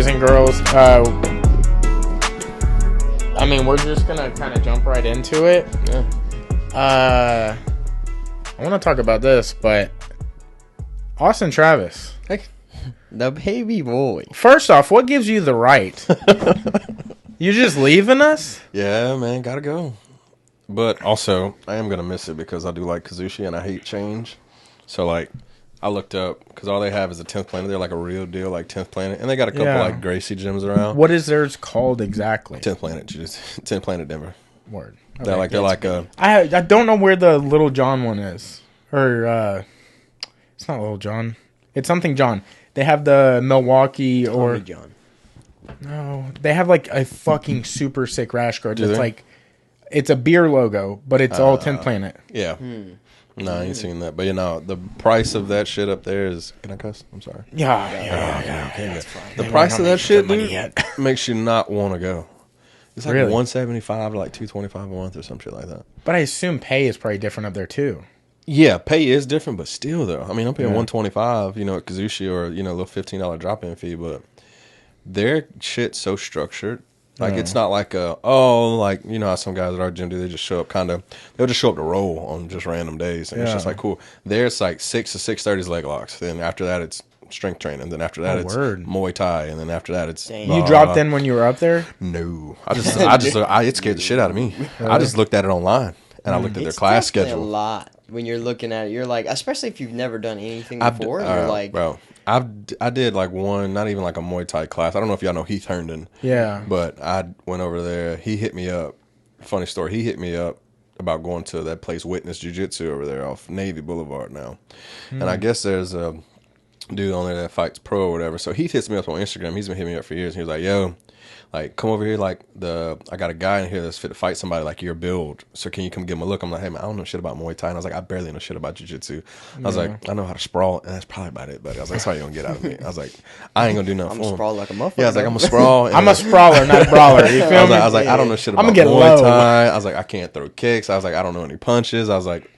boys and girls. I mean, we're just gonna kind of jump right into it. Yeah. I want to talk about this, but Austin Travis. Hey, the baby boy. First off, what gives you the right? You just leaving us? Yeah, man, gotta go. But also, I am gonna miss it because I do like Kuzushi and I hate change. So like, I looked up because all they have is a 10th planet. They're like a real deal, like 10th planet, and they got a couple like Gracie gyms around. What is theirs called exactly? 10th planet, just 10th planet Denver. Word. Okay. They're like I don't know where the Little John one is, or it's not Little John. It's something John. They have the Milwaukee or John. No, they have like a fucking super sick rash guard. Do It's they? like it's a beer logo, but it's all 10th planet. Yeah. No, I ain't seen that. But you know, the price of that shit up there is. Can I cuss? I'm sorry. Yeah. The price of that shit, dude, makes you not want to go. It's like Really? $175 to like $225 a month or some shit like that. But I assume pay is probably different up there too. Yeah, pay is different, but still though. I mean, I'm paying Yeah. $125, you know, at Kuzushi or a little $15 drop-in fee, but their shit's so structured. Like it's not like like you know how some guys at our gym do. They just show up they'll just show up to roll on just random days, and it's just like cool. There's like 6 to 6:30 is leg locks. Then after that, it's strength training. Then after that, it's Muay Thai, and then after that, it's You dropped in when you were up there? No, it scared the shit out of me. I just looked at it online and I looked at their class schedule. A lot when you're looking at it. You're like, especially if you've never done anything before. You're like, bro. I did like one, not even like a Muay Thai class. I don't know if y'all know Heath Herndon. Yeah. But I went over there. He hit me up. Funny story. He hit me up about going to that place, Witness Jiu-Jitsu, over there off Navy Boulevard now. And I guess there's a dude on there that fights pro or whatever. So Heath hits me up on Instagram. He's been hitting me up for years. And he was like, yo, like, come over here. Like, I got a guy in here that's fit to fight somebody like your build. So can you come give him a look? I'm like, hey, man, I don't know shit about Muay Thai. And I was like, I barely know shit about Jiu-Jitsu. I was like, I know how to sprawl. And that's probably about it, buddy. I was like, that's all you're going to get out of me. I was like, I ain't going to do nothing I'm for him. sprawl like a motherfucker. Yeah, I was like, I'm a sprawl. I'm a sprawler, not a brawler. You feel me? I was like, I don't know shit about I'ma get Muay low. Thai. I was like, I can't throw kicks. I was like, I don't know any punches. I was like,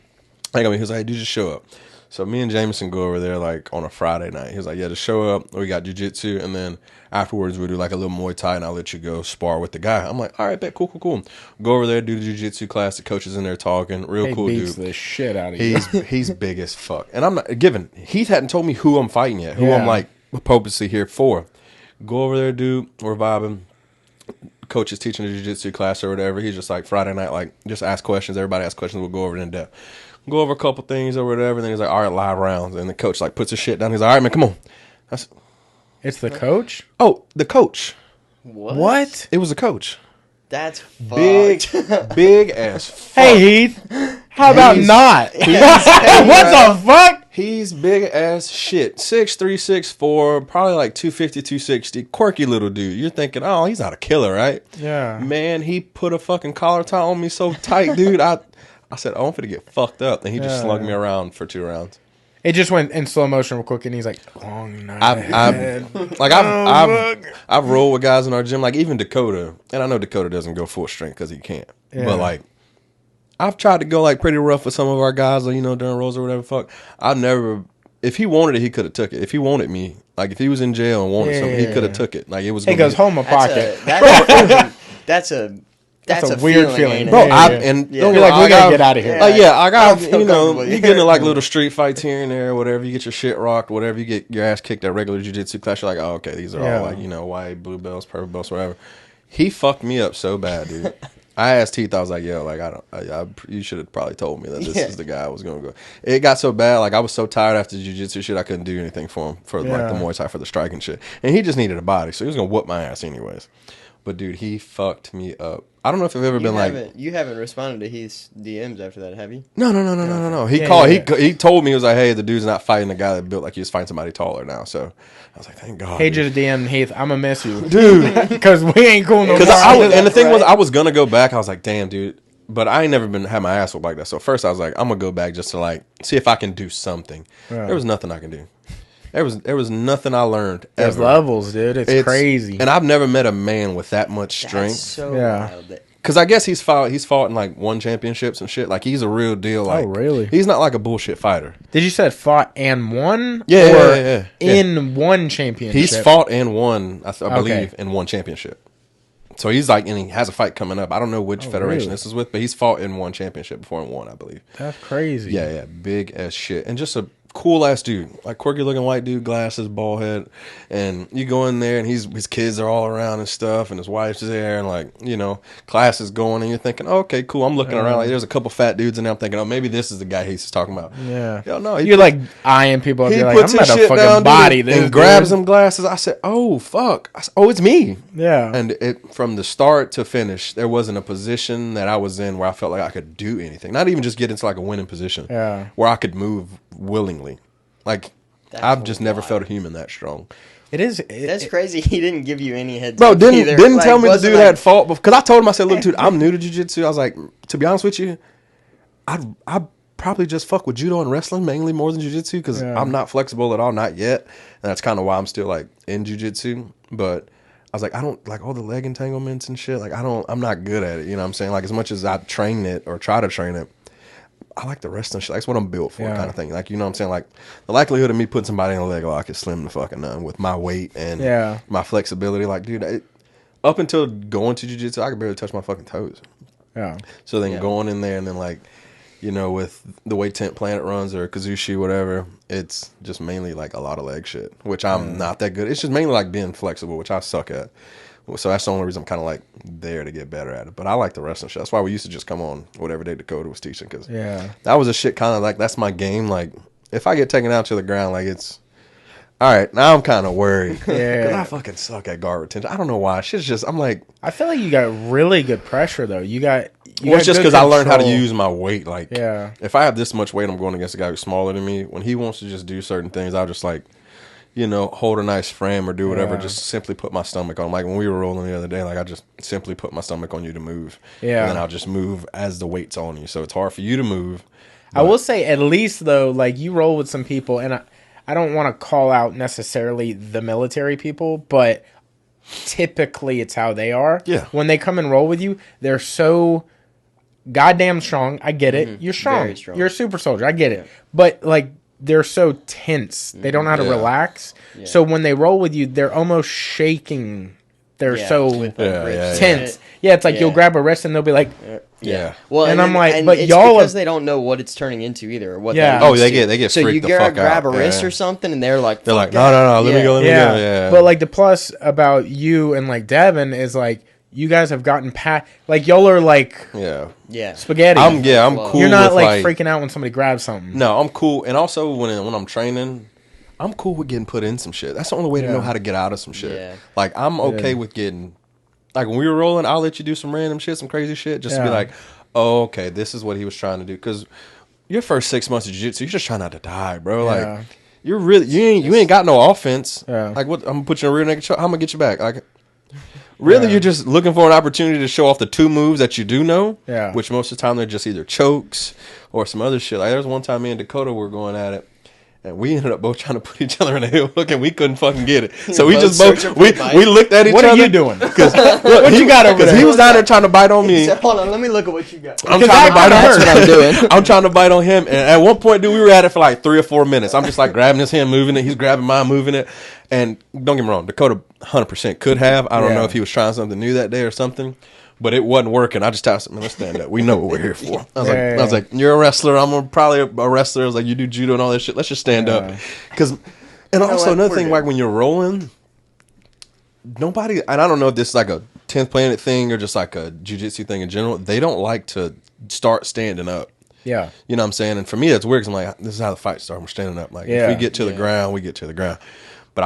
he was like, hey, dude, just show up. So me and Jameson go over there like on a Friday night. He was like, yeah, just show up. We got jiu-jitsu. And then afterwards we'll do like a little Muay Thai and I'll let you go spar with the guy. I'm like, all right, bet, cool. Go over there, do the jiu-jitsu class. The coach is in there talking. Real cool dude. He beats the shit out of you. He's big as fuck. And I'm not given. Heath hadn't told me who I'm fighting yet. Who I'm like purposely here for. Go over there, dude. We're vibing. Coach is teaching a jiu-jitsu class or whatever. He's just like Friday night, like just ask questions. Everybody asks questions. We'll go over it in depth. Go over a couple things or whatever. And then he's like, all right, live rounds. And the coach like puts his shit down. He's like, all right, man, come on. It's the coach? Oh, the coach. What? It was a coach. That's Big, fucked. big as fuck. Hey, Heath. How about not? What the fuck? He's big as shit. 6'3", 6'4", probably like 250, 260. Quirky little dude. You're thinking, oh, he's not a killer, right? Yeah. Man, he put a fucking collar tie on me so tight, dude. I said, oh, I'm finna get fucked up. And he just slugged me around for 2 rounds. It just went in slow motion real quick, and he's like, long night. I've rolled with guys in our gym, like even Dakota. And I know Dakota doesn't go full strength because he can't. Yeah. But like, I've tried to go like pretty rough with some of our guys, like, you know, during rolls or whatever. Fuck, I've never. If he wanted it, he could have took it. If he wanted me, like if he was in jail and wanted something, he could have took it. Like it was. He goes home a pocket. That's a weird feeling, bro. And you're like, we gotta get out of here. Like, I got, feel you know, comfortable. you get into like little street fights here and there, whatever. You get your shit rocked, whatever. You get your ass kicked at regular jiu-jitsu class. You're like, oh, okay, these are all like, you know, white, blue belts, purple belts, whatever. He fucked me up so bad, dude. I asked Heath, I was like, yo, like, you should have probably told me that this is the guy I was going to go. It got so bad, like, I was so tired after jiu-jitsu shit, I couldn't do anything for him, for like the Muay Thai, for the striking shit. And he just needed a body, so he was going to whoop my ass anyways. But dude, he fucked me up. I don't know if I've ever been like... You haven't responded to his DMs after that, have you? No. He called. He told me, he was like, hey, the dude's not fighting the guy that built like he was fighting somebody taller now. So I was like, thank God. He just DM'd Heath, I'm going to miss you. Dude. Because we ain't cool no more. And the thing was, I was going to go back. I was like, damn, dude. But I ain't never had my ass whooped like that. So first I was like, I'm going to go back just to like see if I can do something. Yeah. There was nothing I can do. There was nothing I learned ever. There's levels, dude. It's crazy. And I've never met a man with that much strength. That's so wild. Because I guess he's fought in like one championships and shit. Like he's a real deal. Like, really? He's not like a bullshit fighter. Did you say fought and won? Yeah, or in one championship? He's fought and won, I believe, in one championship. So he's like, and he has a fight coming up. I don't know which federation this is with, but he's fought in one championship before and won, I believe. That's crazy. Yeah, big as shit, and just a cool ass dude, like quirky looking white dude, glasses, bald head, and you go in there and his kids are all around and stuff, and his wife's there, and like class is going, and you're thinking, oh, okay, cool. I'm looking around, like there's a couple fat dudes in there. I'm thinking, oh, maybe this is the guy he's talking about. Yeah. Yo, no, you're like eyeing people up. He You're like, puts I'm his about to shit fucking down, body dude, this and grabs some glasses. I said, oh fuck. I said, oh, it's me. Yeah. And it from the start to finish, there wasn't a position that I was in where I felt like I could do anything. Not even just get into like a winning position. Yeah. Where I could move willingly. Like I've just never felt a human that strong. It is. That's crazy. He didn't give you any heads Bro, up didn't either. didn't Like, tell me to wasn't do like- that fault because I told him, I said, look, dude, I'm new to jiu-jitsu. I was like, to be honest with you, I probably just fuck with judo and wrestling mainly more than jiu-jitsu because I'm not flexible at all, not yet. And that's kind of why I'm still like in jiu-jitsu. But I was like, I don't like all the leg entanglements and shit. Like I'm not good at it. You know what I'm saying? Like as much as I train it or try to train it, I like the wrestling shit. That's what I'm built for, kind of thing. Like, you know what I'm saying? Like, the likelihood of me putting somebody in a leg lock is slim to fucking none with my weight and my flexibility. Like, dude, up until going to jiu-jitsu, I could barely touch my fucking toes. Yeah. So then going in there and then, like, with the way Tent Planet runs or Kuzushi, whatever, it's just mainly, like, a lot of leg shit, which I'm not that good. It's just mainly, like, being flexible, which I suck at. So that's the only reason I'm kind of like there to get better at it. But I like the wrestling shit. That's why we used to just come on whatever day Dakota was teaching. Because that was a shit kind of like, that's my game. Like, if I get taken out to the ground, like it's, all right, now I'm kind of worried. Because I fucking suck at guard retention. I don't know why. Shit's just, I'm like. I feel like you got really good pressure, though. Well, it's just because I learned how to use my weight. Like, if I have this much weight, I'm going against a guy who's smaller than me. When he wants to just do certain things, I'll just like, hold a nice frame or do whatever, just simply put my stomach on. Like when we were rolling the other day, like I just simply put my stomach on you to move. Yeah. And then I'll just move as the weight's on you. So it's hard for you to move. I will say at least though, like you roll with some people, and I don't want to call out necessarily the military people, but typically it's how they are. Yeah. When they come and roll with you, they're so goddamn strong. I get it. You're strong. Very strong. You're a super soldier. I get it. But like, they're so tense. They don't know how to relax. Yeah. So when they roll with you, they're almost shaking. They're so tense. Yeah, it's like you'll grab a wrist and they'll be like, Well, and I'm like, and but it's y'all because they don't know what it's turning into either. Or what Yeah. they're Oh, used they to. get So freaked you the fuck grab out. a wrist or something, and they're like, no, let me go. Yeah. But like the plus about you and like Devin is like, you guys have gotten past, like y'all are like spaghetti. I'm cool. You're not with, like freaking out when somebody grabs something. No, I'm cool. And also when I'm training, I'm cool with getting put in some shit. That's the only way to know how to get out of some shit. Yeah. Like I'm okay with getting, like when we were rolling, I'll let you do some random shit, some crazy shit, just to be like, oh, okay, this is what he was trying to do. Because your first 6 months of jiu-jitsu, you're just trying not to die, bro. Like you're really you ain't got no offense. Like what? I'm gonna put you in a rear naked choke. How am I gonna get you back? Like. Really, you're just looking for an opportunity to show off the 2 moves that you do know, which most of the time they're just either chokes or some other shit. Like there was one time me and Dakota were going at it, and we ended up both trying to put each other in a heel hook, and we couldn't fucking get it. So we just we looked at each other. What are you doing? Because what you got over there? He was down there trying to bite on me. Said, hold on, let me look at what you got. I'm trying to bite on That's what I'm doing. I'm trying to bite on him, and at one point, dude, we were at it for like 3 or 4 minutes. I'm just like grabbing his hand, moving it. He's grabbing mine, moving it. And don't get me wrong, Dakota 100% could have. I don't know if he was trying something new that day or something, but it wasn't working. I just asked him, man, let's stand up. We know what we're here for. I was like, you're a wrestler. I'm probably a wrestler. I was like, you do judo and all that shit. Let's just stand up. And also another thing, like when you're rolling, nobody, and I don't know if this is like a 10th Planet thing or just like a jiu-jitsu thing in general, they don't like to start standing up. Yeah. You know what I'm saying? And for me, that's weird because I'm like, this is how the fight starts. We're standing up. Like, if we get to the ground, we get to the ground. But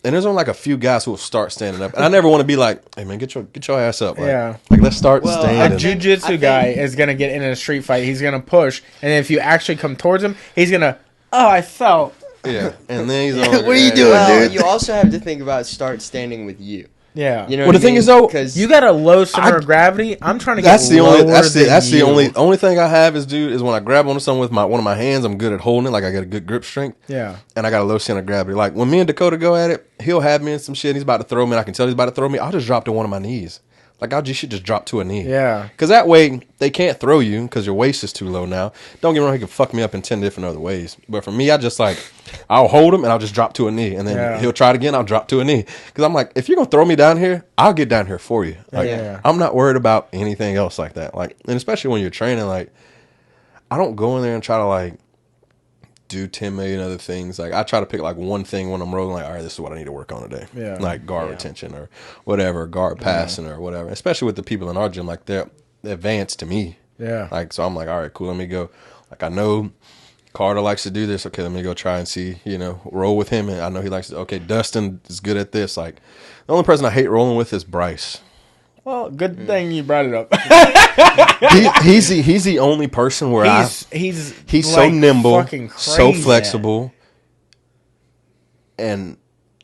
and there's only like a few guys who will start standing up. And I never want to be like, hey, man, get your ass up. Like, like let's start standing. A jiu-jitsu guy is going to get in a street fight. He's going to push. And if you actually come towards him, he's going to, I fell. Yeah. And then he's on. What are you doing, dude? You also have to think about start standing with you. Yeah. You know well, the thing is though, because you got a low center of gravity. I'm trying to get that's the lower only that's the you. only thing I have is when I grab onto something with one of my hands, I'm good at holding it. Like I got a good grip strength. Yeah. And I got a low center of gravity. Like when me and Dakota go at it, he'll have me in some shit. He's about to throw me. And I can tell he's about to throw me. I'll just drop to one of my knees. Like, you should just drop to a knee. Yeah. Because that way, they can't throw you because your waist is too low now. Don't get me wrong, he can fuck me up in 10 different other ways. But for me, I just I'll hold him and I'll just drop to a knee. And then he'll try it again, I'll drop to a knee. Because I'm like, if you're going to throw me down here, I'll get down here for you. Like, I'm not worried about anything else like that. Like, and especially when you're training, like, I don't go in there and try to, do 10 million other things. Like, I try to pick one thing when I'm rolling, all right, this is what I need to work on today. Yeah. Like guard retention or whatever, guard passing or whatever. Especially with the people in our gym, like they're advanced to me. Yeah. Like, so I'm like, all right, cool, let me go. Like, I know Carter likes to do this. Okay, let me go try and see, roll with him. And I know he likes to, okay, Dustin is good at this. Like, the only person I hate rolling with is Bryce. Well, good thing you brought it up. He's the only person where he's so nimble, so flexible, and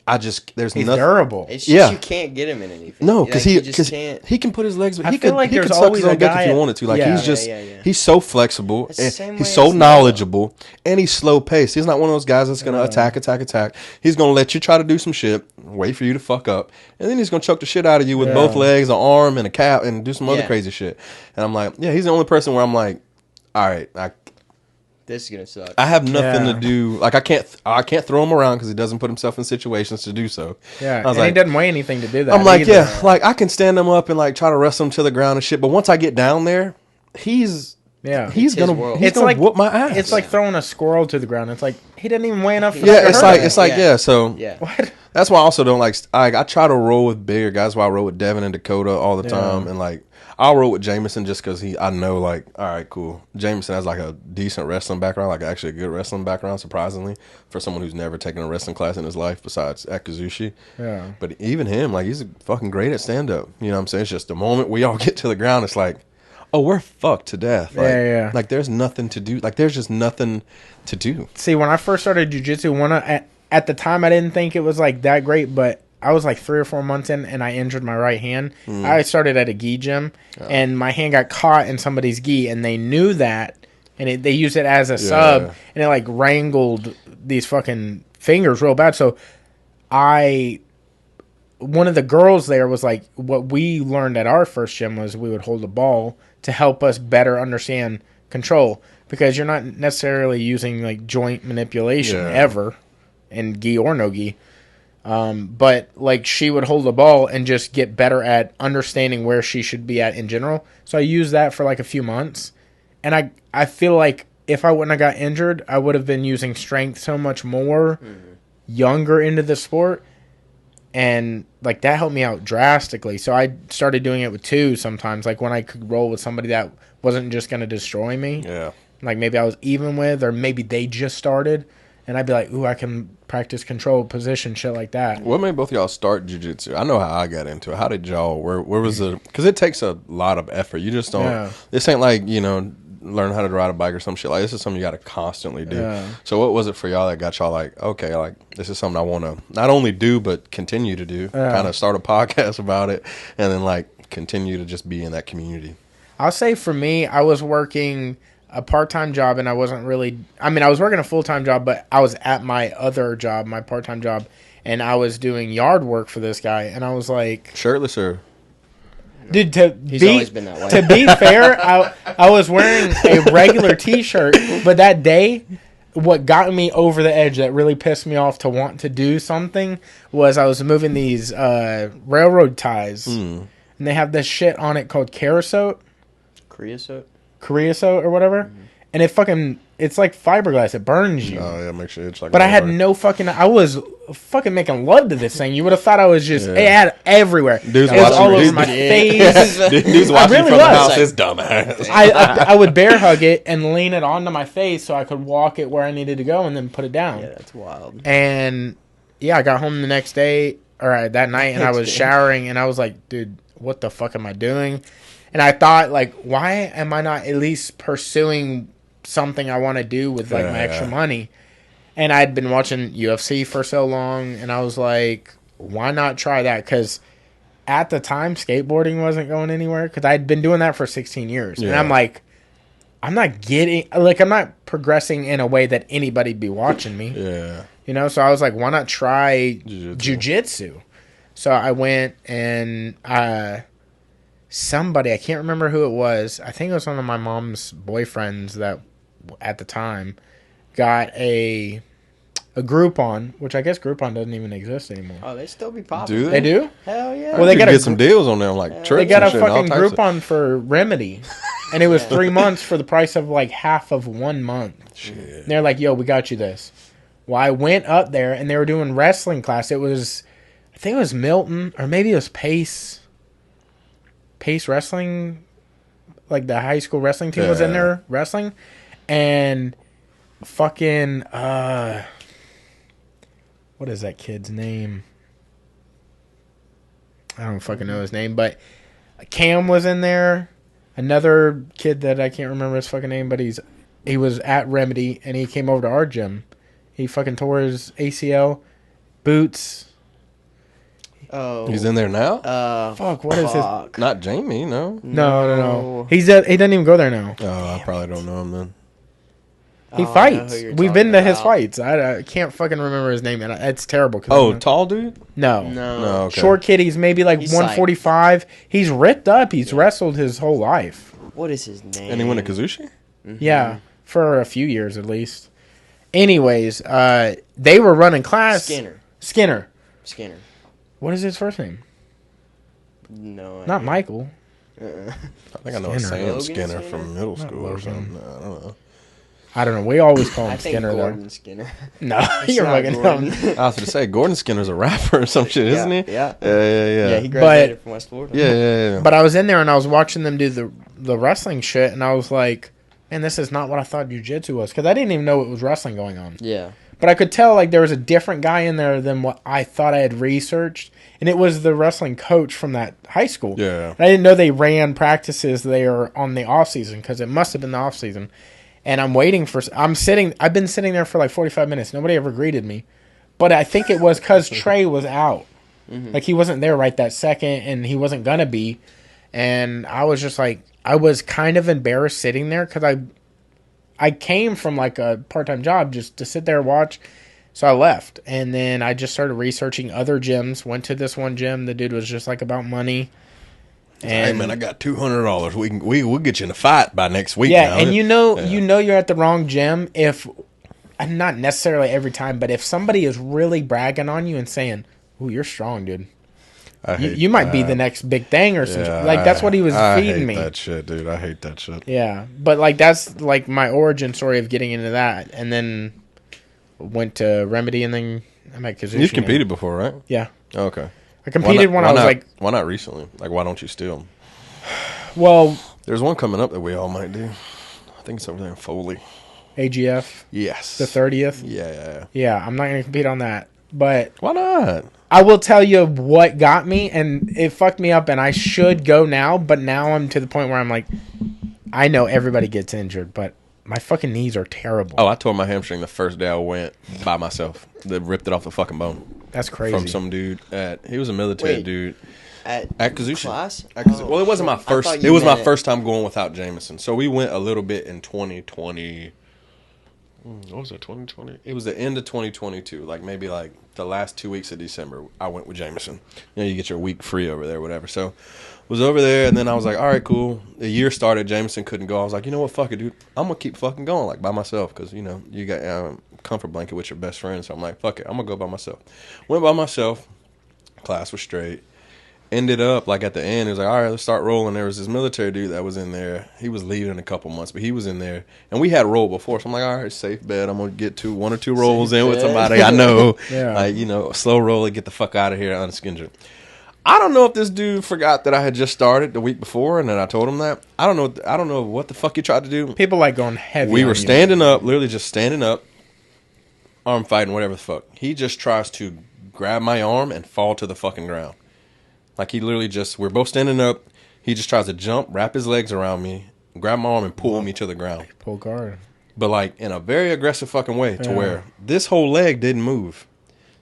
there's he's nothing durable. It's just you can't get him in anything. No, because he can put his legs. He could there's suck his always own a dick guy if you wanted to. Like he's so flexible. And he's so as knowledgeable, and he's slow paced. He's not one of those guys that's gonna attack. He's gonna let you try to do some shit, wait for you to fuck up, and then he's gonna choke the shit out of you with both legs, an arm, and a cap, and do some other crazy shit. And I'm like, he's the only person where I'm like, all right, this is gonna suck. I have nothing to do. Like, I can't throw him around because he doesn't put himself in situations to do so. Yeah, and he doesn't weigh anything to do that. I'm like, like I can stand him up and try to wrestle him to the ground and shit. But once I get down there, he's gonna whoop my ass. It's like throwing a squirrel to the ground. It's like he didn't even weigh enough. So that's why I also don't like. I try to roll with bigger guys. That's why I roll with Devin and Dakota all the time, and I'll roll with Jameson just because I know, all right, cool. Jameson has a decent wrestling background, actually a good wrestling background, surprisingly, for someone who's never taken a wrestling class in his life besides at Kuzushi. Yeah. But even him, he's fucking great at stand up. You know what I'm saying? It's just the moment we all get to the ground, it's like, oh, we're fucked to death. Like, there's nothing to do. There's just nothing to do. See, when I first started jiu-jitsu, at the time I didn't think it was that great, but I was 3 or 4 months in, and I injured my right hand. I started at a gi gym, and my hand got caught in somebody's gi, and they knew that, and they used it as a sub, and it wrangled these fucking fingers real bad. So one of the girls there was what we learned at our first gym was we would hold a ball to help us better understand control, because you're not necessarily using joint manipulation ever in gi or no gi. But she would hold the ball and just get better at understanding where she should be at in general. So I used that for a few months, and I feel like if I wouldn't have got injured, I would have been using strength so much more younger into the sport, and that helped me out drastically. So I started doing it with two sometimes, when I could roll with somebody that wasn't just going to destroy me. Yeah. Maybe I was even with, or maybe they just started. And I'd be like, ooh, I can practice control, position, shit like that. What made both of y'all start jiu-jitsu? I know how I got into it. How did y'all, where was the, because it takes a lot of effort. You just don't, this ain't learn how to ride a bike or some shit. This is something you got to constantly do. Yeah. So what was it for y'all that got y'all okay, this is something I want to not only do, but continue to do? Kind of start a podcast about it, and then continue to just be in that community. I'll say for me, I was working a part-time job, and I wasn't really, I was working a full-time job, but I was at my other job, my part-time job, and I was doing yard work for this guy, and I was shirtless or? Dude, always been that way. To be fair, I was wearing a regular t-shirt, but that day, what got me over the edge that really pissed me off to want to do something was I was moving these railroad ties, and they have this shit on it called creosote or whatever, and it's like fiberglass. It burns you. Oh yeah, makes you itch But I had no fucking. I was fucking making love to this thing. You would have thought I was just. It had everywhere. Dude's it was all over my face. Dude's watching really from the house. His dumbass. I would bear hug it and lean it onto my face so I could walk it where I needed to go and then put it down. Yeah, that's wild. And I got home the next day or that night, and I was showering, and I was like, dude, what the fuck am I doing? And I thought, why am I not at least pursuing something I want to do with, my extra money? And I'd been watching UFC for so long, and I was like, why not try that? Because at the time, skateboarding wasn't going anywhere, because I'd been doing that for 16 years. Yeah. And I'm like, I'm not progressing in a way that anybody'd be watching me. Yeah. So I was like, why not try jiu-jitsu? So I went and somebody, I can't remember who it was. I think it was one of my mom's boyfriends that at the time got a Groupon, which I guess Groupon doesn't even exist anymore. Oh, they still be popping. Do They do? Hell yeah. Well, they got get some deals on them, like trips. They got a and shit, fucking all types Groupon for Remedy, and it was 3 months for the price of like half of 1 month. Shit. And they're like, "Yo, we got you this." Well, I went up there, and they were doing wrestling class. It was, I think it was Milton, or maybe it was Pace Wrestling, like the high school wrestling team was in there wrestling, and fucking what is that kid's name? I don't fucking know his name, but Cam was in there. Another kid that I can't remember his fucking name, but he was at Remedy, and he came over to our gym. He fucking tore his ACL, boots. Oh, he's in there now. Fuck, what is his? Not Jamie, no. No. He doesn't even go there now. Oh, I probably don't know him then. He fights. We've been to his fights. I can't fucking remember his name, and it's terrible. Oh, tall dude? No. Okay. Short kid. He's maybe like 145. He's ripped up. He's wrestled his whole life. What is his name? And he went to Kuzushi? Mm-hmm. Yeah, for a few years at least. Anyways, they were running class. Skinner. What is his first name? No. Not Michael. I think I know Sam Skinner from middle school or something. I don't know. I don't know. We always call him Skinner, Gordon though. Skinner. No, you're fucking dumb. I was going to say, Gordon Skinner's a rapper or some shit, isn't he? Yeah. Yeah, he graduated from West Florida. Yeah. But I was in there and I was watching them do the wrestling shit, and I was like, man, this is not what I thought jiu-jitsu was, because I didn't even know it was wrestling going on. Yeah. But I could tell like there was a different guy in there than what I thought I had researched, and it was the wrestling coach from that high school. Yeah. And I didn't know they ran practices there on the off season, because it must have been the off season. And I'm waiting for. I've been sitting there for like 45 minutes. Nobody ever greeted me, but I think it was because Trey was out. Mm-hmm. Like he wasn't there right that second, and he wasn't gonna be. And I was just like, I was kind of embarrassed sitting there, because I came from like a part-time job just to sit there and watch. So I left, and then I just started researching other gyms. Went to this one gym. The dude was just like about money. And, hey man, I got $200. We'll get you in a fight by next week. Yeah, now. and you know you're at the wrong gym if, not necessarily every time, but if somebody is really bragging on you and saying, "Ooh, you're strong, dude. You might be the next big thing or something." Like that's what he was feeding me. I hate that shit, dude. I hate that shit. Yeah, but like that's like my origin story of getting into that, and then went to Remedy, and then I'm at Kuzushi. You've competed before, right? Yeah. Okay. I competed when I was like... Why not recently? Like, why don't you steal? Well... There's one coming up that we all might do. I think it's over there in Foley. AGF? Yes. The 30th? Yeah. Yeah, I'm not going to compete on that. But... Why not? I will tell you what got me, and it fucked me up, and I should go now, but now I'm to the point where I'm like, I know everybody gets injured, but my fucking knees are terrible. Oh, I tore my hamstring the first day I went by myself. They ripped it off the fucking bone. That's crazy. From some dude he was a military dude at Kuzushi. Class? Well, it wasn't my first. It was my first time going without Jameson. So we went a little bit in 2020. What was it? 2020. It was the end of 2022. Like maybe like the last 2 weeks of December. I went with Jameson. You know, you get your week free over there, whatever. So was over there, and then I was like, all right, cool. The year started. Jameson couldn't go. I was like, you know what? Fuck it, dude. I'm gonna keep fucking going like by myself, because you know you got comfort blanket with your best friend. So I'm like, fuck it. I'm gonna go by myself. Went by myself. Class was straight. Ended up like at the end, it was like, all right, let's start rolling. There was this military dude that was in there. He was leaving in a couple months, but he was in there, and we had rolled before. So I'm like, all right, safe bet. I'm gonna get one or two rolls in with somebody I know. Yeah. Like, you know, slow roll and get the fuck out of here unskingered. I don't know if this dude forgot that I had just started the week before, and then I told him that. I don't know what the fuck he tried to do. People like going heavy. We were standing up, literally just standing up, arm fighting, whatever the fuck. He just tries to grab my arm and fall to the fucking ground. Like he literally we're both standing up. He just tries to jump, wrap his legs around me, grab my arm and pull me to the ground. Pull guard. But like in a very aggressive fucking way to where this whole leg didn't move.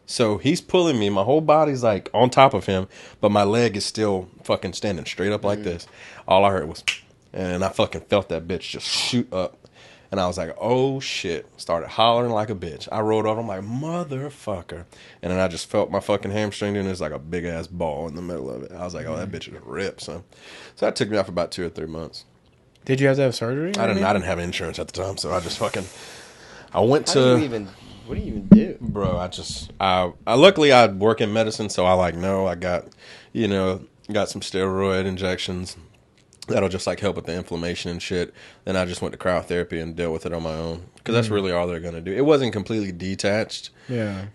So he's pulling me. My whole body's like on top of him, but my leg is still fucking standing straight up like this. All I heard was, and I fucking felt that bitch just shoot up. And I was like, oh shit. Started hollering like a bitch. I rolled over. I'm like, motherfucker. And then I just felt my fucking hamstring, and there's like a big ass ball in the middle of it. I was like, oh, that bitch is ripped, son. So that took me out for about 2 or 3 months. Did you have to have surgery? I didn't have insurance at the time, so I just fucking, I went to. What do you even do? Bro, I luckily I work in medicine, so I got, got some steroid injections. That'll just like help with the inflammation and shit. Then I just went to cryotherapy and dealt with it on my own, because that's really all they're gonna do. It wasn't completely detached,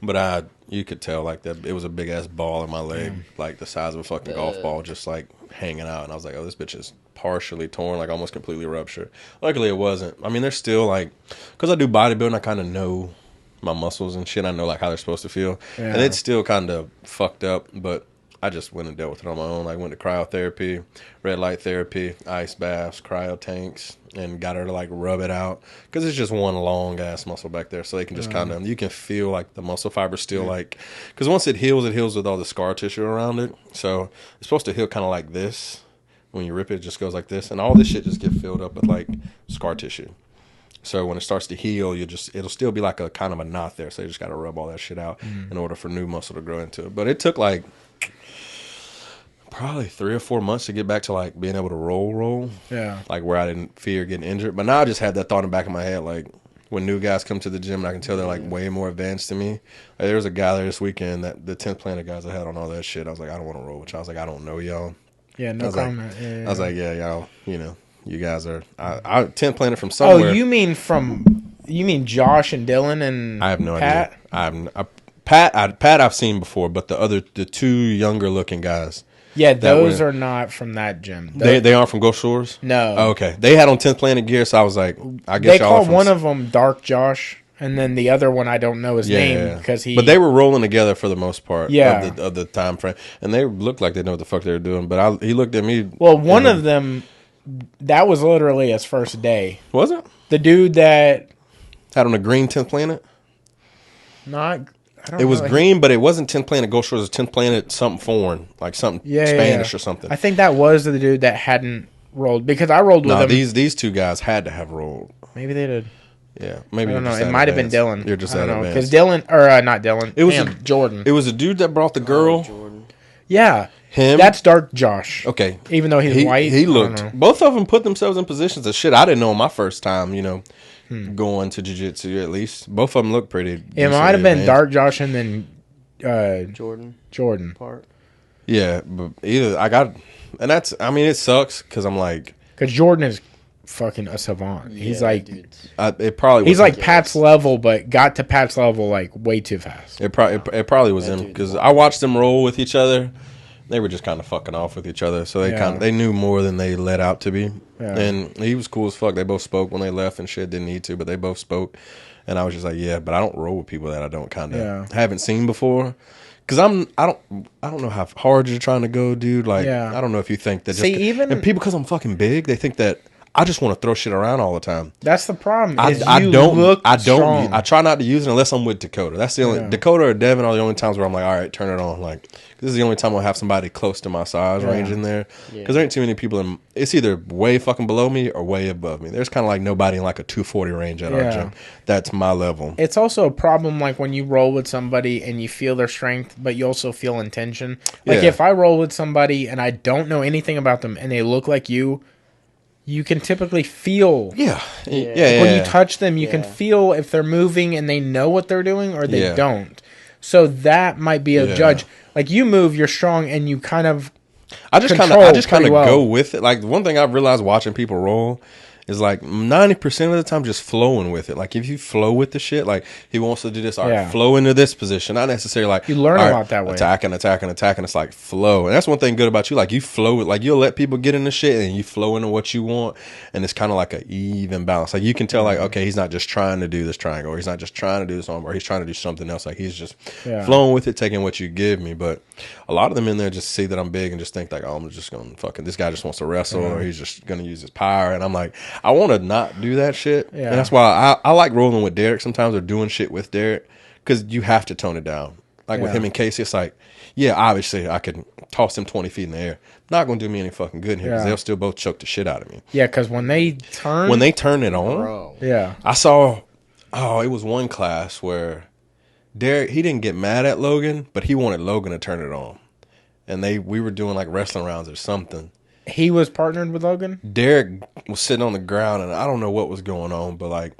but you could tell like that it was a big ass ball in my leg, like the size of a fucking golf ball, just like hanging out. And I was like, oh, this bitch is partially torn, like almost completely ruptured. Luckily it wasn't. I mean, there's still like, because I do bodybuilding, I kind of know my muscles and shit. I know like how they're supposed to feel, and it's still kind of fucked up, but I just went and dealt with it on my own. I went to cryotherapy, red light therapy, ice baths, cryo tanks, and got her to like rub it out, because it's just one long ass muscle back there. So they can just kind of, you can feel like the muscle fiber still like, because once it heals with all the scar tissue around it. So it's supposed to heal kind of like this. When you rip it, it just goes like this, and all this shit just get filled up with like scar tissue. So when it starts to heal, it'll still be like a kind of a knot there. So you just got to rub all that shit out in order for new muscle to grow into it. But it took like probably 3 or 4 months to get back to like being able to roll. Yeah. Like where I didn't fear getting injured. But now I just had that thought in the back of my head, like when new guys come to the gym and I can tell they're like way more advanced than me. Like, there was a guy there this weekend, that the 10th Planet guys I had on all that shit. I was like, I don't want to roll with y'all. I was like, I don't know y'all. Yeah, no comment. I was like, yeah, y'all, you guys are. I 10th Planet from somewhere. Oh, you mean Josh and Dylan and I have no Pat? idea. Pat I've seen before, but the 2 younger looking guys. Yeah, those are not from that gym. They aren't from Gulf Shores? No. Oh, okay. They had on 10th Planet gear, so I was like, I guess they call one of them Dark Josh, and then the other one I don't know his name because he. But they were rolling together for the most part. Of the time frame, and they looked like they know what the fuck they were doing. But he looked at me. Well, one of them, that was literally his first day. Was it? The dude that had on a green 10th Planet. It was green, but it wasn't 10th Planet Ghost Shores. It was 10th Planet something foreign, like something Spanish or something. I think that was the dude that hadn't rolled, because I rolled with him. These 2 guys had to have rolled. Maybe they did. Yeah, maybe. I don't know. It might have been Dylan. You're just I don't know, because Dylan or not Dylan. It was Jordan. It was a dude that brought the girl. Jordan. Yeah, him. That's Dark Josh. Okay, even though he's white, he looked. Both of them put themselves in positions of shit. I didn't know my first time. Going to jiu-jitsu, at least both of them looked pretty. It might have been Dark Josh and then Jordan part. Yeah, but either I got, and that's. I mean, it sucks because I'm like, because Jordan is fucking a savant. He's like, it probably. He's like Pat's level, but got to Pat's level like way too fast. It probably was him, because I watched them roll with each other. They were just kind of fucking off with each other, so they knew more than they let out to be. Yeah. And he was cool as fuck. They both spoke when they left and shit. Didn't need to, but they both spoke. And I was just like, yeah, but I don't roll with people that I don't haven't seen before. Because I don't know how hard you're trying to go, dude. Like, I don't know if you think that. And people, because I'm fucking big, they think that I just want to throw shit around all the time. That's the problem. I try not to use it unless I'm with Dakota. That's the only Dakota or Devin are the only times where I'm like, all right, turn it on. Like, this is the only time I'll have somebody close to my size range in there, because there ain't too many people it's either way fucking below me or way above me. There's kind of like nobody in like a 240 range at our gym. That's my level. It's also a problem like when you roll with somebody and you feel their strength, but you also feel intention. Like if I roll with somebody and I don't know anything about them and they look like you can typically feel. When you touch them, you can feel if they're moving and they know what they're doing or they don't. So that might be a judge. Like you move, you're strong, and you kind of. I just kind of go with it. Like one thing I've realized watching people roll is like 90% of the time just flowing with it. Like if you flow with the shit, like he wants to do this, all right, flow into this position. Not necessarily like you learn a lot that way. Attacking. It's like flow. And that's one thing good about you. Like you flow with, like you'll let people get into shit and you flow into what you want. And it's kind of like an even balance. Like you can tell like, okay, he's not just trying to do this triangle, or he's not just trying to do this arm, or he's trying to do something else. Like he's just flowing with it, taking what you give me. But a lot of them in there just see that I'm big and just think like, oh, I'm just going to fucking, this guy just wants to wrestle or he's just going to use his power. And I'm like, I want to not do that shit. And that's why I like rolling with Derek sometimes, or doing shit with Derek, because you have to tone it down. Like with him and Casey, it's like, yeah, obviously I could toss them 20 feet in the air. Not going to do me any fucking good in here because they'll still both choke the shit out of me. Yeah, because when they turn it on, Bro. yeah, I saw, it was one class where Derek, he didn't get mad at Logan, but he wanted Logan to turn it on. And we were doing like wrestling rounds or something. He was partnered with Logan? Derek was sitting on the ground, and I don't know what was going on, but like,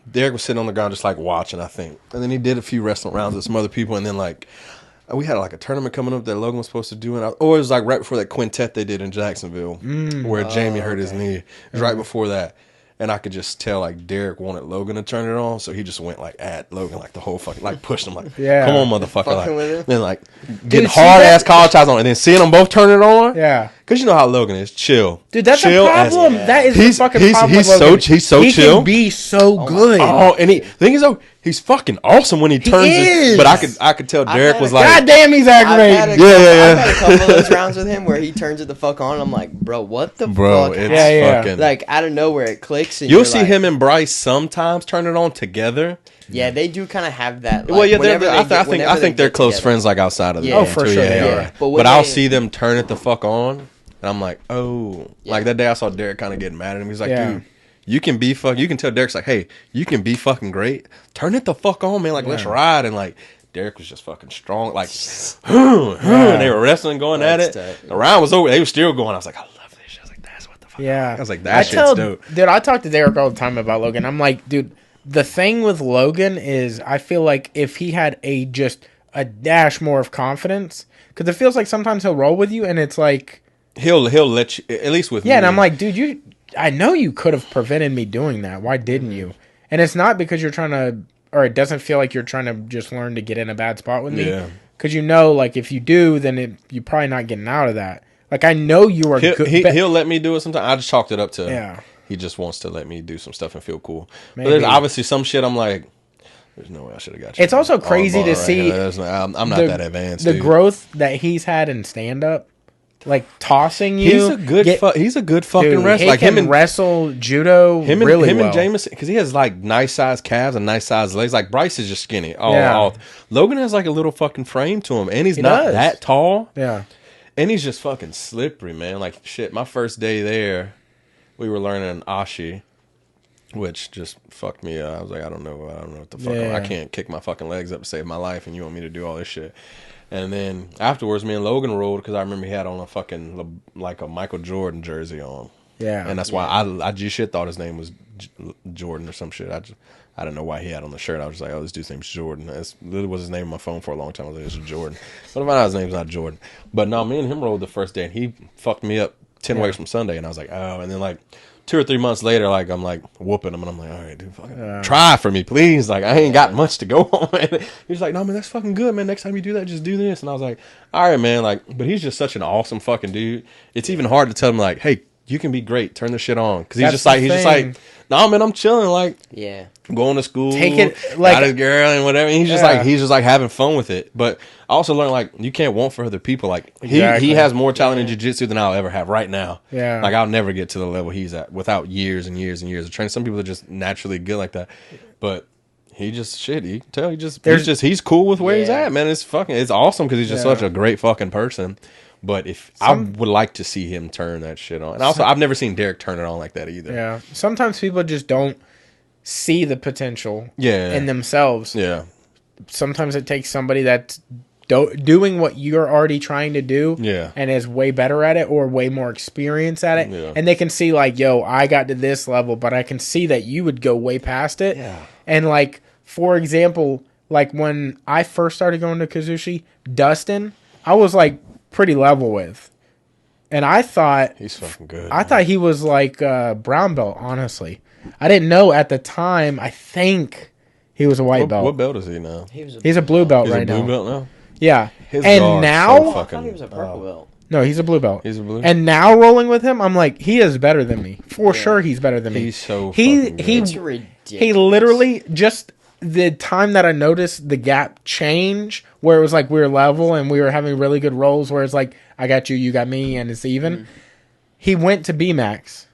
Derek was sitting on the ground just like watching, I think. And then he did a few wrestling rounds with some other people, and then like, we had like a tournament coming up that Logan was supposed to do, and it was like right before that quintet they did in Jacksonville, where Jamie hurt his knee. It was right before that. And I could just tell, like, Derek wanted Logan to turn it on, so he just went, like, at Logan, like, the whole fucking, like, pushed him, like, come on, motherfucker. Like, then, like, getting hard-ass college ties on, and then seeing them both turn it on. Yeah. Because you know how Logan is. Chill. Dude, that's chill a problem. That is the fucking problem he's with Logan. He's so he chill. He can be so good. Oh, and the thing is, though, he's fucking awesome when he turns it. But I could tell Derek was like, God damn, he's aggravating. I've had a couple of those rounds with him where he turns it the fuck on. I'm like, bro, what the fuck? It's fucking... Like, out of nowhere, it clicks. And you'll see him and Bryce sometimes turn it on together. Yeah, they do kind of have that. Like, well, yeah, I think they're close friends, like outside of the game. For sure, they are. But I'll see them turn it the fuck on, and I'm like, oh, like that day I saw Derek kind of getting mad at him. He's like, dude, you can be you can tell Derek's like, hey, you can be fucking great. Turn it the fuck on, man. Like, let's ride. And like, Derek was just fucking strong. Like, and they were wrestling, going at it. The round was over. They were still going. I was like, I love this shit. I was like, that's what the fuck. Yeah. I was like, that shit's dope. Dude, I talk to Derek all the time about Logan. I'm like, dude, the thing with Logan is I feel like if he had just a dash more of confidence, because it feels like sometimes he'll roll with you and it's like he'll let you, at least with me. Yeah, and I'm like, dude, I know you could have prevented me doing that. Why didn't you? And it's not because you're trying to, or it doesn't feel like you're trying to just learn to get in a bad spot with me. Yeah. Because you know, like, if you do, then you're probably not getting out of that. Like, I know you are good. He'll let me do it sometimes. I just chalked it up to he just wants to let me do some stuff and feel cool. Maybe. But there's obviously some shit I'm like, there's no way I should have got you. It's also crazy to see. I'm not that advanced. The growth that he's had in stand up, like tossing you. He's a good fucking wrestler. Like him and wrestle judo. Him and Jameson, because he has like nice sized calves and nice sized legs. Like Bryce is just skinny. Logan has like a little fucking frame to him, and he's not that tall. Yeah, and he's just fucking slippery, man. Like shit. My first day there, we were learning ashi, which just fucked me up. I was like, I don't know what the fuck. I can't kick my fucking legs up to save my life, and you want me to do all this shit. And then afterwards, me and Logan rolled because I remember he had on a fucking like a Michael Jordan jersey on. Yeah, and that's why I just shit thought his name was Jordan or some shit. I didn't know why he had on the shirt. I was just like, oh, this dude's name's Jordan. That's literally was his name on my phone for a long time. I was like, it's Jordan. But I found out his name's not Jordan. But no, me and him rolled the first day, and he fucked me up 10 ways from Sunday, and I was like, oh, and then like 2 or 3 months later, like I'm like whooping him, and I'm like, all right, dude, fucking try for me, please. Like I ain't got much to go on. He's like, no, man, that's fucking good, man. Next time you do that, just do this. And I was like, all right, man. Like, but he's just such an awesome fucking dude. It's even hard to tell him like, hey, you can be great. Turn this shit on, because he's just like, nah, man, I'm chilling. Like, going to school, take it, like, got his girl and whatever. And he's just like having fun with it. But I also learned like you can't want for other people. Like he has more talent in jiu-jitsu than I'll ever have right now. Yeah, like I'll never get to the level he's at without years and years and years of training. Some people are just naturally good like that, but he just shit. You can tell he's cool with where he's at, man. It's awesome because he's just such a great fucking person. But I would like to see him turn that shit on. And also, I've never seen Derek turn it on like that either. Yeah. Sometimes people just don't see the potential in themselves. Yeah. Sometimes it takes somebody that's doing what you're already trying to do and is way better at it or way more experienced at it. Yeah. And they can see like, yo, I got to this level, but I can see that you would go way past it. Yeah. And like, for example, like when I first started going to Kuzushi, Dustin, I was like, pretty level with, and I thought he's fucking good. I thought he was like brown belt. Honestly, I didn't know at the time. I think he was a white belt. What belt is he now? He's a blue belt right now. He's a blue belt now. Yeah, and now I thought he was a purple belt. No, he's a blue belt. He's a blue. And now rolling with him, I'm like, he is better than me for sure. He's better than me. He's so fucking good. It's ridiculous. He literally just. The time that I noticed the gap change, where it was like we were level and we were having really good rolls, where it's like I got you, you got me, and it's even. He went to B-Max,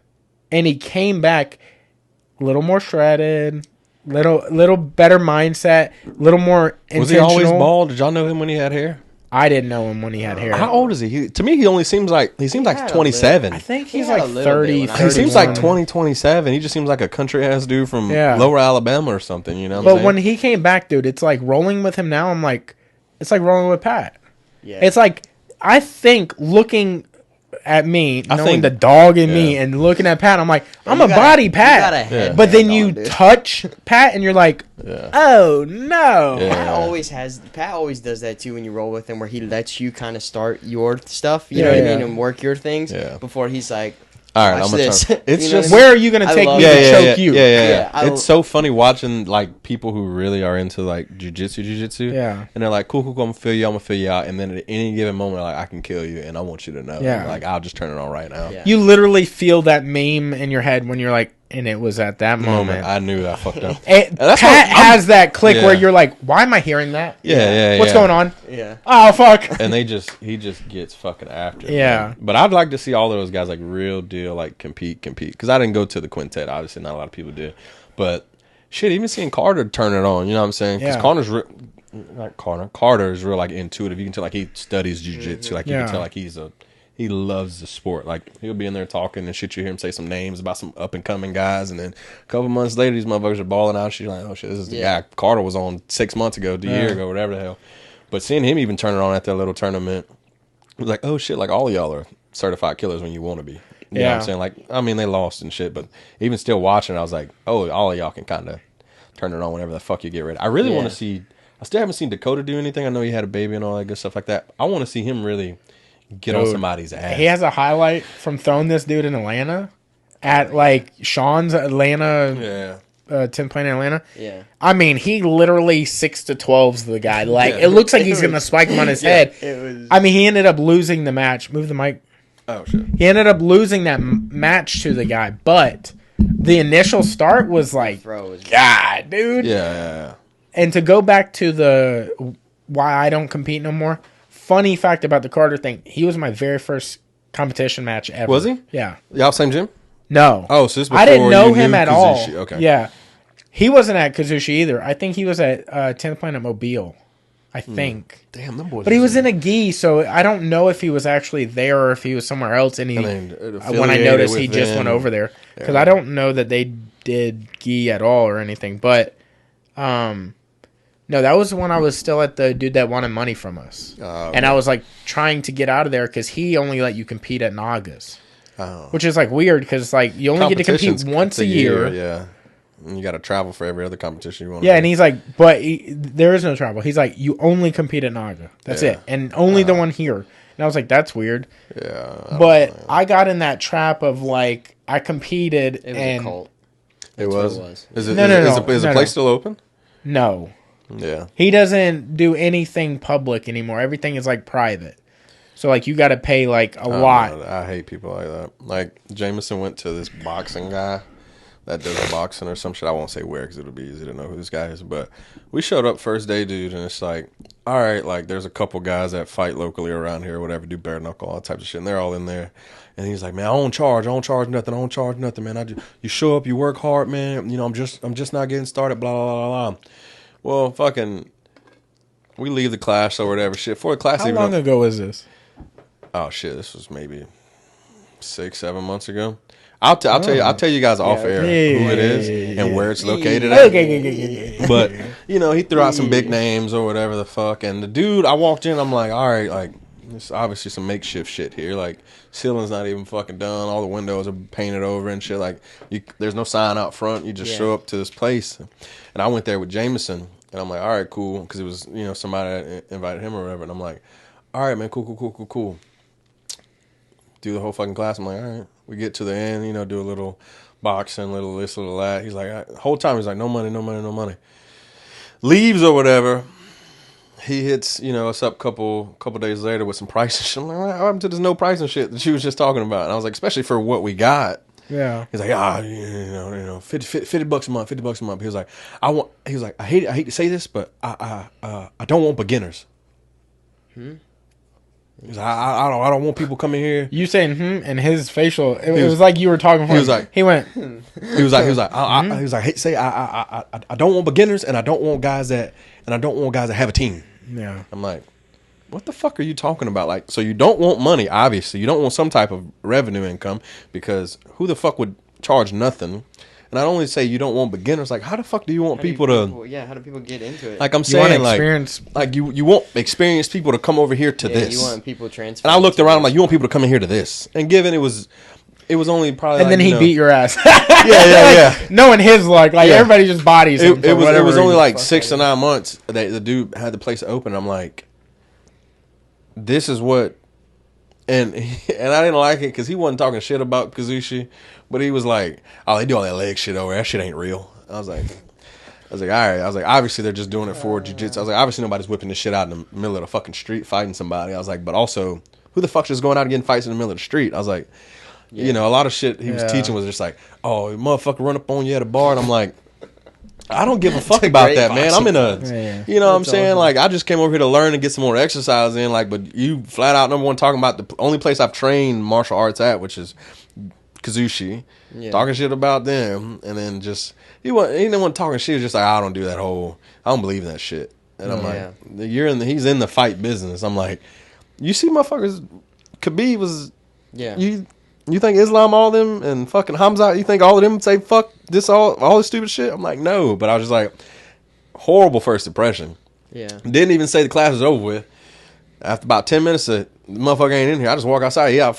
and he came back a little more shredded, Little better mindset, little more intentional. Was he always bald? Did y'all know him when he had hair? I didn't know him when he had hair. How old is he? To me, he only seems like 27. I think he's like 30. He seems like 27. He just seems like a country ass dude from Lower Alabama or something. You know. But when he came back, dude, it's like rolling with him now. I'm like, it's like rolling with Pat. Yeah. It's like I think looking at me, knowing the dog in me, and looking at Pat, I'm like, I'm a body Pat. But then you touch Pat, and you're like, oh no. Yeah. Pat always does that too when you roll with him, where he lets you kind of start your stuff, you know what I mean, and work your things before he's like, all right, I'm gonna turn. It's just where are you gonna take me to choke you? Yeah. It's so funny watching like people who really are into like jujitsu. Yeah. And they're like, cool, I'm gonna feel you out. And then at any given moment, like I can kill you, and I want you to know. Yeah. Like I'll just turn it on right now. Yeah. You literally feel that meme in your head when you're like, and it was at that moment I knew I fucked up. Pat has that click where you're like, why am I hearing that? What's going on? Yeah. Oh fuck. And he just gets fucking after it. Yeah. Man. But I'd like to see all of those guys like real deal, like compete. Because I didn't go to the quintet. Obviously, not a lot of people did. But shit, even seeing Carter turn it on, you know what I'm saying? Because Carter is real like intuitive. You can tell like he studies jiu-jitsu. Like you can tell like he loves the sport. Like he'll be in there talking and shit. You hear him say some names about some up and coming guys, and then a couple months later, these motherfuckers are balling out. She's like, "Oh shit, this is the guy Carter was on 6 months ago, a year ago, whatever the hell." But seeing him even turn it on at that little tournament, it was like, "Oh shit!" Like all of y'all are certified killers when you want to be. You know what I'm saying? Like, I mean, they lost and shit, but even still watching, I was like, "Oh, all of y'all can kind of turn it on whenever the fuck you get ready." I really want to see. I still haven't seen Dakota do anything. I know he had a baby and all that good stuff like that. I want to see him really get on somebody's ass. He has a highlight from throwing this dude in Atlanta at like Sean's Atlanta 10th Planet Atlanta. Yeah. I mean, he literally 6-12's the guy. Like it looks like he's gonna spike him on his head. I mean, he ended up losing the match. Move the mic. Oh shit. He ended up losing that match to the guy, but the initial start was like, God, dude. Yeah. And to go back to the why I don't compete no more. Funny fact about the Carter thing, he was my very first competition match ever. Was he? Yeah. Y'all same gym? No. Oh, so this before I didn't know him at Kuzushi. all. Okay. Yeah. He wasn't at Kuzushi either. I think he was at 10th Planet Mobile. I think. Damn, them boys. But he was in a gi, so I don't know if he was actually there or if he was somewhere else. And when I noticed he just went over there. Because I don't know that they did gi at all or anything. But, no, that was when I was still at the dude that wanted money from us. And I was like trying to get out of there because he only let you compete at Nagas. Which is like weird because like you only get to compete once a year. Yeah. And you got to travel for every other competition you want. Yeah, and he's like, but there is no travel. He's like, you only compete at Naga. That's it. And only the one here. And I was like, that's weird. Yeah. But I got in that trap of like, I competed. It was a cult. It was? Is the place still open? No. Yeah. He doesn't do anything public anymore. Everything is like private. So like you got to pay like a lot. I hate people like that. Like Jameson went to this boxing guy that does boxing or some shit. I won't say where because it'll be easy to know who this guy is. But we showed up first day, dude, and it's like, all right, like there's a couple guys that fight locally around here or whatever, do bare knuckle, all types of shit, and they're all in there. And he's like, man, I don't charge nothing, man. You show up, you work hard, man. You know, I'm just not getting started, blah, blah, blah, blah. Well, fucking, we leave the class or whatever shit. For the class, how long ago is this? Oh shit, this was maybe 6-7 months ago. I'll tell you guys off air who it is and where it's located at. But you know, he threw out some big names or whatever the fuck. And the dude, I walked in, I'm like, all right, like it's obviously some makeshift shit here. Like ceiling's not even fucking done. All the windows are painted over and shit. Like there's no sign out front. You just show up to this place. And I went there with Jameson, and I'm like, all right, cool, because it was somebody that invited him or whatever. And I'm like, all right, man, cool. Do the whole fucking class. I'm like, all right. We get to the end, do a little boxing, little this, little that. He's like, the whole time he's like, no money. Leaves or whatever. He hits, us up couple days later with some price and shit. I'm like, what happened to this no price and shit that she was just talking about? And I was like, especially for what we got. Yeah. He's like, $50 a month, $50 a month. He was like, I hate to say this, but I don't want beginners. He's like, I don't want people coming here. You saying and his facial, it was like you were talking for him. Was like, he went. He was like, I don't want beginners, and I don't want guys that have a team. Yeah. I'm like, what the fuck are you talking about? Like, so you don't want money, obviously. You don't want some type of revenue income, because who the fuck would charge nothing? And I don't only say you don't want beginners. Like, how the fuck do you want people to? Yeah, how do people get into it? Like I'm saying, like you want experienced people to come over here to this. You want people transfer. And I looked around, I'm like, you want people to come in here to this. And given it was only probably. And then he beat your ass. Yeah. Knowing his luck, everybody just bodies him. It was only like 6 to 9 months that the dude had the place open. I'm like, this is what. And I didn't like it because he wasn't talking shit about Kuzushi, but he was like, "Oh, they do all that leg shit over there. That shit ain't real." I was like, all right. I was like, obviously they're just doing it for jiu-jitsu. I was like, obviously nobody's whipping this shit out in the middle of the fucking street fighting somebody. I was like, but also, who the fuck's just going out and getting fights in the middle of the street? I was like, a lot of shit he was teaching was just like, oh, motherfucker run up on you at a bar, and I'm like, I don't give a fuck about that, man. I'm in you know what I'm saying? Awesome. Like, I just came over here to learn and get some more exercise in. Like, but you flat out, number one, talking about the only place I've trained martial arts at, which is Kuzushi. Yeah. Talking shit about them. And then just, he didn't want talking shit. He was just like, I don't do that whole, I don't believe in that shit. And I'm like, he's in the fight business. I'm like, you see motherfuckers, Khabib was, you think Islam, all them, and fucking Hamza, you think all of them say fuck this, all this stupid shit? I'm like, no. But I was just like, horrible first impression. Yeah. Didn't even say the class was over with. After about 10 minutes, the motherfucker ain't in here. I just walk outside. Yeah.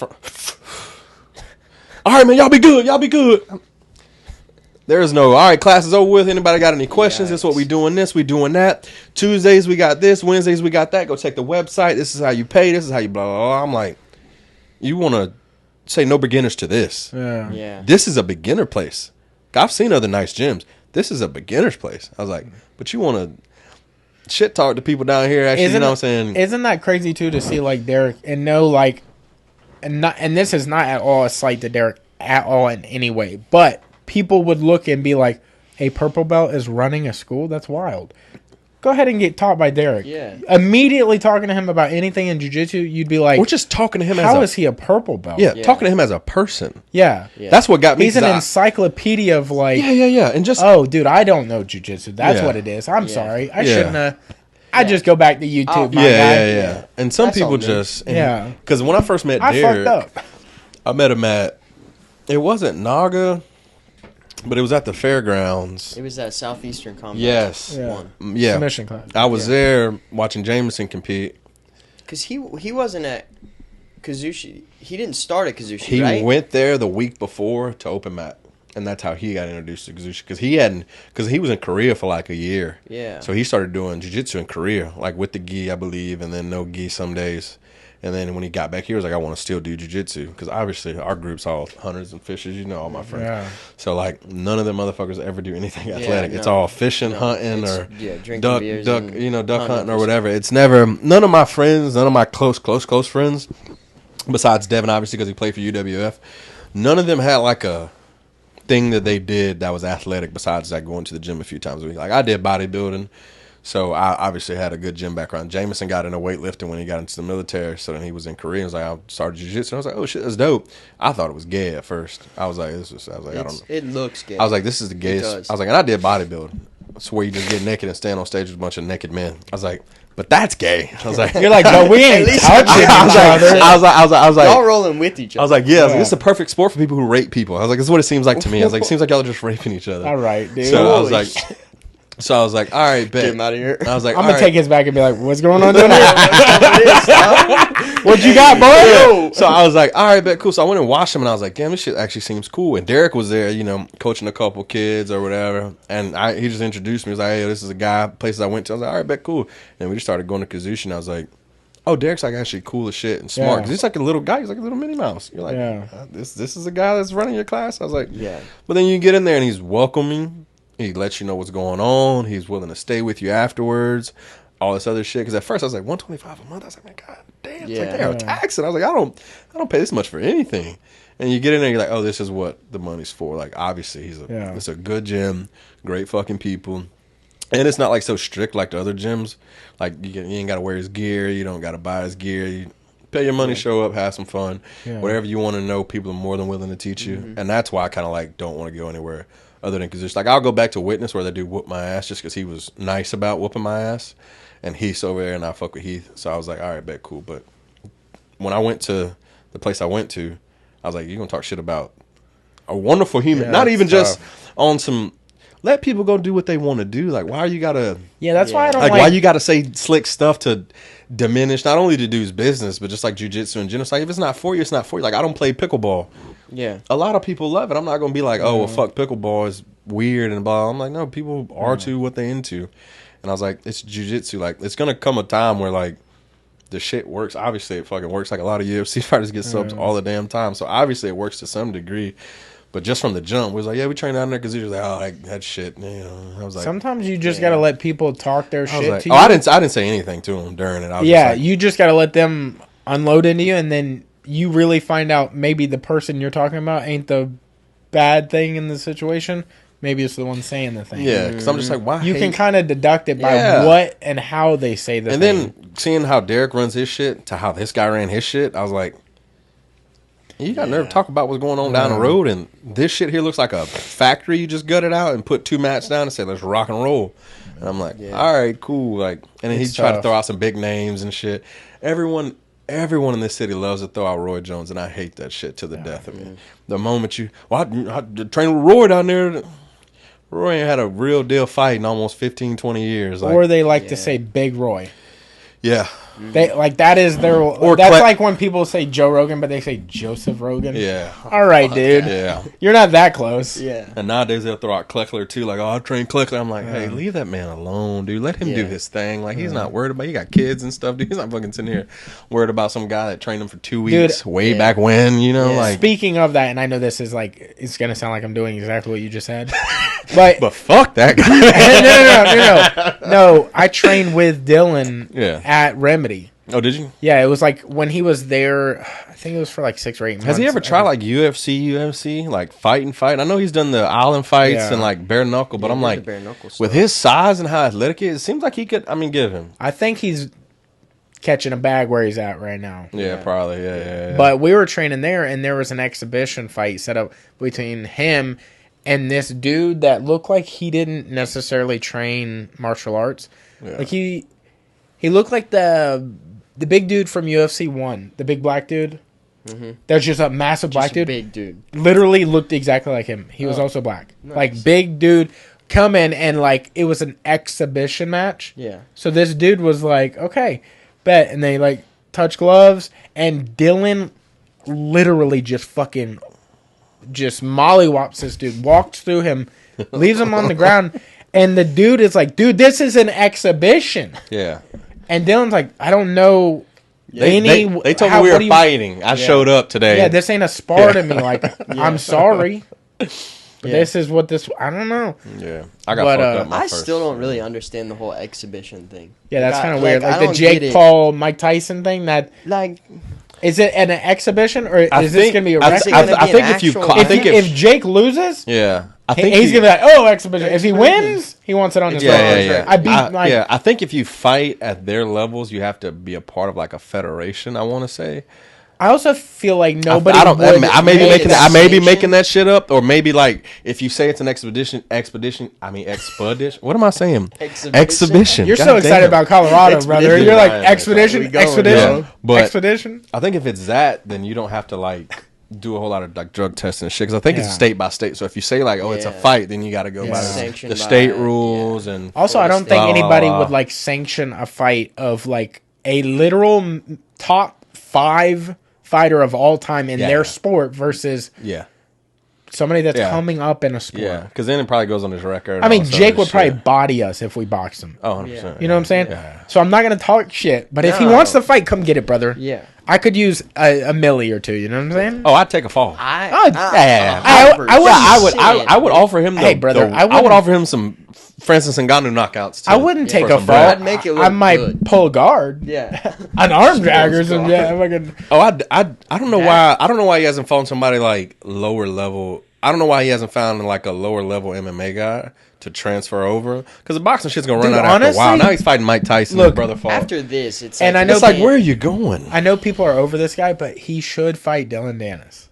All right, man, y'all be good. There's no, all right, class is over with. Anybody got any questions? This is what we doing this, we doing that. Tuesdays, we got this. Wednesdays, we got that. Go check the website. This is how you pay. This is how you blah, blah, blah. I'm like, you want to say no beginners to this. Yeah. This is a beginner place. I've seen other nice gyms. This is a beginner's place. I was like, but you want to shit talk to people down here, actually, you know what I'm saying? Isn't that crazy too to see like Derek and know like and this is not at all a slight to Derek at all in any way, but people would look and be like, a purple belt is running a school? That's wild. Go ahead and get taught by Derek. Yeah. Immediately talking to him about anything in jiu-jitsu, you'd be like, we're just talking to him how is he a purple belt? Yeah, talking to him as a person. Yeah. That's what got me. He's an encyclopedia of like, and just, oh, dude, I don't know jiu-jitsu. That's what it is. I'm sorry. I shouldn't have. I just go back to YouTube. Yeah. And some people just, because when I first met Derek, I fucked up. I met him at, it wasn't Naga, but it was at the fairgrounds. It was that Southeastern Combat. Yes. Yeah. Submission class. I was there watching Jameson compete. Because he wasn't at Kuzushi. He didn't start at Kuzushi, right? He went there the week before to open mat. And that's how he got introduced to Kuzushi. Because he was in Korea for like a year. Yeah. So he started doing jiu-jitsu in Korea, like with the gi, I believe, and then no gi some days. And then when he got back here, he was like, I want to still do jiu-jitsu. Because obviously our group's all hunters and fishers, all my friends. Yeah. So like none of them motherfuckers ever do anything athletic. It's all fishing, hunting, or duck hunting or whatever. It's never, none of my friends, none of my close friends, besides Devin, obviously, because he played for UWF, none of them had like a thing that they did that was athletic besides like going to the gym a few times a week. Like I did bodybuilding. So I obviously had a good gym background. Jameson got into weightlifting when he got into the military. So then he was in Korea. He was like, I started jiu-jitsu. And I was like, oh shit, that's dope. I thought it was gay at first. I was like, I don't know. It looks gay. I was like, this is the gayest. I was like, and I did bodybuilding. It's where you just get naked and stand on stage with a bunch of naked men. I was like, but that's gay. I was like, you're like, no, we ain't touching each other. I was like, y'all rolling with each other. I was like, yeah. I was like, this is a perfect sport for people who rape people. I was like, this is what it seems like to me. I was like, it seems like y'all are just raping each other. All right, dude. So I was like, all right, bet. Get him out of here. I was like, I'm gonna take his back and be like, what's going on down here? What you got, boy? So I was like, all right, bet, cool. So I went and watched him, and I was like, damn, this shit actually seems cool. And Derek was there, coaching a couple kids or whatever. And he just introduced me. He was like, hey, this is a guy, places I went to. I was like, all right, bet, cool. And we just started going to Kuzushi, and I was like, oh, Derek's like actually cool as shit and smart. Because he's like a little guy. He's like a little Minnie Mouse. You're like, this is a guy that's running your class? I was like, yeah. But then you get in there, and he's welcoming. He lets you know what's going on. He's willing to stay with you afterwards. All this other shit. Because at first I was like, $125 a month. I was like, man, god damn. It's like they are taxing. I was like, I don't pay this much for anything. And you get in there, you're like, oh, this is what the money's for. Like, obviously, it's a good gym, great fucking people. And it's not like so strict like the other gyms. Like you ain't got to wear his gear. You don't got to buy his gear. Pay your money, show up, have some fun. Yeah. Whatever you want to know, people are more than willing to teach you. And that's why I kind of like don't want to go anywhere other than Kuzushi. Like I'll go back to Witness where they do whoop my ass just because he was nice about whooping my ass. And Heath's over there and I fuck with Heath. So I was like, all right, bet, cool. But when I went to the place I went to, I was like, you're going to talk shit about a wonderful human. Yeah, not even just on some, let people go do what they want to do. Like, why you got to... Yeah, that's why I don't like... why you got to say slick stuff to diminish not only the dude's business, but just like jiu-jitsu in general. It's like, if it's not for you, it's not for you. Like, I don't play pickleball. Yeah. A lot of people love it. I'm not going to be like, oh, well, fuck, pickleball is weird and blah. I'm like, no, people are to what they into. And I was like, it's jiu-jitsu. Like, it's going to come a time where, like, the shit works. Obviously, it fucking works. Like, a lot of UFC fighters get subs all the damn time. So, obviously, it works to some degree. But just from the jump, it was like, yeah, we trained down there because he was like, oh, like, that shit. You know, I was like, sometimes you just got to let people talk their shit like, to you. I didn't say anything to him during it. I was just like, you just got to let them unload into you, and then you really find out maybe the person you're talking about ain't the bad thing in the situation. Maybe it's the one saying the thing. Yeah, because I'm just like, why? You can kind of deduct it by what and how they say the thing. And then seeing how Derek runs his shit to how this guy ran his shit, I was like, you got nerve to talk about what's going on down the road, and this shit here looks like a factory you just gutted out and put 2 mats down and said, let's rock and roll. And I'm like, all right, cool. Like, and then he tried to throw out some big names and shit. Everyone in this city loves to throw out Roy Jones, and I hate that shit to the death of me. The moment you, I trained with Roy down there. Roy ain't had a real deal fight in almost 15, 20 years. Like, or they like to say Big Roy. Yeah. They like that is their or that's like when people say Joe Rogan but they say Joseph Rogan. Yeah. All right, dude. Yeah. You're not that close. Yeah. And nowadays they'll throw out Kleckler too, like, oh, I trained Kleckler. I'm like, hey, leave that man alone, dude. Let him do his thing. Like, he's not worried about, he got kids and stuff, dude. He's not fucking sitting here worried about some guy that trained him for 2 weeks way back when, you know, like. Speaking of that, and I know this is like, it's gonna sound like I'm doing exactly what you just said. But fuck that guy. No, I trained with Dylan at Remedy. Oh, did you? Yeah, it was like when he was there, I think it was for like 6 or 8 months. Has he ever tried like UFC, like fight? I know he's done the island fights and like bare knuckle, but I'm like, with his size and how athletic he is, it seems like he could, give him. I think he's catching a bag where he's at right now. Yeah, probably, yeah. But we were training there, and there was an exhibition fight set up between him and this dude that looked like he didn't necessarily train martial arts. Yeah. Like he looked like the big dude from UFC 1, the big black dude. Mm-hmm. There's just a massive black dude. Big dude. Literally looked exactly like him. He was also black. Nice. Like big dude come in and like it was an exhibition match. Yeah. So this dude was like, okay, bet. And they like touch gloves and Dylan literally just mollywops this dude, walks through him, leaves him on the ground, and the dude is like, dude, this is an exhibition. Yeah. And Dylan's like, I don't know They told me we were fighting. I showed up today. Yeah, this ain't a spar to me. Like, I'm sorry. But this is what this... I don't know. Yeah. I got fucked up I still don't really understand the whole exhibition thing. Yeah, that's kind of weird. Like the Jake Paul, Mike Tyson thing that... Like... Is it an exhibition or is this going to be a wrestling? I think if Jake loses... Yeah. I think he's gonna be like, oh, exhibition. If he wins, he wants it on his record. Yeah. I think if you fight at their levels, you have to be a part of like a federation. I want to say. I also feel like nobody. I may be making that shit up, or maybe like if you say it's an expedition. What am I saying? Exhibition. You're so excited about Colorado, brother. You're like expedition. But expedition. I think if it's that, then you don't have to like do a whole lot of like drug testing and shit because I think it's state by state. So if you say like, oh, it's a fight, then you got to go by the state rules and. Also, I don't think anybody would like sanction a fight of like a literal top 5 fighter of all time in their sport versus somebody that's coming up in a sport. Yeah, because then it probably goes on his record. I mean, Jake would probably body us if we boxed him. Oh, 100%. You know what I'm saying? Yeah. So I'm not going to talk shit, but if he wants to fight, come get it, brother. Yeah. I could use a milli or two. You know what I'm saying? Oh, I'd take a fall. I would offer him. Hey, brother, I would offer him some Francis Ngannou knockouts. Too, I wouldn't take a fall. I'd make it look I might pull a guard. Yeah, an arm drag or something. Yeah, I don't know why. I don't know why he hasn't found somebody like lower level. I don't know why he hasn't found like a lower level MMA guy to transfer over because the boxing shit's gonna run out after a while. Now he's fighting Mike Tyson. His brother fought. After this, it's and like, I know it's like, where are you going? I know people are over this guy, but he should fight Dylan Dennis.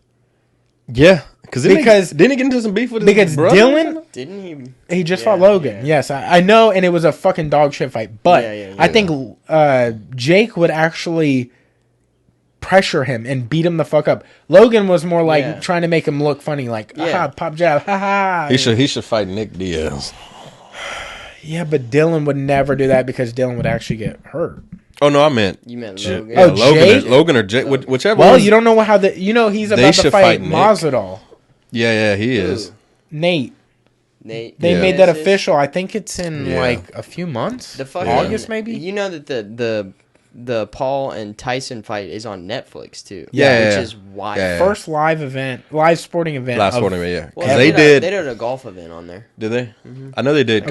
Yeah, didn't he get into some beef with his brother? Dylan didn't he just fought Logan. Yeah. Yes, I know, and it was a fucking dog shit fight. But I think Jake would actually pressure him and beat him the fuck up. Logan was more like trying to make him look funny, like pop jab, haha. He should fight Nick Diaz. Yeah, but Dylan would never do that because Dylan would actually get hurt. Oh no, I meant Logan. Yeah, Logan or Jake, whichever. Well, you don't know how he's about to fight Masvidal. Yeah, he is. Nate. They made that official. I think it's in like a few months. August maybe. You know that the Paul and Tyson fight is on Netflix too. Which is wild. First live sporting event. Well, they did a golf event on there. Did they? Mm-hmm. I know they did.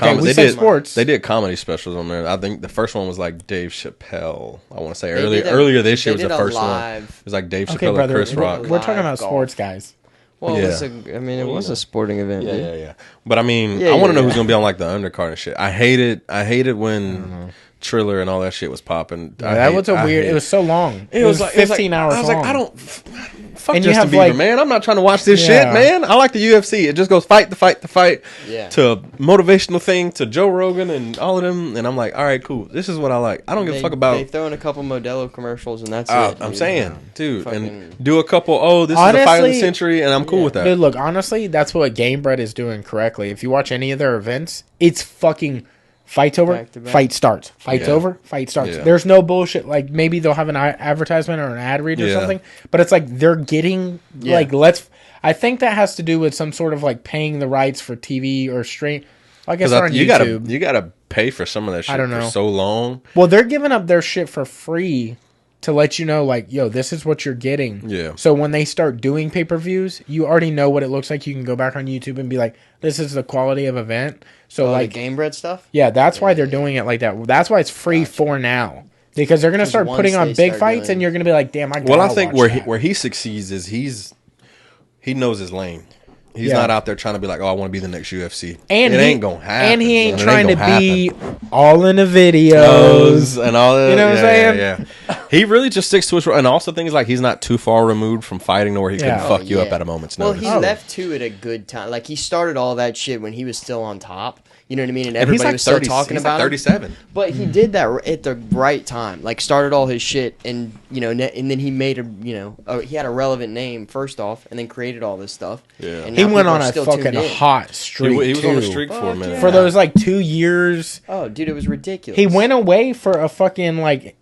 Sports. They did comedy specials on there. I think the first one was like Dave Chappelle. I want to say earlier this year was the first one. It was like Dave Chappelle and Chris Rock. We're talking about sports, guys. Well, it was a sporting event. Yeah. But I mean, I want to know who's gonna be on like the undercard and shit. I hated when Triller and all that shit was popping. That was weird. It was so long. It was like 15 hours long. I was like, I don't. Fuck Justin Bieber, man. I'm not trying to watch this shit, man. I like the UFC. It just goes fight to motivational thing to Joe Rogan and all of them. And I'm like, all right, cool. This is what I like. I don't give a fuck about. They throw in a couple Modelo commercials and that's it. I'm saying, dude, and do a couple. This is the fight of the century, and I'm cool with that. Dude, look, honestly, that's what Game Bread is doing correctly. If you watch any of their events, it's fucking. Fight's over, fight starts. Fight's over, fight starts. Yeah. There's no bullshit. Like, maybe they'll have an advertisement or an ad read or something, but it's like they're getting, I think that has to do with some sort of, like, paying the rights for TV or stream. I guess on YouTube. You gotta pay for some of that shit for so long. Well, they're giving up their shit for free to let you know, like, yo, this is what you're getting. Yeah. So when they start doing pay-per-views, you already know what it looks like. You can go back on YouTube and be like, this is the quality of event. So like the Game Bread stuff? Yeah, that's why they're doing it like that. That's why it's free for now. Because they're going to start putting on big fights and you're going to be like, damn, I gotta I think where he succeeds is he knows his lane. He's not out there trying to be like, oh, I want to be the next UFC. And it ain't going to happen. And he ain't trying to be all in the videos. And all that. You know what I'm saying? Yeah. He really just sticks to his... And also things like he's not too far removed from fighting to where he can fuck you up at a moment's notice. Well, he left too at a good time. Like, he started all that shit when he was still on top. You know what I mean? And everybody was still talking about him. 37. But he did that at the right time. Like, started all his shit and, and then he made he had a relevant name first off and then created all this stuff. Yeah. And he went on a fucking hot streak, He was on a streak for a minute. For those, like, 2 years. Oh, dude, it was ridiculous. He went away for a fucking, like,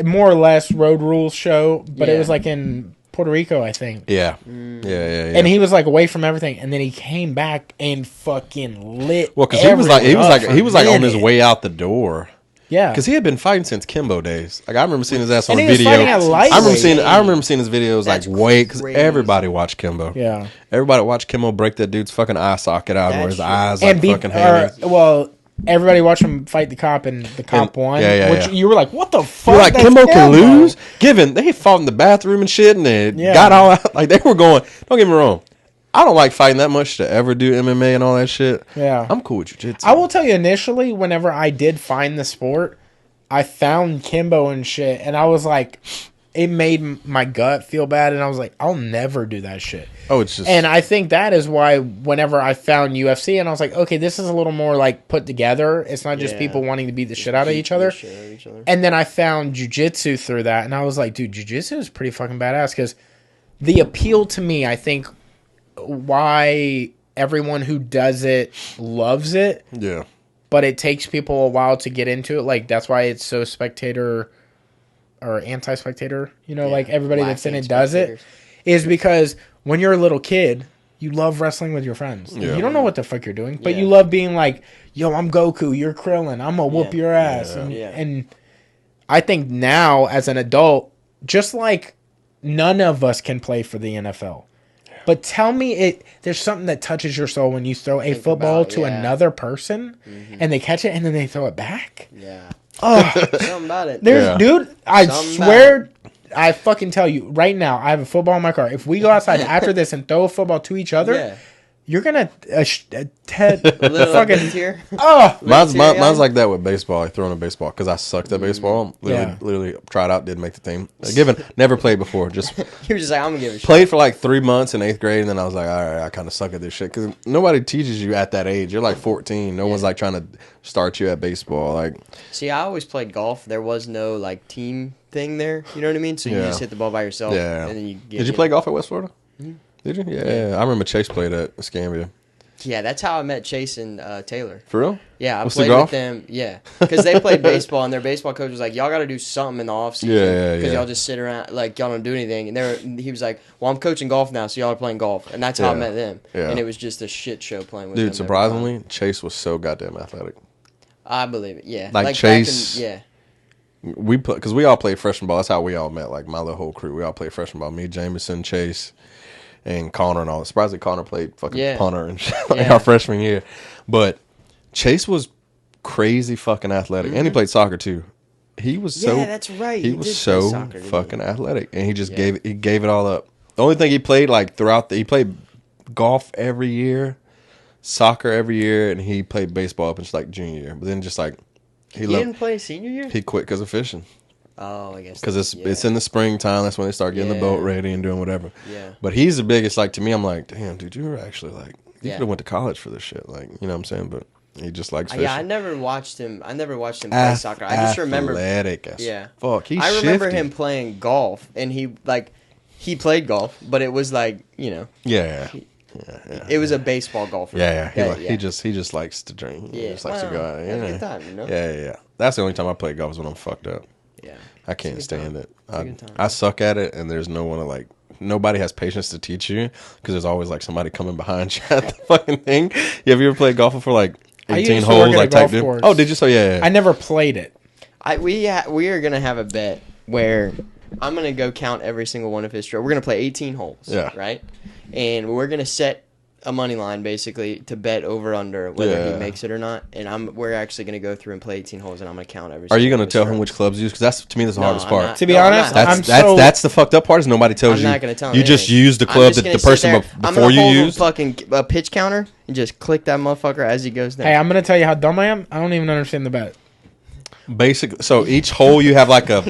more or less Road Rules show, but it was, like, in Puerto Rico, I think. Yeah. Yeah. And he was like away from everything, and then he came back and fucking lit. Well, because he was like on his way out the door. Yeah, because he had been fighting since Kimbo days. Like I remember seeing his ass on and video. I remember seeing his videos because everybody watched Kimbo. Yeah, everybody watched Kimbo break that dude's fucking eye socket out where his eyes like fucking hanging. Well. Everybody watched him fight the cop, and the cop won. Which you were like, "What the fuck?" You're like, Kimbo can lose. Given they fought in the bathroom and shit, and they got all out. Like they were going. Don't get me wrong. I don't like fighting that much to ever do MMA and all that shit. Yeah, I'm cool with jiu-jitsu. I will tell you, initially, whenever I did find the sport, I found Kimbo and shit, and I was like, it made my gut feel bad, and I was like, I'll never do that shit. Oh, it's just... And I think that is why whenever I found UFC, and I was like, okay, this is a little more, like, put together. It's not just people wanting to beat the shit out of each other. And then I found jiu-jitsu through that, and I was like, dude, jiu-jitsu is pretty fucking badass, because the appeal to me, I think, why everyone who does it loves it. Yeah. But it takes people a while to get into it. Like, that's why it's so spectator... or anti-spectator, like everybody that's in it does it, is because when you're a little kid, you love wrestling with your friends. Yeah. You don't know what the fuck you're doing, but you love being like, yo, I'm Goku, you're Krillin, I'm gonna whoop your ass. And I think now, as an adult, just like none of us can play for the NFL. But tell me, there's something that touches your soul when you throw a football to another person, and they catch it, and then they throw it back. Yeah. Oh, something about it. Dude, I swear, I fucking tell you right now, I have a football in my car. If we go outside after this and throw a football to each other, You're gonna fucking tear. Oh, mine's like that with baseball. I throw in a baseball because I sucked at baseball. Literally tried out, didn't make the team. Never played before. Just you were just like, I'm gonna give it a shot. Played for like 3 months in 8th grade, and then I was like, all right, I kind of suck at this shit because nobody teaches you at that age. You're like 14. No one's like trying to start you at baseball. Like, see, I always played golf. There was no like team thing there. You know what I mean? So you just hit the ball by yourself. Yeah. And then you get, Did you play golf at West Florida? Mm-hmm. Did you? Yeah. I remember Chase played at Escambia. Yeah, that's how I met Chase and Taylor. For real? Yeah, I played with them. Yeah, because they played baseball, and their baseball coach was like, "Y'all got to do something in the off season, because y'all just sit around, like y'all don't do anything." And he was like, "Well, I'm coaching golf now, so y'all are playing golf," and that's how I met them. Yeah. And it was just a shit show playing with them. Dude, surprisingly, Chase was so goddamn athletic. I believe it. Yeah, like Chase. Because we all played freshman ball. That's how we all met. Like my little whole crew, we all played freshman ball. Me, Jameson, Chase, and Connor and all. Surprisingly, Connor played fucking punter and shit our freshman year. But Chase was crazy fucking athletic, and he played soccer too. He was so that's right. He was so fucking athletic, and he just gave it all up. The only thing he played like he played golf every year, soccer every year, and he played baseball up until like junior year. But then just like he didn't play senior year. He quit because of fishing. Oh, I guess because it's in the springtime. That's when they start getting the boat ready and doing whatever. Yeah. But he's the biggest. Like to me, I'm like, damn, dude, you were actually like you could have went to college for this shit. Like, you know what I'm saying? But he just likes fishing. Yeah, I never watched him play soccer. I just remember athletic as fuck. I remember him playing golf, and he played golf, but it was like, you know. Yeah. It was a baseball golfer. He just likes to drink. He just likes to go out. Have a good time, you know? Yeah. That's the only time I play golf is when I'm fucked up. Yeah. I can't stand it. I suck at it, and there's no one to like. Nobody has patience to teach you because there's always like somebody coming behind you at the fucking thing. Have you ever played golf for like 18 holes, like type dude? Oh, did you? So yeah. I never played it. We are gonna have a bet where I'm gonna go count every single one of his strokes. We're gonna play 18 holes. Yeah. Right. And we're gonna set a money line basically to bet over under whether he makes it or not, and we're actually going to go through and play 18 holes, and I'm going to count every. Are you going to tell him which clubs to use? Because that's to me that's the hardest part. To be honest, that's the fucked up part is nobody tells you. I'm not going to tell him. You just use the club that the person before you use. Fucking pitch counter and just click that motherfucker as he goes down. Hey, I'm going to tell you how dumb I am. I don't even understand the bet. Basically, so each hole you have like a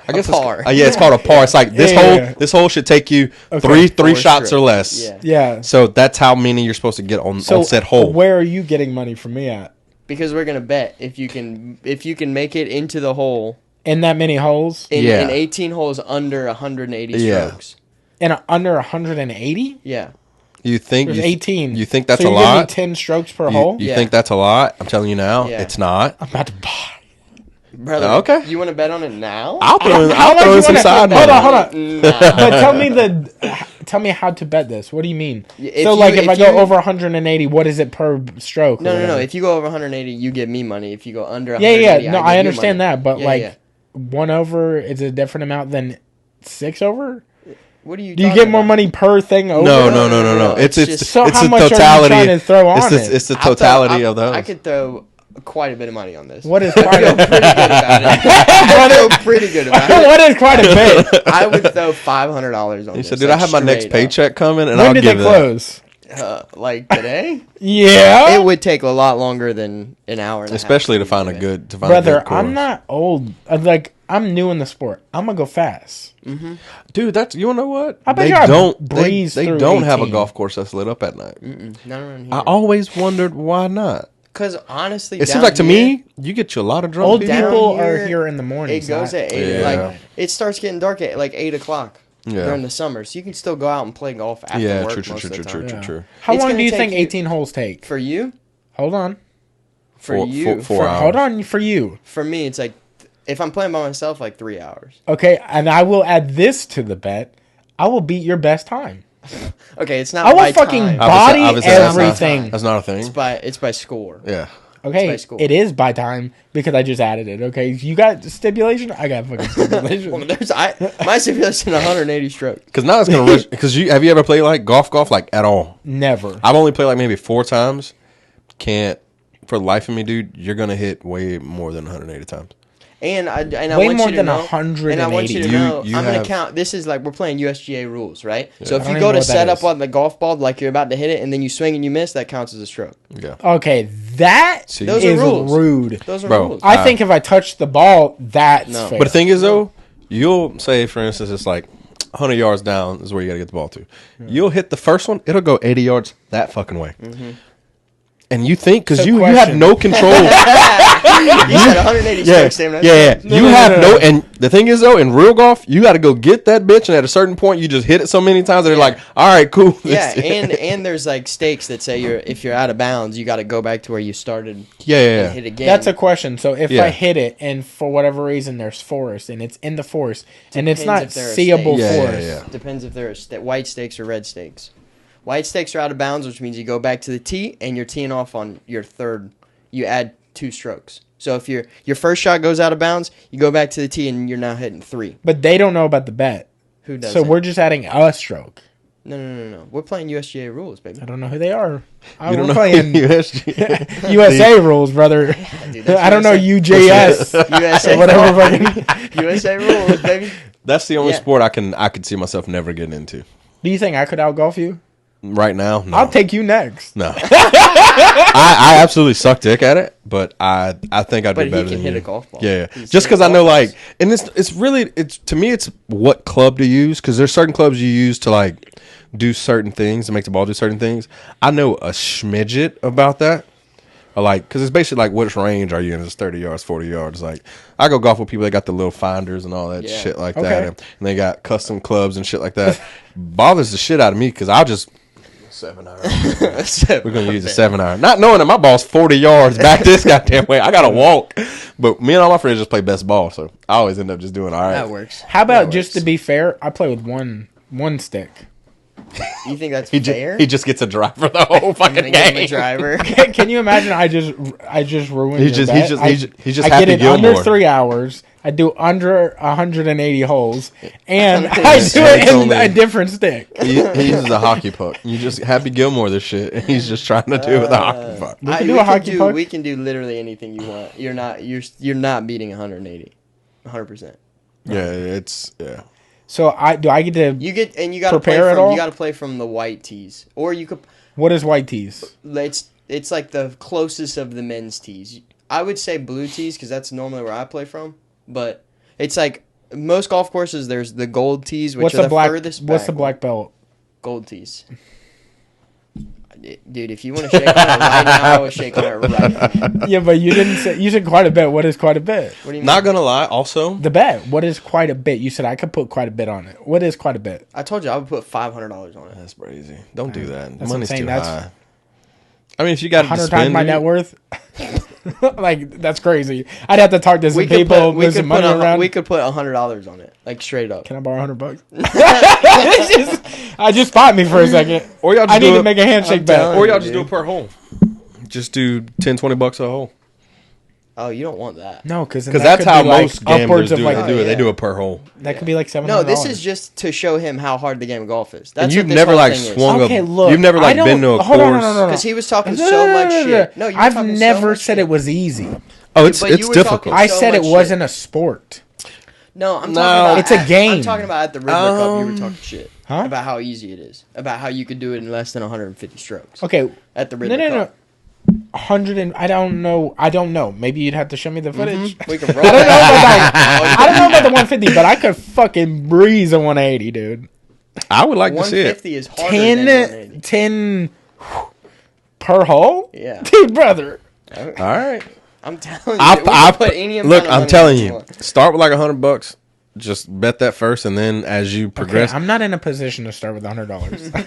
par. It's called a par. It's like this hole. This hole should take you three shots or less. Yeah. So that's how many you're supposed to get on said hole. Where are you getting money from me at? Because we're gonna bet if you can make it into the hole in that many holes in 18 holes under 180 strokes. And under 180? Yeah. You think there's 18? You think that's a lot? 10 strokes per hole? You think that's a lot? I'm telling you now, it's not. I'm about to buy. Brother, okay. You want to bet on it now? I'll throw in some side money. Hold on. But tell me how to bet this. What do you mean? If I go over 180, what is it per stroke? No. If you go over 180, you give me money. If you go under 180, No, I understand that, but 1 over is a different amount than 6 over. What do you? Do you get more money per thing over? No. It's the totality. Are you trying to throw on it's the totality of those. I could throw quite a bit of money on this. What is quite a bit? Pretty good about it. What is quite a bit? I would throw $500 on this. He said, "Dude, I have my next paycheck coming, and I'll give it." When did they close? Like today? Yeah. It would take a lot longer than an hour and especially a half to find a good Brother, I'm not old. I'm new in the sport. I'm gonna go fast. Mm-hmm. Dude, you wanna know what? I bet they don't breeze. They don't have a golf course that's lit up at night. Not around here. I always wondered why not. Because honestly, it seems like to me, you get you a lot of drunk old people are here in the morning. It goes at 8. Like it starts getting dark at like 8 o'clock during the summer, so you can still go out and play golf after work most of the time. True. How long do you think 18 holes take for you? Hold on. For you, 4 hours. Hold on for you. For me, it's like if I'm playing by myself, like 3 hours. Okay, and I will add this to the bet. I will beat your best time. Okay, it's not. I will fucking body everything. That's not a thing. It's by score. Yeah. Okay, it is by time because I just added it. Okay, you got stipulation. I got fucking stipulation. My stipulation 180 strokes. Because now it's gonna rush. Because have you ever played like golf like at all? Never. I've only played like maybe 4 times. Can't for the life of me, dude. You're gonna hit way more than 180 times. And I way want more you to than know, 180. and I want you to know, I'm going have- to count. This is like we're playing USGA rules, right? Yeah. So if I don't you even go know to what that set up is. on the golf ball like you're about to hit it, and then you swing and you miss, that counts as a stroke. Yeah. Okay, that See? Those are is rules. rude. Those are Bro, rules. I think if I touch the ball, that's No. fair. But the thing is, though, you'll say, for instance, it's like 100 yards down is where you got to get the ball to. You'll hit the first one, it'll go 80 yards that fucking way. And you think, because So you have question. no control. You said 180 strokes, Sam. That's You have no, and the thing is, though, in real golf, you got to go get that bitch, and at a certain point, you just hit it so many times that they're like, all right, cool. Yeah, and there's like stakes that say if you're out of bounds, you got to go back to where you started. Yeah. And hit again. That's a question. So if Yeah. I hit it and for whatever reason there's forest and it's in the forest and it's not Depends if they're a seeable state. forest. Yeah. Depends if they're white stakes or red stakes. White stakes are out of bounds, which means you go back to the tee and you're teeing off on your third. You add 2 strokes. So if your first shot goes out of bounds, you go back to the tee and you're now hitting 3. But they don't know about the bet. Who does? So we're just adding a stroke. No. We're playing USGA rules, baby. I don't know who they are. You don't We're know playing USG. USA rules, brother. Dude, that's I don't know USA. UJS. USA Whatever fucking. USA rules, baby. That's the only Yeah. sport I could see myself never getting into. Do you think I could outgolf you? Right now, no. I'll take you next. No. I absolutely suck dick at it, but I think I'd But be he better can than hit you. a golf ball. Yeah. He's Just hit because I know, golf like, balls. and it's really to me, it's what club to use, because there's certain clubs you use to like do certain things and make the ball do certain things. I know a smidget about that. Or like, because it's basically like, which range are you in? It's 30 yards, 40 yards. Like, I go golf with people that got the little finders and all that Yeah. shit like Okay. that. And they got custom clubs and shit like that. Bothers the shit out of me because I'll just 7-iron. We're going to use a 7-iron. Not knowing that my ball's 40 yards back this goddamn way. I got to walk. But me and all my friends just play best ball. So I always end up just doing all right. That works. How about That just works. to be fair? I play with one stick. You think that's He fair? he just gets a driver the whole fucking Gonna give him a game. driver. Can you imagine? I just ruined. He's your just- bet? he's just I Happy get it under Gilmore. 3 hours. I do under 180 holes, and I do It's it in only- a different stick. He uses a hockey puck. You just Happy Gilmore this shit, and he's just trying to do it with a hockey puck. We can do a hockey puck. We can do literally anything you want. You're not beating 180, 100%. Yeah. So do I get to? You get and you got to play Prepare it from all? you got to play from the white tees, or you could. What is white tees? It's like the closest of the men's tees. I would say blue tees because that's normally where I play from, but it's like most golf courses. There's the gold tees, which What's are the black? furthest What's back. the black belt? Gold tees. Dude, if you want to shake on it right now, I will shake on it right now. Yeah, but you didn't say. You said quite a bit. What is quite a bit? What do you mean? Not gonna lie. Also, The bet. What is quite a bit? You said I could put quite a bit on it. What is quite a bit? I told you I would put $500 on it. that's crazy. Don't do that. That's Money's insane. too That's- high. I mean, if you got 100 to times spend my net worth. Like that's crazy. I'd have to talk to some people, move some money around. We could put $100 on it, like straight up. Can I borrow $100? I just spot me for a second. Or y'all just I need do to it- make a handshake bet. telling Or you, y'all just do dude. it per hole. Just do $10-$20 a hole. Oh, you don't want that. No, because That's how most gamblers upwards of do it. like They do it. They yeah. do it per hole. that could be like $700. No, this is just to show him how hard the game of golf is. That's And you've what this never whole like thing is. swung Okay, a. look, You've never I like don't- been to a hold on, course. no. Because he was talking so much shit. No, you were I've talking so never much said shit. it was easy. Oh, it's But you it's were difficult. talking- I so said it much wasn't a sport. No, I'm No. talking about It's a game. I'm talking about at the River Cup. You were talking shit Huh? about how easy it is, about how you could do it in less than 150 strokes. Okay, At the River no. Cup. 100 and I don't know. Maybe you'd have to show me the footage. We can roll I don't know that. about that. I don't know about the 150, but I could fucking breeze a 180, dude. I would like to see it. 150 is harder than 180. 10 per hole? Yeah. Dude, brother. All right. I'm telling you, I we can put any amount look. of I'm money telling on you. it. Start with like $100. Just bet that first, and then as you Okay, progress. I'm not in a position to start with $100.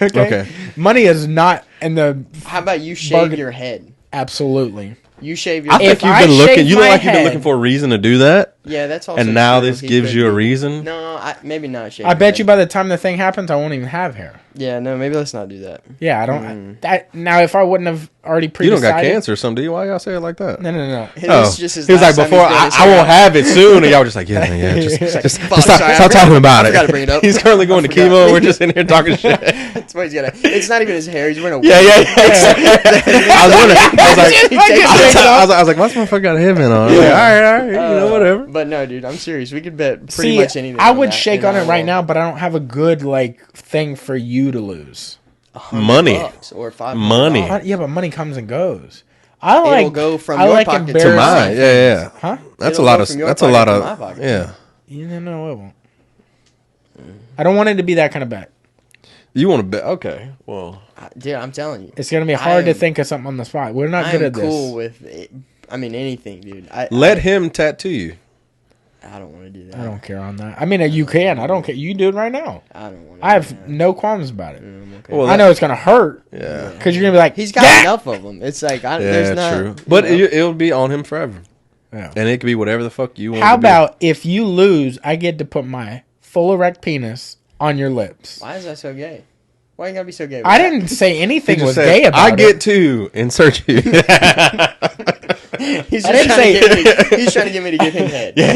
Okay? Okay. Money is not in the How about you shave Bargain- your head? Absolutely. You shave your I head. think If you've I been looking. shave You look my like you've been head- looking for a reason to do that, Yeah, that's also and now true. this He gives could you a be. reason. No, maybe not shave I your bet head. you by the time the thing happens, I won't even have hair. Yeah, no, maybe let's not do that. Yeah, I don't. That now, if I wouldn't have already You pre-decided, don't got cancer or something, do you? Why y'all say it like that? No. This Oh, is just his he was like last time before. he's doing his I won't hair. have it soon, and y'all were just like, yeah, just Fuck, stop sorry, I talking forgot- about I it. forgot to bring it up. He's currently going to forgot. chemo. We're just in here talking shit. That's why he's got it's not even his hair. He's wearing a Yeah. I was wondering. He takes it off. I was like, why's my motherfucker got a headband on? I was like, all right, you know, whatever. But no, dude, I'm serious. We could bet pretty much anything. I would shake on it right now, but I don't have a good thing for you to lose. Money or $500. Money. Yeah, but money comes and goes. It'll go from your pocket to mine. Yeah. Huh? That's a lot of. That's a lot of. Yeah. You know it won't. I don't want it to be that kind of bet. You want to bet? Okay. Well, dude, I'm telling you, it's gonna be hard to think of something on the spot. We're not good at this. I'm cool with it. I mean, anything, dude. Let him tattoo you. I don't want to do that. I don't care on that. I mean, you can. I don't care. You can do it right now. I don't want to. I have no qualms about it. Okay. Well, I know it's gonna hurt. Yeah. Because you're gonna be like, he's got enough of them. It's like, there's not. True. But it'll be on him forever. Yeah. And it could be whatever the fuck you want. How about if you lose, I get to put my full erect penis on your lips? Why is that so gay? Why you gotta be so gay? I didn't say anything was gay about it. I get to insert you. He's trying to get me to give him head. Yeah,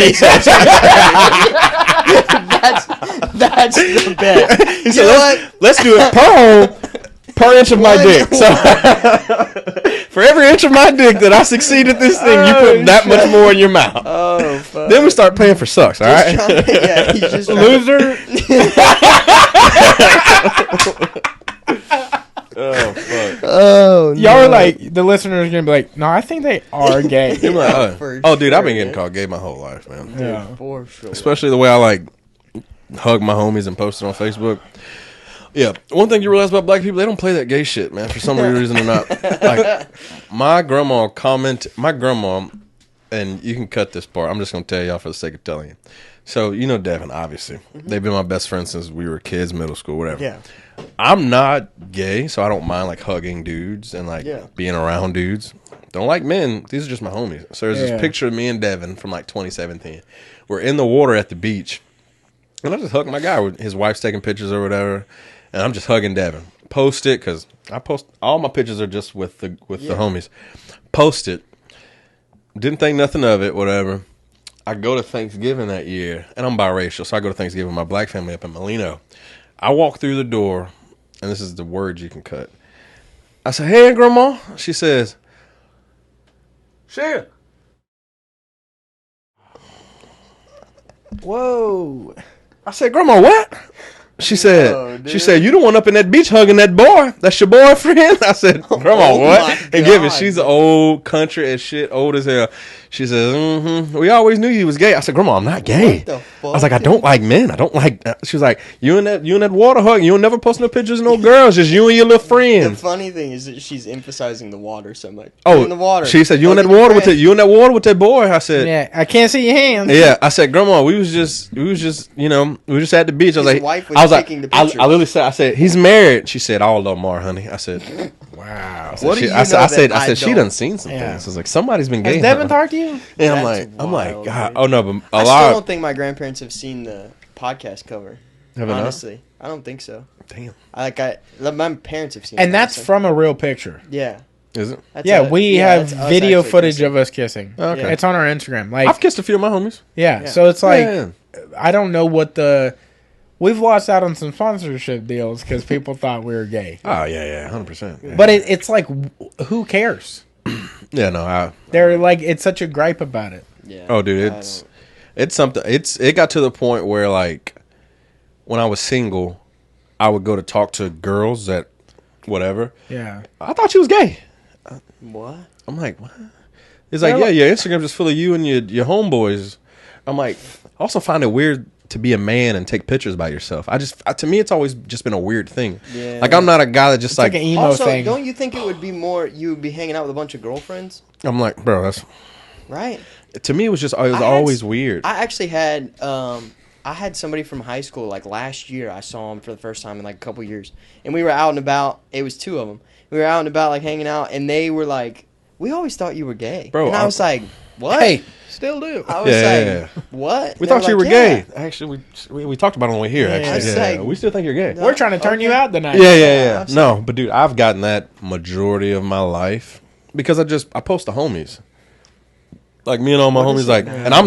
that's the bet. You know what? Let's do it per inch of my dick. So for every inch of my dick that I succeed at this thing, you put that much more in your mouth. Oh, fuck. Then we start paying for sucks, all right? He's just loser. Oh, fuck. Oh, no. Y'all are like, the listeners are going to be like, no, I think they are gay. Dude, I've been getting called gay my whole life, man. Yeah. For sure. Especially the way I hug my homies and post it on Facebook. Yeah, one thing you realize about black people, they don't play that gay shit, man. For some weird reason or not. My grandma, and you can cut this part. I'm just going to tell y'all for the sake of telling you. So, you know Devin, obviously. Mm-hmm. They've been my best friends since we were kids, middle school, whatever. Yeah. I'm not gay, so I don't mind, hugging dudes and, being around dudes. Don't like men. These are just my homies. So there's this picture of me and Devin from, 2017. We're in the water at the beach. And I just hug my guy. His wife's taking pictures or whatever. And I'm just hugging Devin. Post it, because I post all my pictures are just with the homies. Post it. Didn't think nothing of it, whatever. I go to Thanksgiving that year, and I'm biracial, so I go to Thanksgiving with my black family up in Molino. I walk through the door, and this is the words you can cut. I say, "Hey, Grandma." She says, "Shit." Whoa. I said, "Grandma, what?" She said, "You the one up in that beach hugging that boy. That's your boyfriend?" I said, "Grandma, what?" And give it. She's old country as shit, old as hell. She says, "We always knew you was gay." I said, "Grandma, I'm not gay." I was like, "I don't like men. I don't like." She was like, "You and that water hug. You don't never post no pictures of no girls. Just you and your little friend." The funny thing is that she's emphasizing the water so much. Oh, in the water. She said, "You in that water with that boy." I said, "Yeah, I can't see your hands." Yeah, I said, "Grandma, we was just at the beach." I was like, I literally said, "He's married." She said, "All of them are, honey." I said, "Wow." I said, she done seen some things. I was like, somebody's been gay. Has Devin talked to you? And I'm like, God. Oh no, but I still don't think my grandparents have seen the podcast cover. Honestly, I don't think so. Damn. My parents have seen it. And that's from a real picture. Yeah. Is it? We have video footage of us kissing. Okay. Yeah. It's on our Instagram. I've kissed a few of my homies. Yeah. So it's I don't know what we've lost out on some sponsorship deals because people thought we were gay. Oh, yeah, 100%. Yeah. But it's who cares? Yeah, no. They're it's such a gripe about it. Yeah. Oh, dude, it's something. It got to the point where, when I was single, I would go to talk to girls that, whatever. Yeah. I thought she was gay. What? I'm like, what? It's like, yeah, your Instagram's just full of you and your homeboys. I'm like, I also find it weird to be a man and take pictures by yourself. To me, it's always just been a weird thing. Yeah. I'm not a guy that just it's like an emo thing. Don't you think it would be more, you would be hanging out with a bunch of girlfriends? I'm like, bro, that's right. To me, it was always weird. I actually had, I had somebody from high school, last year, I saw him for the first time in a couple years. And we were out and about, it was two of them. We were out and about, hanging out, and they were like, "We always thought you were gay." Bro, and I was like, "What?" Hey, still do. I was "What?" We thought you were gay. Actually, we talked about it on the way here, actually. We still think you're gay. No, we're trying to turn you out tonight. Yeah. No, but dude, I've gotten that majority of my life because I post the homies. Me and all my homies, and I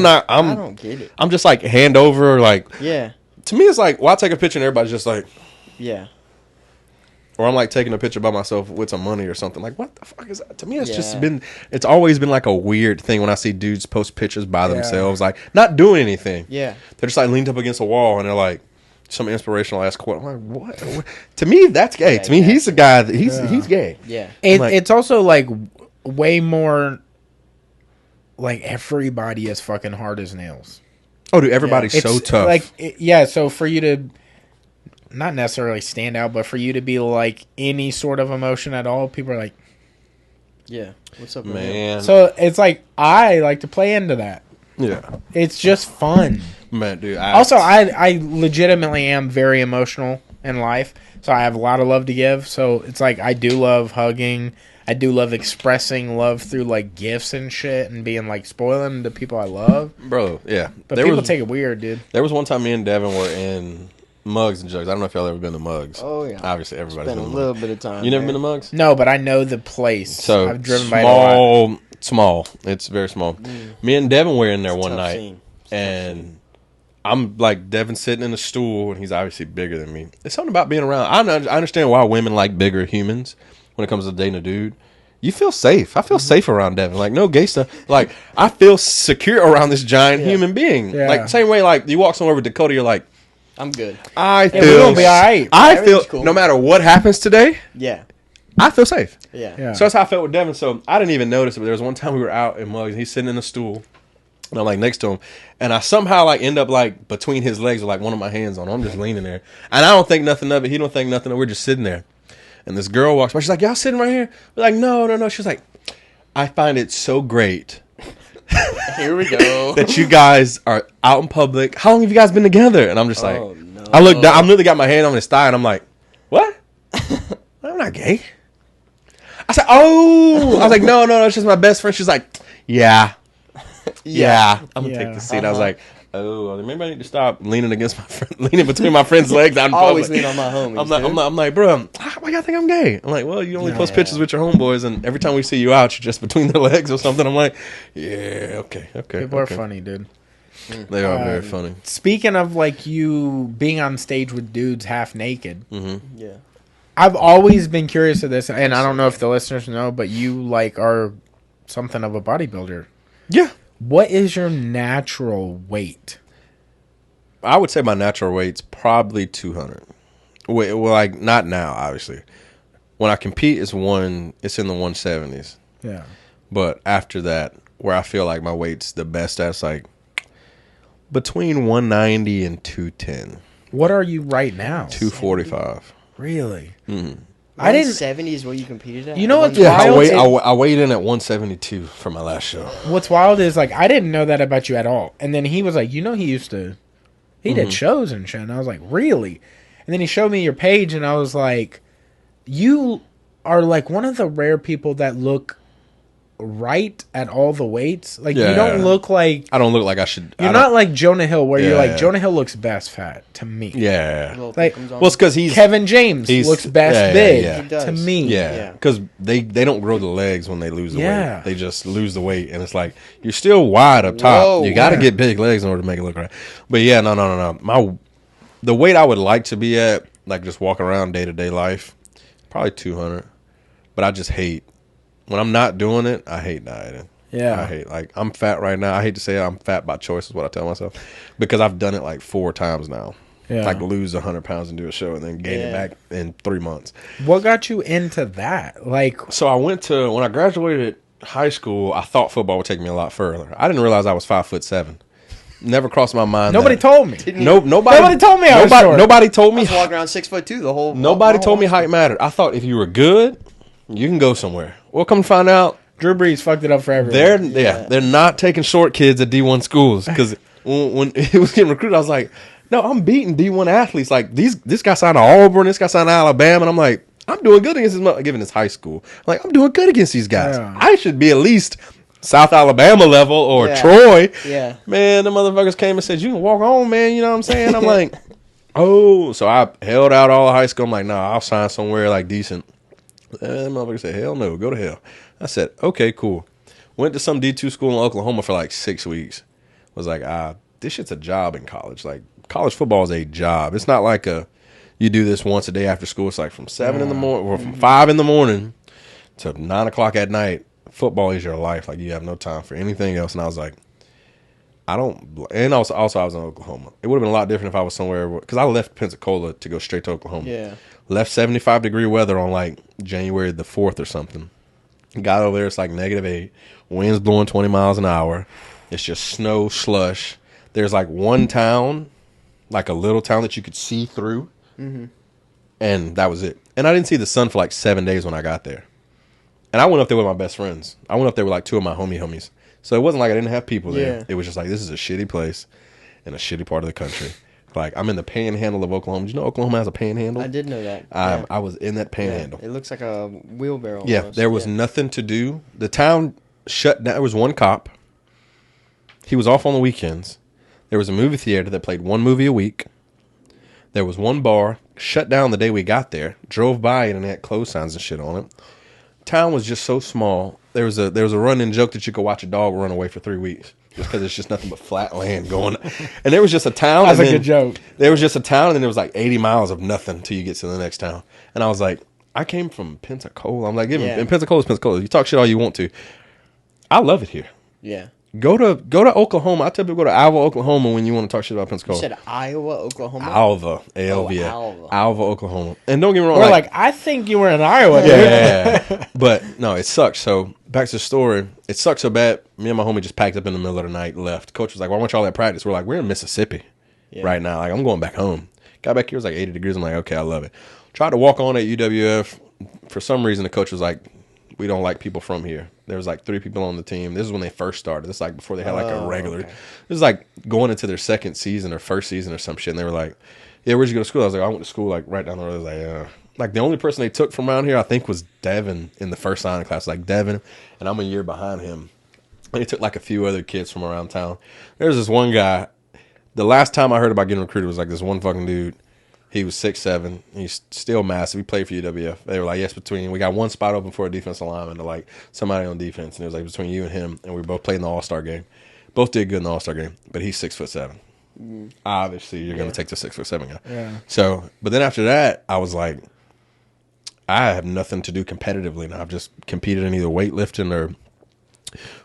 don't get it. I'm just hand over, yeah. To me, it's I take a picture and everybody's just yeah. Or I'm like taking a picture by myself with some money or something. Like, what the fuck is that? To me, it's always been like a weird thing when I see dudes post pictures by themselves, like not doing anything. Yeah. They're just like leaned up against a wall and they're like some inspirational ass quote. I'm like, what? To me, that's gay. To me, he's a guy that he's gay. Yeah. It's also like way more like everybody is fucking hard as nails. Oh, dude, everybody's so tough. Like, so for you to not necessarily stand out, but for you to be like any sort of emotion at all, people are like, yeah, what's up, man? So it's like I like to play into that. Yeah, it's just fun, man, dude. I legitimately am very emotional in life, so I have a lot of love to give. So it's like I do love hugging. I do love expressing love through like gifts and shit, and being like spoiling the people I love, bro. Yeah, but people take it weird, dude. There was one time me and Devin were in Mugs and Jugs. I don't know if y'all ever been to Mugs. Oh yeah, obviously everybody's been a little bit of time. You never been to Mugs? No, but I know the place. So I've driven by it a lot. Small. It's very small. Me and Devin were in there one night, and I'm like, Devin's sitting in a stool, and he's obviously bigger than me. It's something about being around. I understand why women like bigger humans when it comes to dating a dude. You feel safe. I feel safe around Devin. Like, no gay stuff. Like, I feel secure around this giant human being. Yeah. Like, same way, like, you walk somewhere with Dakota, you're like, I'm good. We're gonna be all right. I feel, cool. No matter what happens today, I feel safe. Yeah. So that's how I felt with Devin. So I didn't even notice it, but there was one time we were out in Mugs, and he's sitting in a stool, and I'm like next to him, and I somehow like end up like between his legs with like one of my hands on him. I'm just leaning there, and I don't think nothing of it. He don't think nothing of it. We're just sitting there. And this girl walks by. She's like, y'all sitting right here? We're like, no. She's like, I find it so great. Here we go. That you guys are out in public. How long have you guys been together? And I'm just like, no. I look down. I literally got my hand on his thigh, and I'm like, what? I'm not gay. I said, oh. I was like, no, it's just my best friend. She's like, yeah. I'm going to take the seat. I was like, oh, maybe I need to stop leaning against my friend, leaning between my friend's legs out in public. Always lean on my homies. I'm like, bro, why y'all think I'm gay? I'm like, well, you only post pictures with your homeboys, and every time we see you out, you're just between their legs or something. I'm like, yeah, okay. People are funny, dude. They are very funny. Speaking of like you being on stage with dudes half naked, yeah, I've always been curious of this, and I don't know if the listeners know, but you like are something of a bodybuilder. Yeah. What is your natural weight? I would say my natural weight's probably 200. Well, like not now, obviously. When I compete, it's in the 170s. Yeah. But after that, where I feel like my weight's the best, that's like between 190 and 210. What are you right now? 245. Really? Mm-hmm. I didn't. 170 is what you competed at. You know what's wild? I weighed in at 172 for my last show. What's wild is like I didn't know that about you at all, and then he was like, he did shows and shit, and I was like, really? And then he showed me your page, and I was like, you are like one of the rare people that look right at all the weights. Like you don't look like I don't look like I should. You're not like Jonah Hill, where you're like Jonah Hill looks best fat to me. Yeah, like well, it's because Kevin James looks best big to me. Yeah, because they don't grow the legs when they lose the weight. They just lose the weight, and it's like you're still wide up top. Whoa, you got to get big legs in order to make it look right. But yeah, no. The weight I would like to be at, like just walking around day to day life, probably 200. But I just hate. When I'm not doing it, I hate dieting. Yeah. I hate, like, I'm fat right now. I hate to say I'm fat by choice is what I tell myself. Because I've done it like 4 times now. Yeah. Like lose 100 pounds and do a show and then gain it back in 3 months. What got you into that? So I when I graduated high school, I thought football would take me a lot further. I didn't realize I was 5'7". Never crossed my mind. Nobody told me. Nobody told me I was short. Nobody told me. I was walking around 6'2" the whole. Nobody told me height mattered. I thought if you were good, you can go somewhere. Well, come to find out, Drew Brees fucked it up for everyone. They're not taking short kids at D1 schools because when he was getting recruited, I was like, no, I'm beating D1 athletes. Like this guy signed to Auburn, this guy signed to Alabama, and I'm like, I'm doing good against this. Given this high school, I'm like, I'm doing good against these guys. Yeah. I should be at least South Alabama level or Troy. Yeah, man, the motherfuckers came and said you can walk on, man. You know what I'm saying? I'm like, oh, so I held out all of high school. I'm like, nah, I'll sign somewhere like decent. And motherfucker said, hell no, go to hell. I said, okay, cool. Went to some D2 school in Oklahoma for like 6 weeks. Was like, this shit's a job in college. Like, college football is a job. It's not like you You do this once a day after school. It's like from 7 in the morning or from 5 in the morning to 9 o'clock at night. Football is your life. Like, you have no time for anything else. And I was like, and also I was in Oklahoma. It would have been a lot different if I was somewhere, because I left Pensacola to go straight to Oklahoma. Yeah. Left 75-degree weather on like January the 4th or something. Got over there, it's like -8. Winds blowing 20 miles an hour. It's just snow, slush. There's like one town, like a little town that you could see through. Mm-hmm. And that was it. And I didn't see the sun for like 7 days when I got there. And I went up there with my best friends. I went up there with like 2 of my homies. So it wasn't like I didn't have people there. Yeah. It was just like, this is a shitty place in a shitty part of the country. Like, I'm in the panhandle of Oklahoma. Did you know Oklahoma has a panhandle? I did know that. I was in that panhandle. Yeah. It looks like a wheelbarrow. Yeah, almost. There was nothing to do. The town shut down. There was one cop. He was off on the weekends. There was a movie theater that played one movie a week. There was one bar, shut down the day we got there. Drove by it and it had clothes signs and shit on it. Town was just so small. There was a run-in joke that you could watch a dog run away for 3 weeks just because it's just nothing but flat land going. And there was just a town. That's a good joke. There was just a town, and then there was like 80 miles of nothing till you get to the next town. And I was like, I came from Pensacola. I'm like, and Pensacola's Pensacola. You talk shit all you want to. I love it here. Yeah. Go to Oklahoma. I tell people go to Alva, Oklahoma when you want to talk shit about Pensacola. You said Iowa, Oklahoma? Alva, A-L-V-A. Alva, Oklahoma. And don't get me wrong. We're like, I think you were in Iowa. Yeah. But no, it sucks. So back to the story. It sucked so bad. Me and my homie just packed up in the middle of the night, left. Coach was like, why weren't y'all at practice? We're like, we're in Mississippi right now. Like, I'm going back home. Got back here, it was like 80 degrees. I'm like, okay, I love it. Tried to walk on at UWF. For some reason, the coach was like, we don't like people from here. There was like 3 people on the team. This is when they first started. This is like before they had like a regular. Okay. This is like going into their second season or first season or some shit. And they were like, yeah, where'd you go to school? I was like, I went to school like right down the road. I was like, yeah. Like the only person they took from around here, I think, was Devin in the first signing class. Like Devin, and I'm a year behind him. And they took like a few other kids from around town. There's this one guy. The last time I heard about getting recruited was like this one fucking dude. He was 6'7". He's still massive. He played for UWF. They were like, yes, we got one spot open for a defensive lineman to like somebody on defense. And it was like between you and him. And we both played in the All-Star game. Both did good in the All-Star game. But he's 6'7". Obviously, you're going to take the 6'7" guy. Yeah. So, but then after that, I was like, I have nothing to do competitively now. I've just competed in either weightlifting or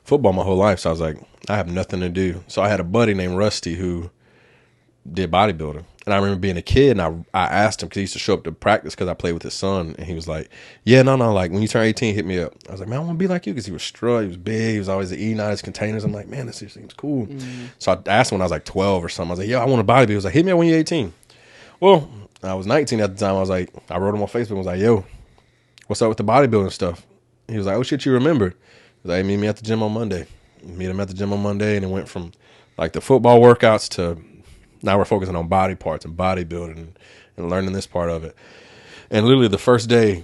football my whole life. So I was like, I have nothing to do. So I had a buddy named Rusty who did bodybuilding. And I remember being a kid, and I asked him, because he used to show up to practice because I played with his son. And he was like, yeah, no, like, when you turn 18, hit me up. I was like, man, I want to be like you, because he was strong, he was big, he was always eating out his containers. I'm like, man, this seems cool. So I asked him when I was like 12 or something. I was like, yo, I want to bodybuild. He was like, hit me up when you're 18. Well, I was 19 at the time. I was like, I wrote him on Facebook and was like, yo, what's up with the bodybuilding stuff? He was like, oh, shit, you remember. He was like, meet me at the gym on Monday. Meet him at the gym on Monday, and it went from like the football workouts to now we're focusing on body parts and bodybuilding and learning this part of it. And literally the first day,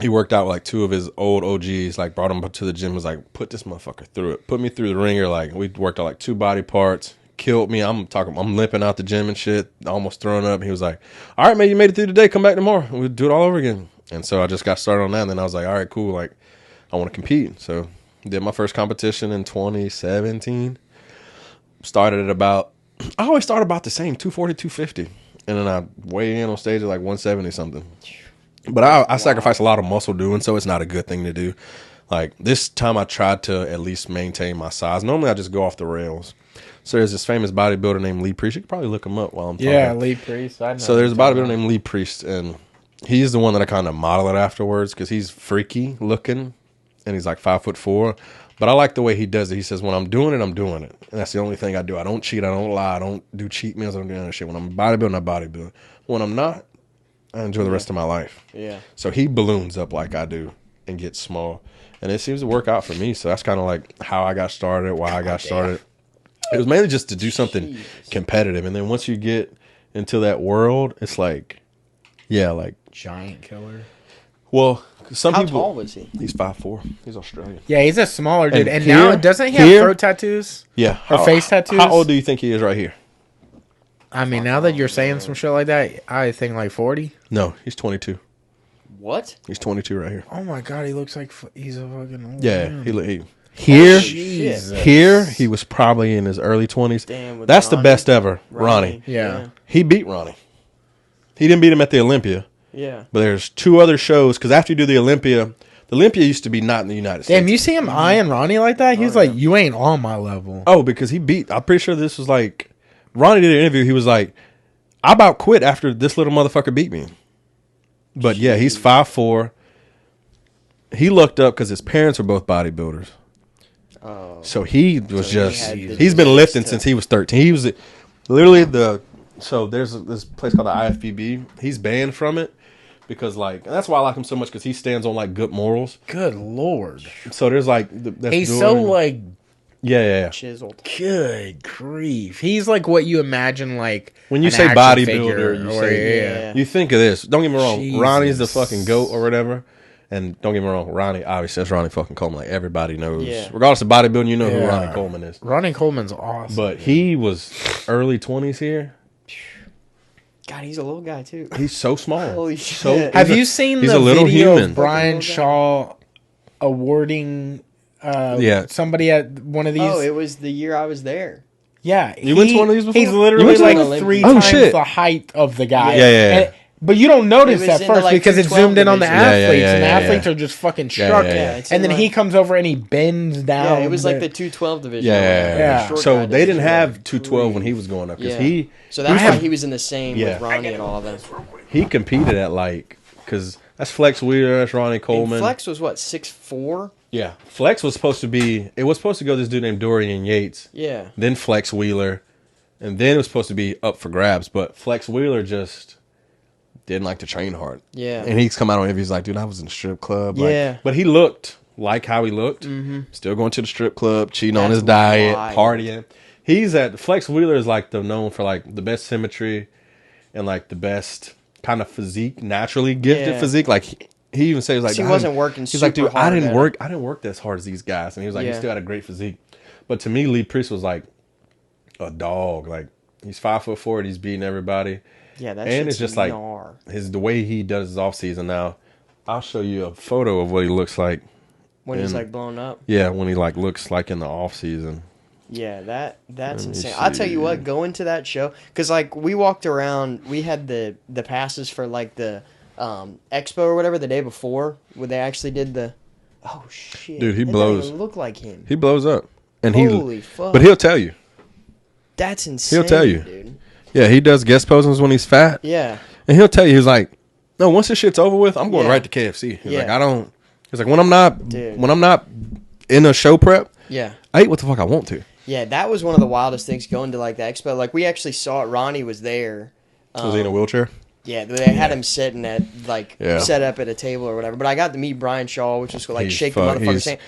he worked out with like 2 of his old OGs, like brought him to the gym, was like, put this motherfucker through it. Put me through the ringer. Like, we worked out like 2 body parts, killed me. I'm limping out the gym and shit, almost throwing up. He was like, all right, man, you made it through today. Come back tomorrow. We'll do it all over again. And so I just got started on that. And then I was like, all right, cool. Like, I want to compete. So did my first competition in 2017. Started at about, I always start about the same, 240, 250. And then I weigh in on stage at like 170 something. But I sacrifice a lot of muscle doing so. It's not a good thing to do. Like this time I tried to at least maintain my size. Normally I just go off the rails. So there's this famous bodybuilder named Lee Priest. You could probably look him up while I'm talking. Yeah, Lee Priest. I know. So there's a bodybuilder named Lee Priest, and he's the one that I kind of model it afterwards because he's freaky looking, and he's like 5'4". But I like the way he does it. He says, when I'm doing it, I'm doing it. And that's the only thing I do. I don't cheat. I don't lie. I don't do cheat meals. I don't do any of that shit. When I'm bodybuilding, I bodybuild. When I'm not, I enjoy the rest of my life. Yeah. So he balloons up like I do and gets small. And it seems to work out for me. So that's kind of like how I got started, why I got started. It was mainly just to do something competitive. And then once you get into that world, it's like, yeah, like. Giant killer. Well, some people. How tall was he? He's 5'4". He's Australian. Yeah, he's a smaller dude. And here, now, doesn't he have throat tattoos? Yeah. Or face tattoos? How old do you think he is right here? I mean, now that you're saying some shit like that, I think like 40. No, he's 22. What? He's 22 right here. Oh my god, he looks like he's a fucking old man. Here, he was probably in his early 20s. Damn, that's Ronnie. The best ever, Ronnie. Yeah. He beat Ronnie. He didn't beat him at the Olympia. Yeah. But there's 2 other shows, because after you do the Olympia used to be not in the United States. Damn, you see him eyeing Ronnie like that? He's like, you ain't on my level. Oh, because I'm pretty sure this was like, Ronnie did an interview. He was like, I about quit after this little motherfucker beat me. But yeah, he's 5'4". He looked up because his parents were both bodybuilders. Oh. So he was he's been lifting since he was 13. He was literally so there's this place called the IFBB. He's banned from it because and that's why I like him so much, because he stands on like good morals. Good Lord. So there's he's so like yeah. Chiseled. Good grief. He's like what you imagine like when you say bodybuilder, you think of this. Don't get me wrong. Jesus. Ronnie's the fucking GOAT or whatever. And don't get me wrong, Ronnie, obviously, that's Ronnie fucking Coleman. Like, everybody knows. Yeah. Regardless of bodybuilding, you know who Ronnie Coleman is. Ronnie Coleman's awesome. But he was early 20s here. God, he's a little guy, too. He's so small. Holy shit. Have you seen the video of Brian Shaw awarding somebody at one of these? Oh, it was the year I was there. Yeah. You went to one of these before? He's literally like 3 times the height of the guy. Yeah. But you don't notice at first because it's zoomed in on the athletes, and the athletes are just fucking struck. And then he comes over and he bends down. Yeah, it was like the 212 division. Yeah. So they didn't have 212 when he was going up. So that's why he was in the same with Ronnie and all of them. He competed at because that's Flex Wheeler, that's Ronnie Coleman. And Flex was what, 6'4"? Yeah. Flex was supposed to go this dude named Dorian Yates. Yeah. Then Flex Wheeler. And then it was supposed to be up for grabs. But Flex Wheeler just didn't like to train hard. Yeah. And he's come out on interviews like, dude, I was in the strip club. But he looked like how he looked. Mm-hmm. Still going to the strip club, cheating on his diet, partying. Flex Wheeler is like known for like the best symmetry and like the best kind of physique, naturally gifted physique. Like he even says like he wasn't working. He's like, dude, I didn't work as hard as these guys. And he was like, he still had a great physique. But to me, Lee Priest was like a dog. Like he's 5'4" and he's beating everybody. Yeah, that's and it's just like the way he does his off season now. I'll show you a photo of what he looks like when he's like blown up. Yeah, when he like looks like in the off season. Yeah, that's insane. I'll tell you what, going to that show, because like we walked around, we had the passes for like the expo or whatever the day before, where they actually did the. Oh shit, dude, he blows. Doesn't even look like him. He blows up, and holy fuck! But he'll tell you. That's insane. He'll tell you, dude. Yeah, he does guest postings when he's fat. Yeah. And he'll tell you, he's like, no, once this shit's over with, I'm going right to KFC. He's like, he's like, when I'm not in a show prep, I eat what the fuck I want to. Yeah, that was one of the wildest things going to like the expo. Like we actually saw it. Ronnie was there. Was he in a wheelchair? Yeah, they had him sitting at set up at a table or whatever. But I got to meet Brian Shaw, which was like shake the motherfucker's hand.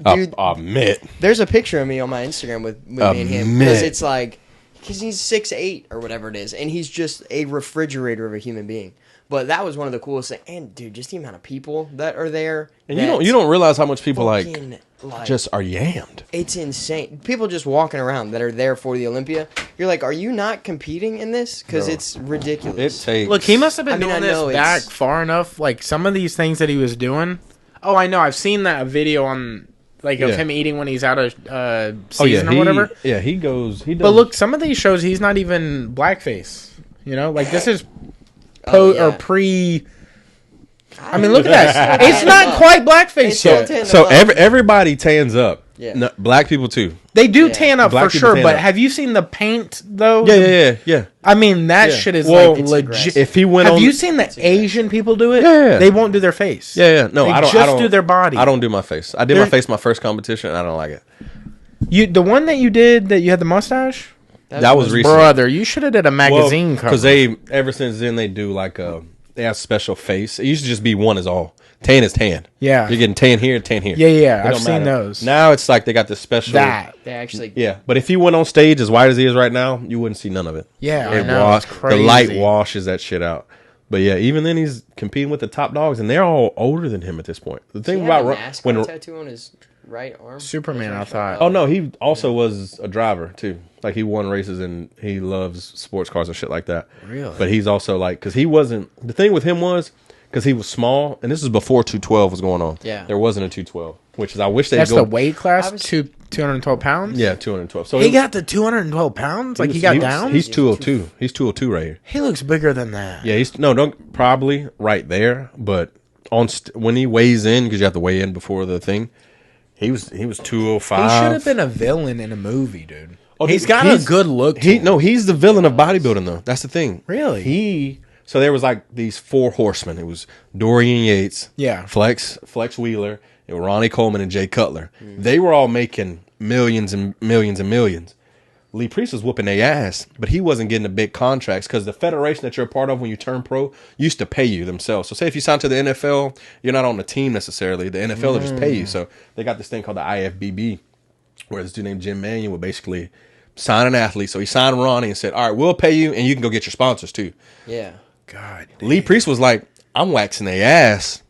Dude, admit. There's a picture of me on my Instagram with me and him, because it's like, because he's 6'8" or whatever it is, and he's just a refrigerator of a human being. But that was one of the coolest things. And dude, just the amount of people that are there. And you don't realize how much people just are yammed. It's insane. People just walking around that are there for the Olympia. You're like, are you not competing in this? Because it's ridiculous. Look, he must have been doing this back far enough. Like some of these things that he was doing. Oh, I know. I've seen that video on. Like of him eating when he's out of season or whatever. Yeah, he does. But look, some of these shows he's not even blackface. You know, like this is or pre. I mean, look at that. It's not quite blackface yet. So everybody tans up. Yeah, no, black people too. They do tan up for sure. But have you seen the paint though? Yeah. I mean, that shit is like legit. If he went, have you seen the Asian people do it? Yeah. They won't do their face. Yeah. No, I don't do their body. I don't do my face. I did my face my first competition, and I don't like it. The one that you did that you had the mustache. That was recent. Brother, you should have did a magazine cover. Because they ever since then they do like they have special face. It used to just be one is all. Tan is tan. Yeah. You're getting tan here, tan here. Yeah. I've seen those. Now it's like they got this special. They actually. Yeah. But if he went on stage as white as he is right now, you wouldn't see none of it. Yeah, I know. It's crazy. The light washes that shit out. But yeah, even then he's competing with the top dogs, and they're all older than him at this point. The thing about when tattoo on his right arm. Superman, I thought. Oh no, he also was a driver too. Like he won races and he loves sports cars and shit like that. Really? But he's also like, because he wasn't. The thing with him was. Because he was small, and this is before 212 was going on. Yeah, there wasn't a 212, which is I wish they'd That's the weight class. 212 pounds? Yeah, 212. So he got the 212 pounds? Like, he got down? He's 202. He's 202 right here. He looks bigger than that. Yeah, don't probably right there, but when he weighs in, because you have to weigh in before the thing, he was 205. He should have been a villain in a movie, dude. Oh, he's got a good look to him. No, he's the villain of bodybuilding, though. That's the thing. Really? So there was like these 4 horsemen. It was Dorian Yates, Flex Wheeler, and Ronnie Coleman, and Jay Cutler. They were all making millions and millions and millions. Lee Priest was whooping their ass, but he wasn't getting the big contracts because the federation that you're a part of when you turn pro used to pay you themselves. So say if you sign to the NFL, you're not on the team necessarily. The NFL will just pay you. So they got this thing called the IFBB, where this dude named Jim Manuel would basically sign an athlete. So he signed Ronnie and said, all right, we'll pay you, and you can go get your sponsors too. Yeah. God. Lee Priest was like, I'm waxing their ass.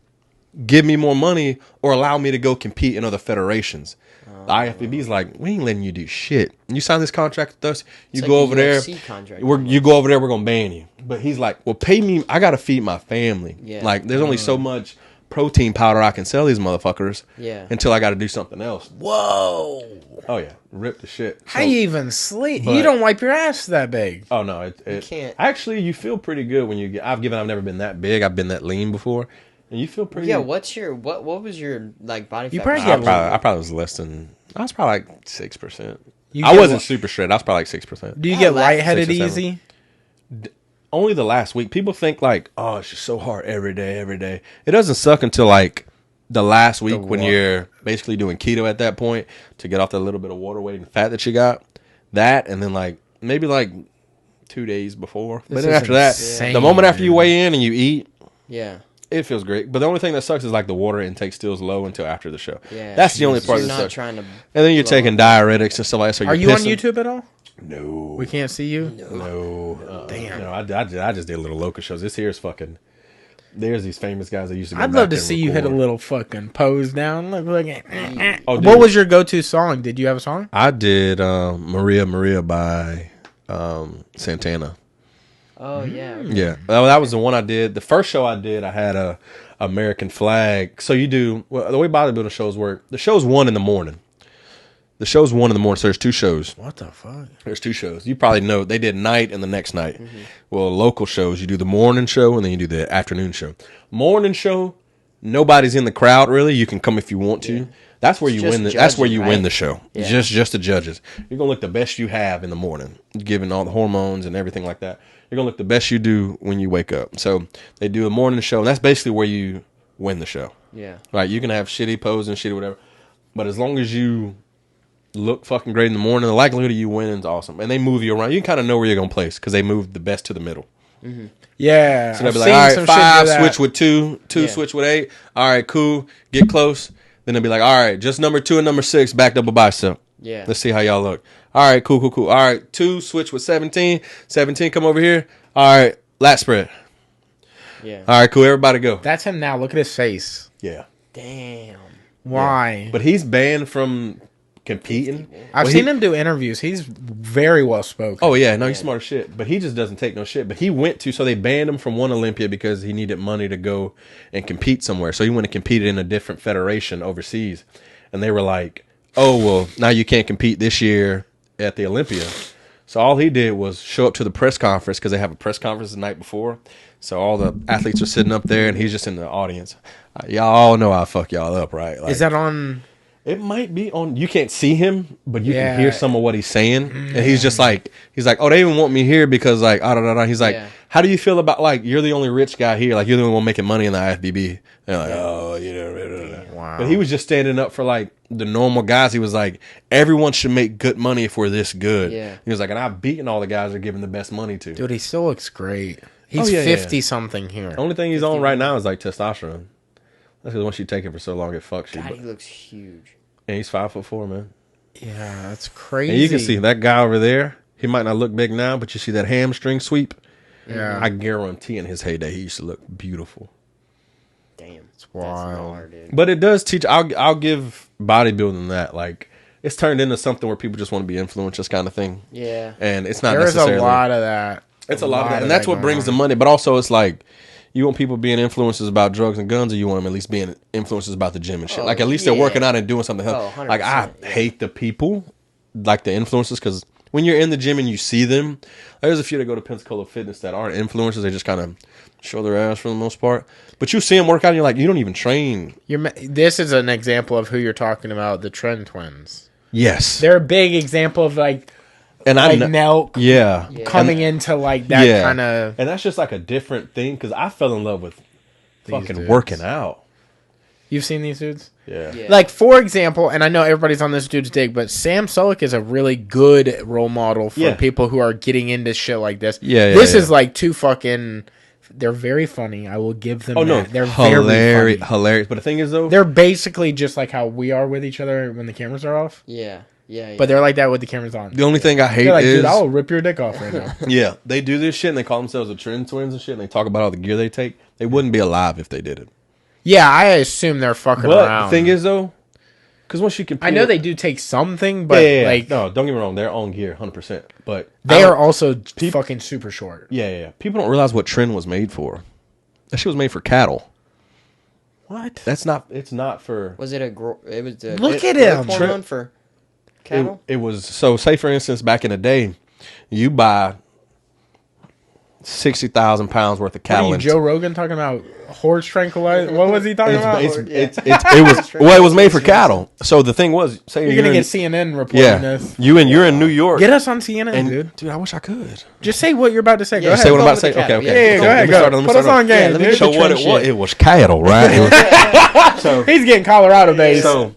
Give me more money or allow me to go compete in other federations. The IFBB's like, we ain't letting you do shit. You sign this contract with us, you go over there. You go over there, we're gonna ban you. But he's like, well, pay me. I gotta feed my family. Yeah. Like, there's only so much protein powder I can sell these motherfuckers. Yeah. Until I got to do something else. Whoa. Oh yeah, rip the shit. How you even sleep? You don't wipe your ass that big. Oh no, you can't. Actually, you feel pretty good when you get. I've never been that big. I've been that lean before. And you feel pretty. Yeah, what was your like body fat? I probably was less than. I was probably like 6%. I wasn't super shredded. I was probably like 6%. Do you get lightheaded easy? Only the last week. People think like, oh, it's just so hard every day. It doesn't suck until like the last week when you're basically doing keto at that point to get off that little bit of water weight and fat that you got. That and then like maybe like 2 days before. But then after that, the moment after you weigh in and you eat, it feels great. But the only thing that sucks is like the water intake still is low until after the show. Yeah, that's the only part that sucks. And then you're taking diuretics and stuff like that. So are you on YouTube at all? No. We can't see you? No. Damn. No, I just did little local shows. This here is fucking... There's these famous guys that used to go I'd love to see you hit a little fucking pose down. Look. What was your go-to song? Did you have a song? I did Maria Maria by Santana. Oh, yeah. Yeah. That was the one I did. The first show I did, I had a American flag. So you do... Well, the way bodybuilding shows work, the show's 1 in the morning. So there's 2 shows. What the fuck? There's 2 shows. You probably know they did night and the next night. Mm-hmm. Well, local shows, you do the morning show and then you do the afternoon show. Morning show, nobody's in the crowd really. You can come if you want to. That's where you win. That's where you win the show. Yeah. Just the judges. You're gonna look the best you have in the morning, given all the hormones and everything like that. You're gonna look the best you do when you wake up. So they do a morning show, and that's basically where you win the show. Yeah. Right. You can have shitty pose and shitty whatever, but as long as you look fucking great in the morning, the likelihood of you winning is awesome. And they move you around. You can kind of know where you're going to place because they move the best to the middle. Mm-hmm. Yeah. So they'll be like, all right, 5, switch with 2, switch with 8. All right, cool. Get close. Then they'll be like, all right, just number 2 and number 6, back double bicep. Yeah. Let's see how y'all look. All right, cool. All right, 2, switch with 17. 17, come over here. All right, lat spread. Yeah. All right, cool. Everybody go. That's him now. Look at his face. Yeah. Damn. Why? Yeah. But he's banned from competing. I've seen him do interviews. He's very well spoken. Oh yeah, no, he's smart as shit. But he just doesn't take no shit. But he went to, so they banned him from one Olympia because he needed money to go and compete somewhere. So he went and competed in a different federation overseas. And they were like, oh, well, now you can't compete this year at the Olympia. So all he did was show up to the press conference because they have a press conference the night before. So all the athletes are sitting up there and he's just in the audience. Y'all all know I fuck y'all up, right? Like, is that on... It might be on. You can't see him, but you can hear some of what he's saying, and he's just like, oh, they even want me here because like, He's like, how do you feel about like you're the only rich guy here, like you're the only one making money in the IFBB? They're like, oh, you know, wow. But he was just standing up for like the normal guys. He was like, everyone should make good money if we're this good. Yeah. He was like, and I've beaten all the guys they're giving the best money to. Dude, he still looks great. He's 50 something here. The only thing he's on right now is like testosterone. That's because once you take it for so long, it fucks you. God, he looks huge. And he's 5'4", man. Yeah, that's crazy. And you can see that guy over there. He might not look big now, but you see that hamstring sweep. Yeah, I guarantee in his heyday he used to look beautiful. Damn, it's wild. But it does teach. I'll give bodybuilding that. Like it's turned into something where people just want to be influencers, kind of thing. Yeah, and it's not. There's a lot of that. It's a lot of that, and that's what brings the money. But also, it's like You want people being influencers about drugs and guns, or you want them at least being influencers about the gym and shit? Like, at least they're working out and doing something. Like, I hate the people, like the influencers, because when you're in the gym and you see them, there's a few that go to Pensacola Fitness that aren't influencers. They just kind of show their ass for the most part. But you see them work out, and you're like, you don't even train. This is an example of who you're talking about, the Trend Twins. Yes. They're a big example of, like, and like Nelk coming and, into, like, that kind of... And that's just, like, a different thing, because I fell in love with fucking working out. You've seen these dudes? Yeah. Like, for example, and I know everybody's on this dude's dig, but Sam Sulek is a really good role model for people who are getting into shit like this. This is, like, too fucking... They're very funny. I will give them that. No, they're very funny. Hilarious. But the thing is, though, they're basically just like how we are with each other when the cameras are off. Yeah. But they're like that with the cameras on. The only thing I hate like, is... dude, I'll rip your dick off right now. Yeah, they do this shit and they call themselves the Trend Twins and shit, and they talk about all the gear they take. They wouldn't be alive if they did it. Yeah, I assume they're fucking around. The thing is, though, because once you compete... I know they do take something, but like... No, don't get me wrong. They're on gear, 100%. But they are also fucking super short. Yeah. People don't realize what Trend was made for. That shit was made for cattle. What? That's not... It's not for... Was it a... It was the... Look at him. Hormone for cattle? It was... So, say, for instance, back in the day, you buy 60,000 pounds worth of cattle. What are you, Joe Rogan talking about horse tranquilizer? What was he talking about? It was made for cattle. So the thing was, say you're gonna get CNN reporting this. You're in New York. Get us on CNN, dude. I wish I could. Just say what you're about to say. Go ahead. Say what I'm about to say. Okay. Yeah, go ahead. Go. Put us on game. Let me show what it was. It was cattle, right? So he's getting Colorado based. So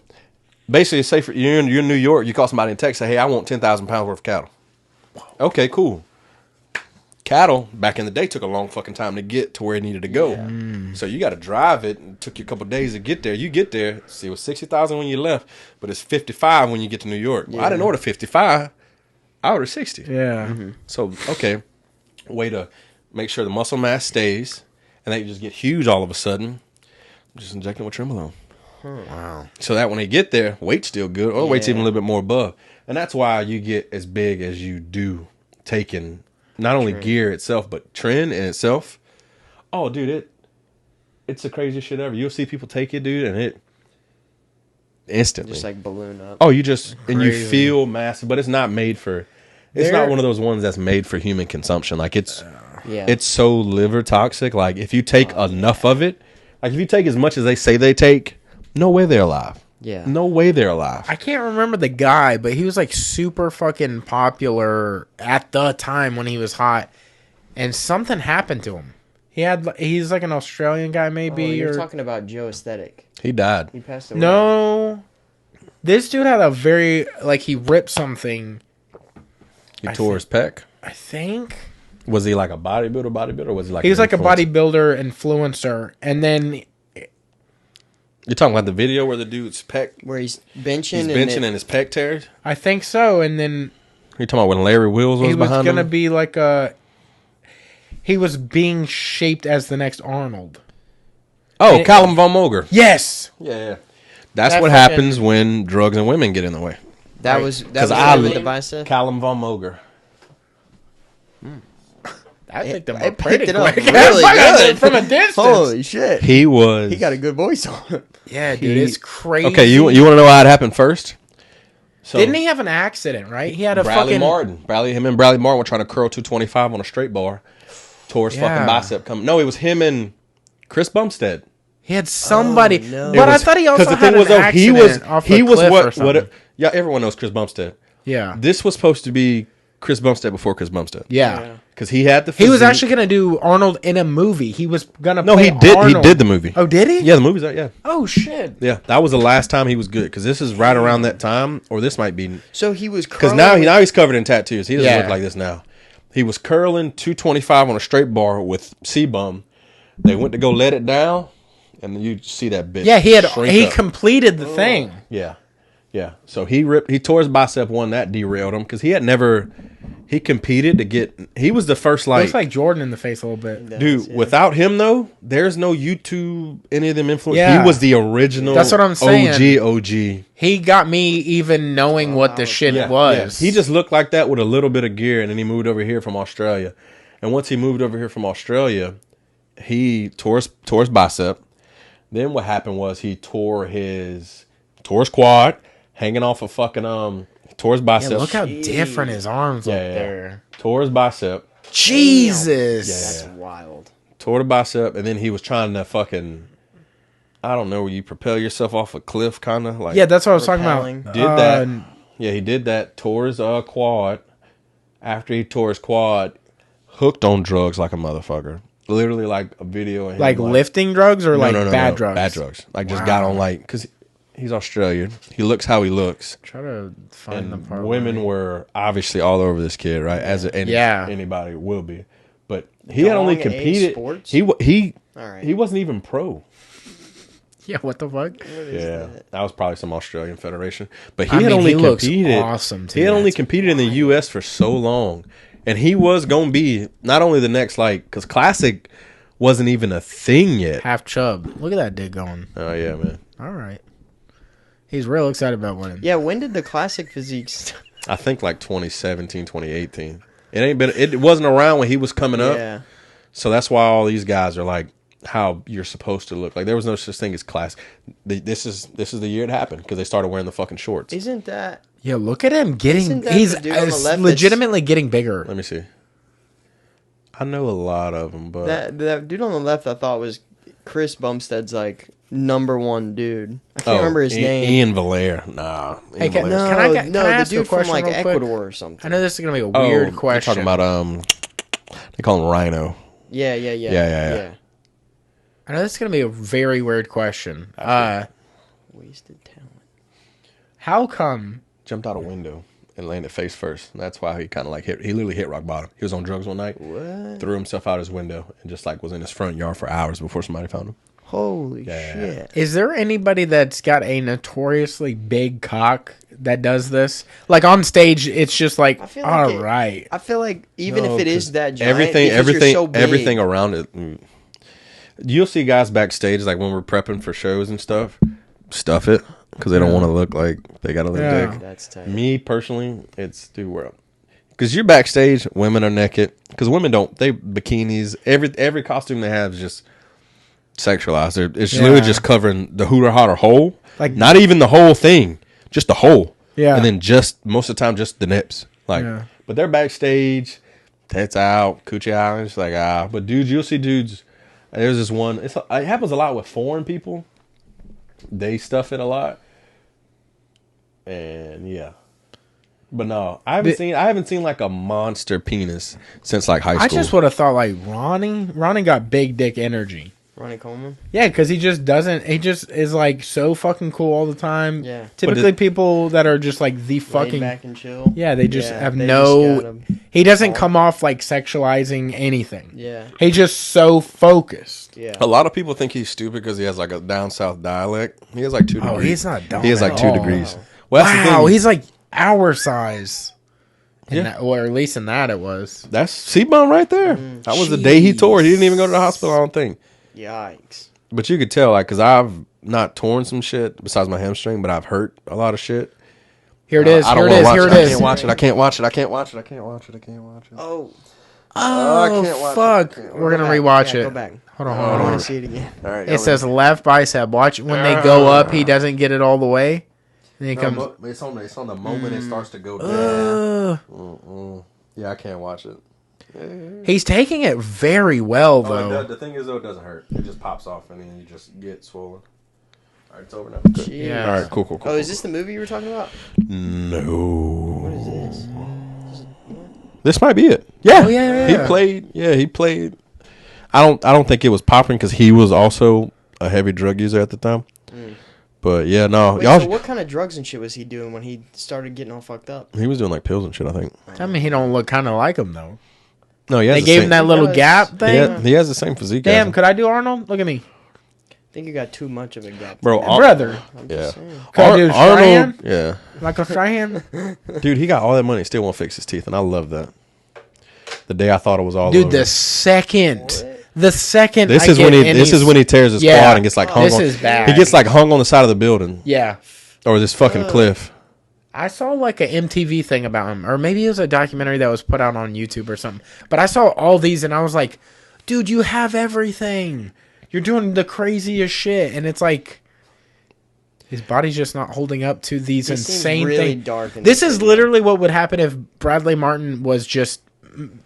basically, say you're in New York, you call somebody in Texas, say, hey, I want 10,000 pounds worth of cattle. Okay, cool. Cattle back in the day took a long fucking time to get to where it needed to go. So you got to drive it, and it took you a couple of days to get there. You get there, see, it was 60,000 when you left, but it's 55 when you get to New York. Well, I didn't order 55. I ordered 60. Yeah. So, okay, way to make sure the muscle mass stays, and they just get huge all of a sudden. Just injecting with Trembolone. Wow. So that when they get there, weight's still good, or weight's even a little bit more above. And that's why you get as big as you do taking not only gear itself, but Trend in itself. Oh, dude, it's the craziest shit ever. You'll see people take it, dude, and it instantly just like balloon up. Oh, you just and you feel massive, but it's not made for. It's not one of those ones that's made for human consumption. Like it's so liver toxic. Like if you take enough of it, like if you take as much as they say they take, no way they're alive. Yeah. No way they're alive. I can't remember the guy, but he was like super fucking popular at the time when he was hot, and something happened to him. He's like an Australian guy, maybe. You're talking about Joe Aesthetic. He died. He passed away. No, this dude had a very he ripped something. He tore his pec. I think. Was he like a bodybuilder, or was he like? He was like a bodybuilder influencer, and then. You're talking about the video where the dude's pec... Where he's benching and his pec tears? I think so, and then... You're talking about when Larry Wills was behind him? He was going to be like a... He was being shaped as the next Arnold. Oh, Callum Von Moger. Yes! Yeah. That's what happens when drugs and women get in the way. That was with the bicep? Callum Von Moger. I picked him up pretty quick. Really good. From a distance. Holy shit. He got a good voice on him. Yeah, dude, it's crazy. Okay, you want to know how it happened first? So, didn't he have an accident, right? He had a Bradley Martin. Him and Bradley Martin were trying to curl 225 on a straight bar. Tore his fucking bicep. No, it was him and Chris Bumstead. He had somebody. No. But I thought he also had an accident off the cliff or something. Yeah, everyone knows Chris Bumstead. Yeah. This was supposed to be Chris Bumstead before Chris Bumstead. Yeah. Because he had the physique. He was actually going to do Arnold in a movie. He was going to play Arnold. He did the movie. Oh, did he? Yeah, the movie's out, yeah. Oh, shit. Yeah, that was the last time he was good. Because this is right around that time, or this might be... So he was curling... Because now he's covered in tattoos. He doesn't look like this now. He was curling 225 on a straight bar with C-Bum. They went to go let it down, and you see that bitch. Yeah, he completed the thing. Yeah. Yeah. So he tore his bicep one, that derailed him, because he competed to get... He was the first, like... Looks like Jordan in the face a little bit. Dude, without him, though, there's no YouTube, any of them influencers. Yeah. He was the original That's what I'm saying. OG. He got me even knowing what the shit was. Yeah. He just looked like that with a little bit of gear, and then he moved over here from Australia. And once he moved over here from Australia, he tore his bicep. Then what happened was he tore his quad, hanging off a fucking tore his bicep. Yeah, look how different his arms look there. Tore his bicep. Jesus, that's wild. Tore the bicep, and then he was trying to fucking, I don't know, where you propel yourself off a cliff, kind of like. Yeah, that's what I was talking about. Did that? Yeah, he did that. Tore his quad. After he tore his quad, hooked on drugs like a motherfucker. Literally, like a video of him, like lifting drugs or bad drugs. Bad drugs. Like just got on because he's Australian. He looks how he looks. Try to find the part. Women were obviously all over this kid, right? As anybody will be. But he had only competed. He wasn't even pro. Yeah, what the fuck? That was probably some Australian federation. But he had only competed. Awesome too. He had only competed in the U.S. for so long, and he was gonna be not only the next because Classic wasn't even a thing yet. Half chub. Look at that dick going. Oh yeah, man. All right. He's real excited about winning. Yeah, when did the Classic physiques? I think like 2017, 2018. It wasn't around when he was coming up. Yeah. So that's why all these guys are like how you're supposed to look. Like there was no such thing as class. This is the year it happened because they started wearing the fucking shorts. Isn't that? Yeah, look at him getting. He's legitimately getting bigger. Let me see. I know a lot of them, but that dude on the left I thought was Chris Bumstead's like #1 dude. I can't remember his name. Ian Valère. Nah. Hey, can I the dude from like Ecuador or something. I know this is gonna be a weird question. You're talking about they call him Rhino. Yeah. I know this is gonna be a very weird question. Wasted talent. How come jumped out a window and landed face first? That's why he kind of like hit. He literally hit rock bottom. He was on drugs one night. What? Threw himself out his window and just like was in his front yard for hours before somebody found him. Holy shit. Is there anybody that's got a notoriously big cock that does this? Like on stage, it's just like, all right. I feel like even if it is that giant, everything around it. You'll see guys backstage, like when we're prepping for shows and stuff, stuff it because they don't want to look like they got a little dick. That's tight. Me personally, it's because you're backstage, women are naked. Because women bikinis. Every costume they have is just sexualized. It's literally just covering the hooter hotter hole, like not even the whole thing, just the hole. Yeah, and then just most of the time just the nips. But they're backstage, tits out, coochie out. And it's like but dudes, you'll see dudes. There's this one. It happens a lot with foreign people. They stuff it a lot, and but no, I haven't seen like a monster penis since like high school. I just would have thought like Ronnie got big dick energy. Ronnie Coleman? Yeah, because he just is like so fucking cool all the time. Yeah. Typically people that are just like the fucking... laid back and chill. Yeah, they just have no... He doesn't come off like sexualizing anything. Yeah. He's just so focused. Yeah. A lot of people think he's stupid because he has like a down south dialect. He has like 2 degrees. Oh, he's not dumb. He has like 2 degrees. Well, wow, he's like our size. Or at least in that it was. That's C-bone right there. That was the day he tore. He didn't even go to the hospital, I don't think. Yikes. But you could tell, like, because I've not torn some shit besides my hamstring, but I've hurt a lot of shit. Here it is. Here it is. I can't watch it. I can't watch it. Oh. Oh, fuck. We're going to rewatch it. Go back. Hold on. I want to see it again. All right, it says left bicep. Watch when they go up, he doesn't get it all the way. Then he comes. It's on the moment it starts to go down. Yeah, I can't watch it. He's taking it very well, though. The thing is, though, it doesn't hurt. It just pops off, and then you just get swollen. All right, it's over now. Yeah. All right, cool. Oh, is this the movie you were talking about? No. What is this? This might be it. Yeah. Oh, yeah. He played. Yeah, he played. I don't think it was popping because he was also a heavy drug user at the time. But yeah, no. Wait, so what kind of drugs and shit was he doing when he started getting all fucked up? He was doing like pills and shit, I think. I mean, he don't look kind of like him though. No, they gave him that little gap thing. He has the same physique. Damn, could I do Arnold? Look at me. I think you got too much of a gap. Bro, brother. Yeah. Could I do Arnold? Yeah. Michael Strahan? Dude, he got all that money, still won't fix his teeth, and I love that. The day I thought it was all over. Dude, the second this is when he tears his quad and gets like hung on. Is bad. He gets like hung on the side of the building. Yeah. Or this fucking cliff. I saw like an MTV thing about him, or maybe it was a documentary that was put out on YouTube or something. But I saw all these and I was like, dude, you have everything. You're doing the craziest shit. And it's like, his body's just not holding up to these insane really things. Dark this is literally what would happen if Bradley Martin was just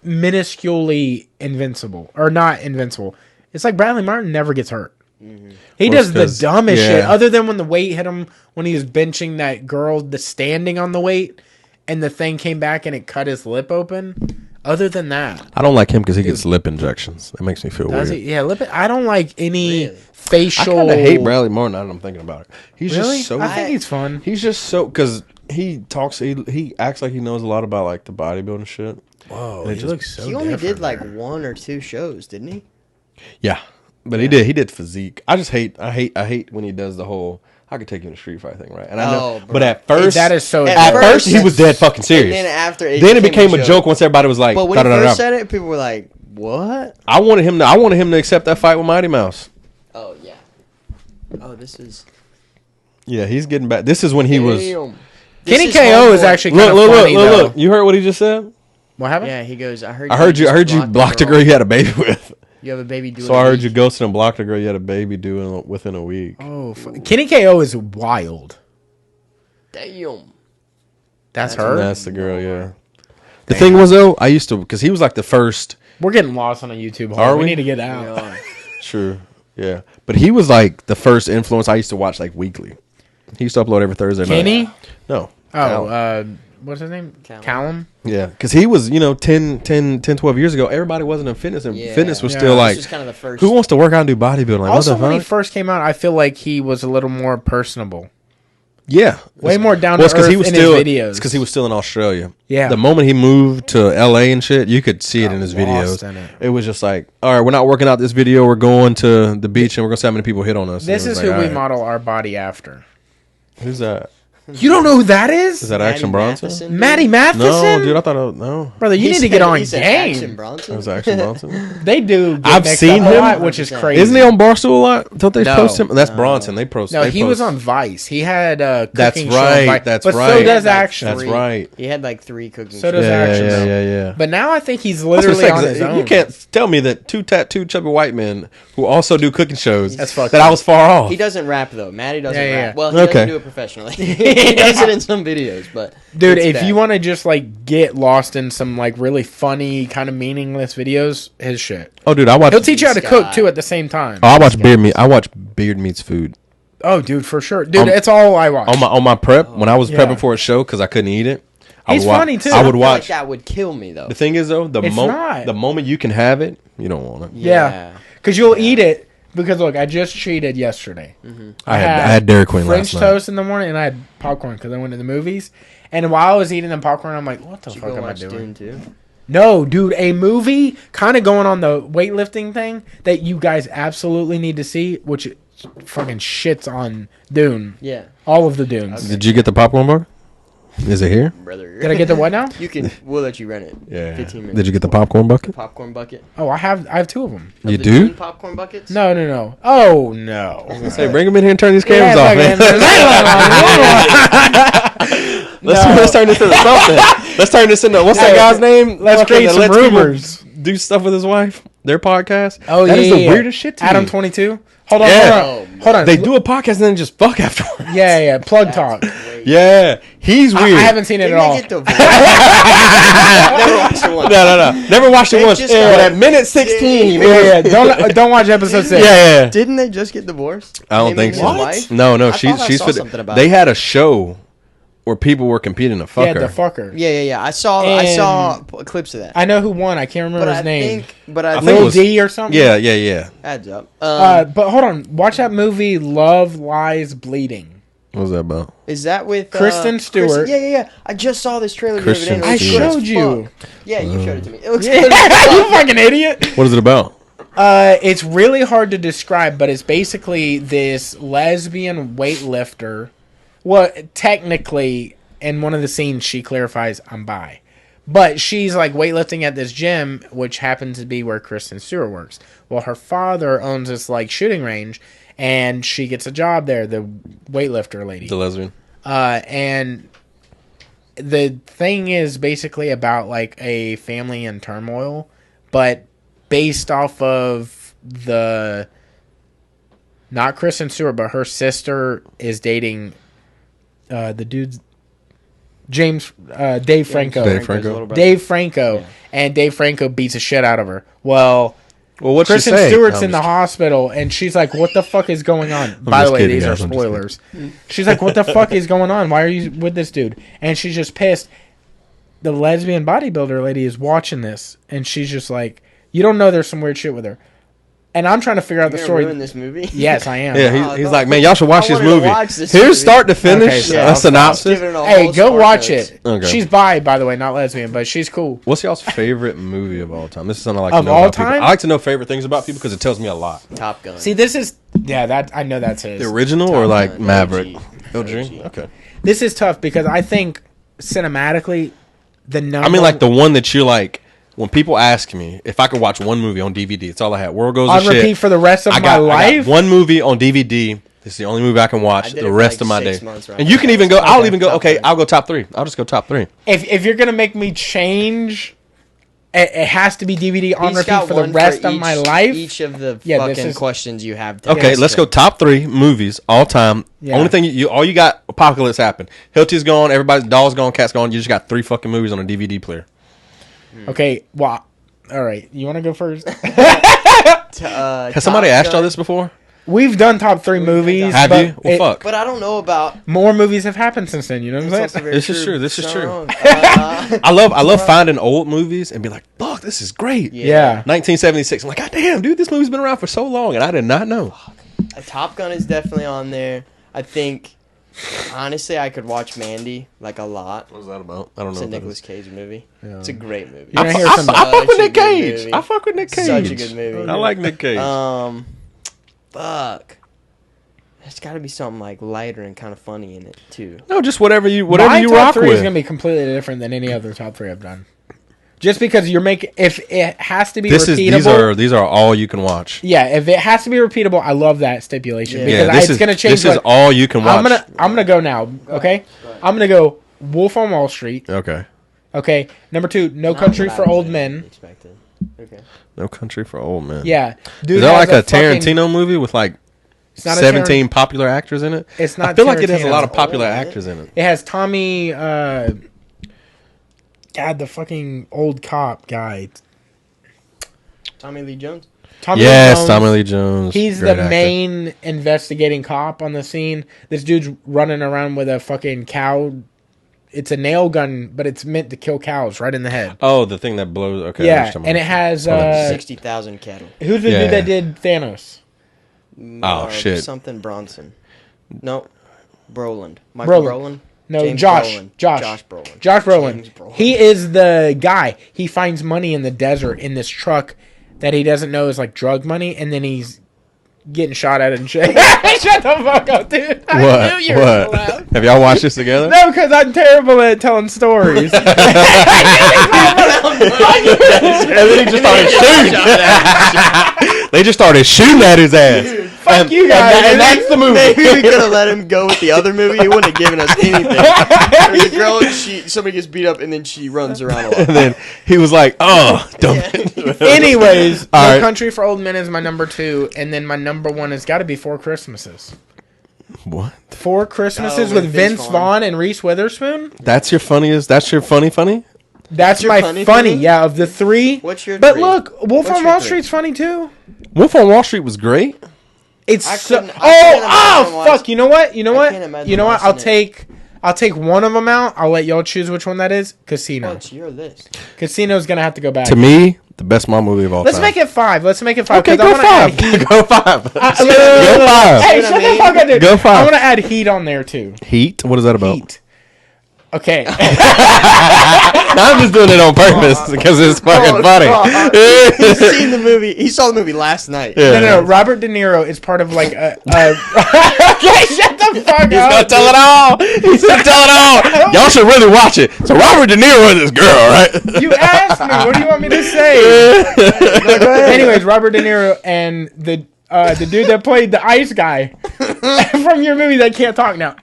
minusculely invincible. Or not invincible. It's like Bradley Martin never gets hurt. Mm-hmm. He does the dumbest shit. Other than when the weight hit him, when he was benching that girl, the standing on the weight, and the thing came back and it cut his lip open. Other than that, I don't like him because he gets lip injections. That makes me feel weird. Yeah, lip. I don't like any facial. I kind of hate Bradley Martin. Now that I'm thinking about it, he's just so. I think he's fun. He's just so because he talks. He acts like he knows a lot about like the bodybuilding shit. Whoa, he looks so. He only did like 1 or 2 shows, didn't he? Yeah, but he did physique. I hate when he does the whole. I could take you in a street fight thing, right? And I know, but at first, that is so. At first, he was dead fucking serious. And then after, it became a joke once everybody was like. But when he first said it, people were like, "What?" I wanted him to accept that fight with Mighty Mouse. Oh yeah. Oh, this is. Yeah, he's getting back. This is when he was. Kenny KO is actually kind of funny. Look. You heard what he just said? What happened? Yeah, he goes. I heard you blocked a girl you had a baby with. You have a baby doing. So I heard you ghosted and blocked a girl you had a baby doing within a week. Oh, Kenny KO is wild. Damn. That's her? That's the girl, yeah. The thing was, though, I used to, because he was like the first. We're getting lost on a YouTube hole. We need to get out. Yeah. True, yeah. But he was like the first influence I used to watch like weekly. He used to upload every Thursday night. Kenny? No. Oh, what's his name? Callum? Yeah, because he was, 10, 12 years ago, everybody wasn't in fitness, and fitness was still like, was kind of the first. Who wants to work out and do bodybuilding? Like, also, when he first came out, I feel like he was a little more personable. Yeah. Way more down to earth in his videos. It's because he was still in Australia. Yeah. The moment he moved to LA and shit, you could see it in his videos. It was just like, all right, we're not working out this video. We're going to the beach and we're going to see how many people hit on us. This is who we model our body after. Who's that? You don't know who that is? Is that Action Bronson? Maddie Matheson? No, dude, I thought no. Brother, you need to get on game. Action Bronson? It was Action Bronson. They do. I've seen him, a lot, which is crazy. Isn't he on Barstool a lot? Don't they post him? That's Bronson. They post. No, he was on Vice. He had a cooking show. That's but right. so does Action. That's right. He had like 3 cooking shows. So does Action. Yeah. But now I think he's literally on his own. You can't tell me that 2 tattooed chubby white men who also do cooking shows that I was far off. He doesn't rap though. Maddie doesn't rap. Well, he doesn't do it professionally. He does it in some videos, but dude, if you want to just like get lost in some like really funny kind of meaningless videos, his shit. Oh, dude, he'll teach you how to cook too at the same time. Oh, I watch Beard Meat. I watch Beard Meats Food. Oh, dude, for sure, dude. It's all I watch on my prep when I was prepping for a show because I couldn't eat it. He's funny too. I would watch. Like that would kill me though. The thing is though, the moment you can have it, you don't want it. Yeah, because you'll eat it. Because look, I just cheated yesterday. Mm-hmm. I had Dairy Queen French last night. toast in the morning, and I had popcorn because I went to the movies. And while I was eating the popcorn, I'm like, "What the fuck am I doing?" Dune too? No, dude, a movie kind of going on the weightlifting thing that you guys absolutely need to see, which fucking shits on Dune. Yeah, all of the Dunes. Okay. Did you get the popcorn bar? Is it here? Brother. Did I get the what now? We'll let you rent it. Yeah. 15 minutes. Did you get the popcorn bucket? Popcorn bucket. Oh, I have 2 of them. You do? Popcorn buckets? No. Oh no. I was gonna say, bring them in here and turn these cameras off, man. Let's turn this into something. Let's turn this into what's that guy's name? Let's create some rumors. Do stuff with his wife. Their podcast. Oh that is the weirdest shit to Adam me. 22. Hold on. They do a podcast and then just fuck afterwards. Yeah. Plug talk. Yeah, he's weird. I haven't seen it at all. Never watched it once. No. Never watched it once. But at minute 16. Yeah. Don't watch episode 6. Yeah. Didn't they just get divorced? I don't think so. What? No. She's something about they had a show where people were competing to fuck her. Yeah, the fucker. Yeah. I saw clips of that. I know who won. I can't remember his name. I think Lil D or something. Yeah. Adds up. But hold on. Watch that movie, Love Lies Bleeding. What was that about? Is that with Kristen Stewart? Yeah. I just saw this trailer the other day. Kristen I showed you. Yeah, you showed it to me. It looks good. You fucking idiot. What is it about? It's really hard to describe, but it's basically this lesbian weightlifter. Well, technically, in one of the scenes, she clarifies, I'm bi. But she's like weightlifting at this gym, which happens to be where Kristen Stewart works. Well, her father owns this like shooting range, and she gets a job there, the weightlifter lady. The lesbian. And the thing is basically about like a family in turmoil, but based off of the not Kristen Stewart, but her sister is dating the dude's Dave Franco. Dave Franco, and Dave Franco beats the shit out of her. Well, what's Kristen Stewart's in the hospital, and she's like, "What the fuck is going on?" By the way, these are spoilers. She's like, "What the fuck is going on? Why are you with this dude?" And she's just pissed. The lesbian bodybuilder lady is watching this, and she's just like, "You don't know there's some weird shit with her." And I'm trying to figure out the story. Ruin this movie? Yes, I am. Yeah, he's like, man, y'all should watch this movie. Here's start to finish, a synopsis. Hey, go watch it. Okay. She's by the way, not lesbian, but she's cool. What's y'all's favorite movie of all time? This is something I like to know about people. I like to know favorite things about people because it tells me a lot. Top Gun. See, this is I know that's his. The original or like Maverick? OG. Okay. This is tough because I think cinematically, I mean, like the one that you're like. When people ask me if I could watch one movie on DVD, it's all I had. World Goes to Shit. On repeat for the rest of my life? I got one movie on DVD. This is the only movie I can watch the rest of my day. And you can even go, I'll even go, okay, I'll go top 3. I'll just go top 3. If you're going to make me change, it has to be DVD on repeat for the rest of my life. Each of the fucking questions you have. Okay, let's go top 3 movies all time. Yeah. Only thing, all you got, apocalypse happened. Hilty's gone, everybody's doll's gone, cat's gone. You just got 3 fucking movies on a DVD player. Okay, well, all right. You want to go first? Has somebody asked y'all this before? We've done top 3 movies. Have you? Well, fuck. But I don't know about... More movies have happened since then, you know what I'm saying? This is true. I love finding old movies and be like, fuck, this is great. Yeah. 1976. I'm like, God damn, dude, this movie's been around for so long, and I did not know. Top Gun is definitely on there. I think... Honestly, I could watch Mandy like a lot. What was that about? I don't know. It's a Nicolas Cage movie. Yeah. It's a great movie. I fuck with Nick Cage. I fuck with Nick Cage. Such a good movie. I like Nick Cage. Fuck. There's got to be something like lighter and kind of funny in it too. No, just whatever you rock with. My top 3 is gonna be completely different than any other top 3 I've done. Just because you're making, if it has to be repeatable, these are all you can watch. Yeah, if it has to be repeatable, I love that stipulation because it's gonna change. This is all you can watch. I'm gonna go now. Okay, I'm gonna go Wolf on Wall Street. Okay. Number 2, No Country for Old Men. Okay. No Country for Old Men. Yeah, dude. Is that like a Tarantino movie with like 17 popular actors in it? It's not. I feel like it has a lot of popular actors in it. It has Tommy. God, the fucking old cop guy. Tommy Lee Jones? Tommy Lee Jones. He's the main investigating cop on the scene. This dude's running around with a fucking cow. It's a nail gun, but it's meant to kill cows right in the head. Oh, the thing that blows. Okay. Yeah, and it has 60,000 cattle. Who's the dude that did Thanos? Oh, shit. Something Bronson. No. Brolin. Michael Brolin? No, Josh Brolin. Josh Brolin. He is the guy. He finds money in the desert in this truck that he doesn't know is like drug money, and then he's getting shot at and shit. Shut the fuck up, dude. I knew you were what? Have y'all watched this together? No, because I'm terrible at telling stories. And then he just started shooting. They just started shooting at his ass. Fuck you guys. And that's the movie. Maybe we could have let him go with the other movie. He wouldn't have given us anything. There's a girl and somebody gets beat up and then she runs around a lot. And then he was like, oh, don't. Anyways, No Country for Old Men is my number 2. And then my number 1 has got to be 4 Christmases. What? 4 Christmases with Vince Vaughn and Reese Witherspoon? That's your funniest? That's your funny? That's my funny, yeah, of the 3. What's your But look, Wolf on Wall Street's funny too. Wolf on Wall Street was great. It's fuck! You know what? I'll take one of them out. I'll let y'all choose which one that is. Casino. What's your list? Casino's gonna have to go back. To me, the best mom movie of all time. Let's make it 5. Okay, go 5. Go 5. Go 5. Hey, shut the fuck up, dude. Go 5. I want to add Heat on there too. Heat? What is that about? Heat. Okay. Now I'm just doing it on purpose because it's fucking funny. He saw the movie last night. Yeah. No. Robert De Niro is part of like a okay, shut the fuck up. He's gonna tell it all. Y'all should really watch it. So Robert De Niro is this girl, right? You asked me. What do you want me to say? Anyways, Robert De Niro and the dude that played the ice guy from your movie that can't talk now.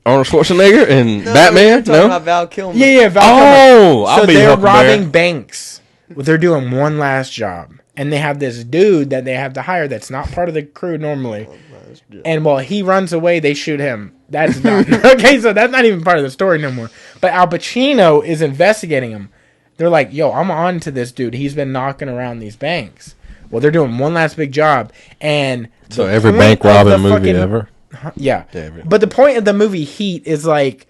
Arnold Schwarzenegger and Batman? No? About Val Kilmer. Yeah, Val Kilmer. So they're robbing banks. They're doing one last job. and they have this dude that they have to hire that's not part of the crew normally. And while he runs away, they shoot him. That's not okay. So that's not even part of the story no more. But Al Pacino is investigating him. They're like, "Yo, I'm on to this dude. He's been knocking around these banks." Well, they're doing one last big job, and so every bank robbing movie ever. Yeah, but the point of the movie Heat is like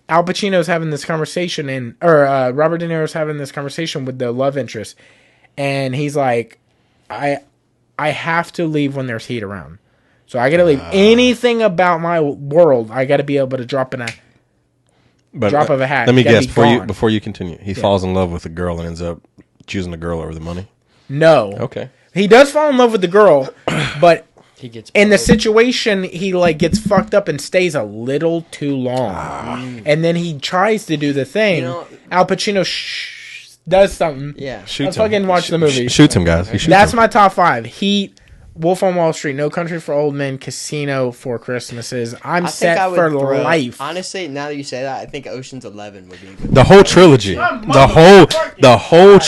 Al Pacino's having this conversation, or Robert De Niro's having this conversation with the love interest, and he's like, "I have to leave when there's heat around." So I got to leave anything about my world. I got to be able to drop of a hat. Let me guess before you continue. He falls in love with a girl and ends up choosing the girl over the money. No. Okay. He does fall in love with the girl, but he gets in the situation he like gets fucked up and stays a little too long, and then he tries to do the thing. Al Pacino does something. Yeah. Let's fucking watch the movie. Shoots him, guys. That's my top 5. Heat. Wolf on Wall Street, No Country for Old Men, Casino, Four Christmases. I'm set for life. Honestly, now that you say that, I think Ocean's 11 would be a good. The whole trilogy. The whole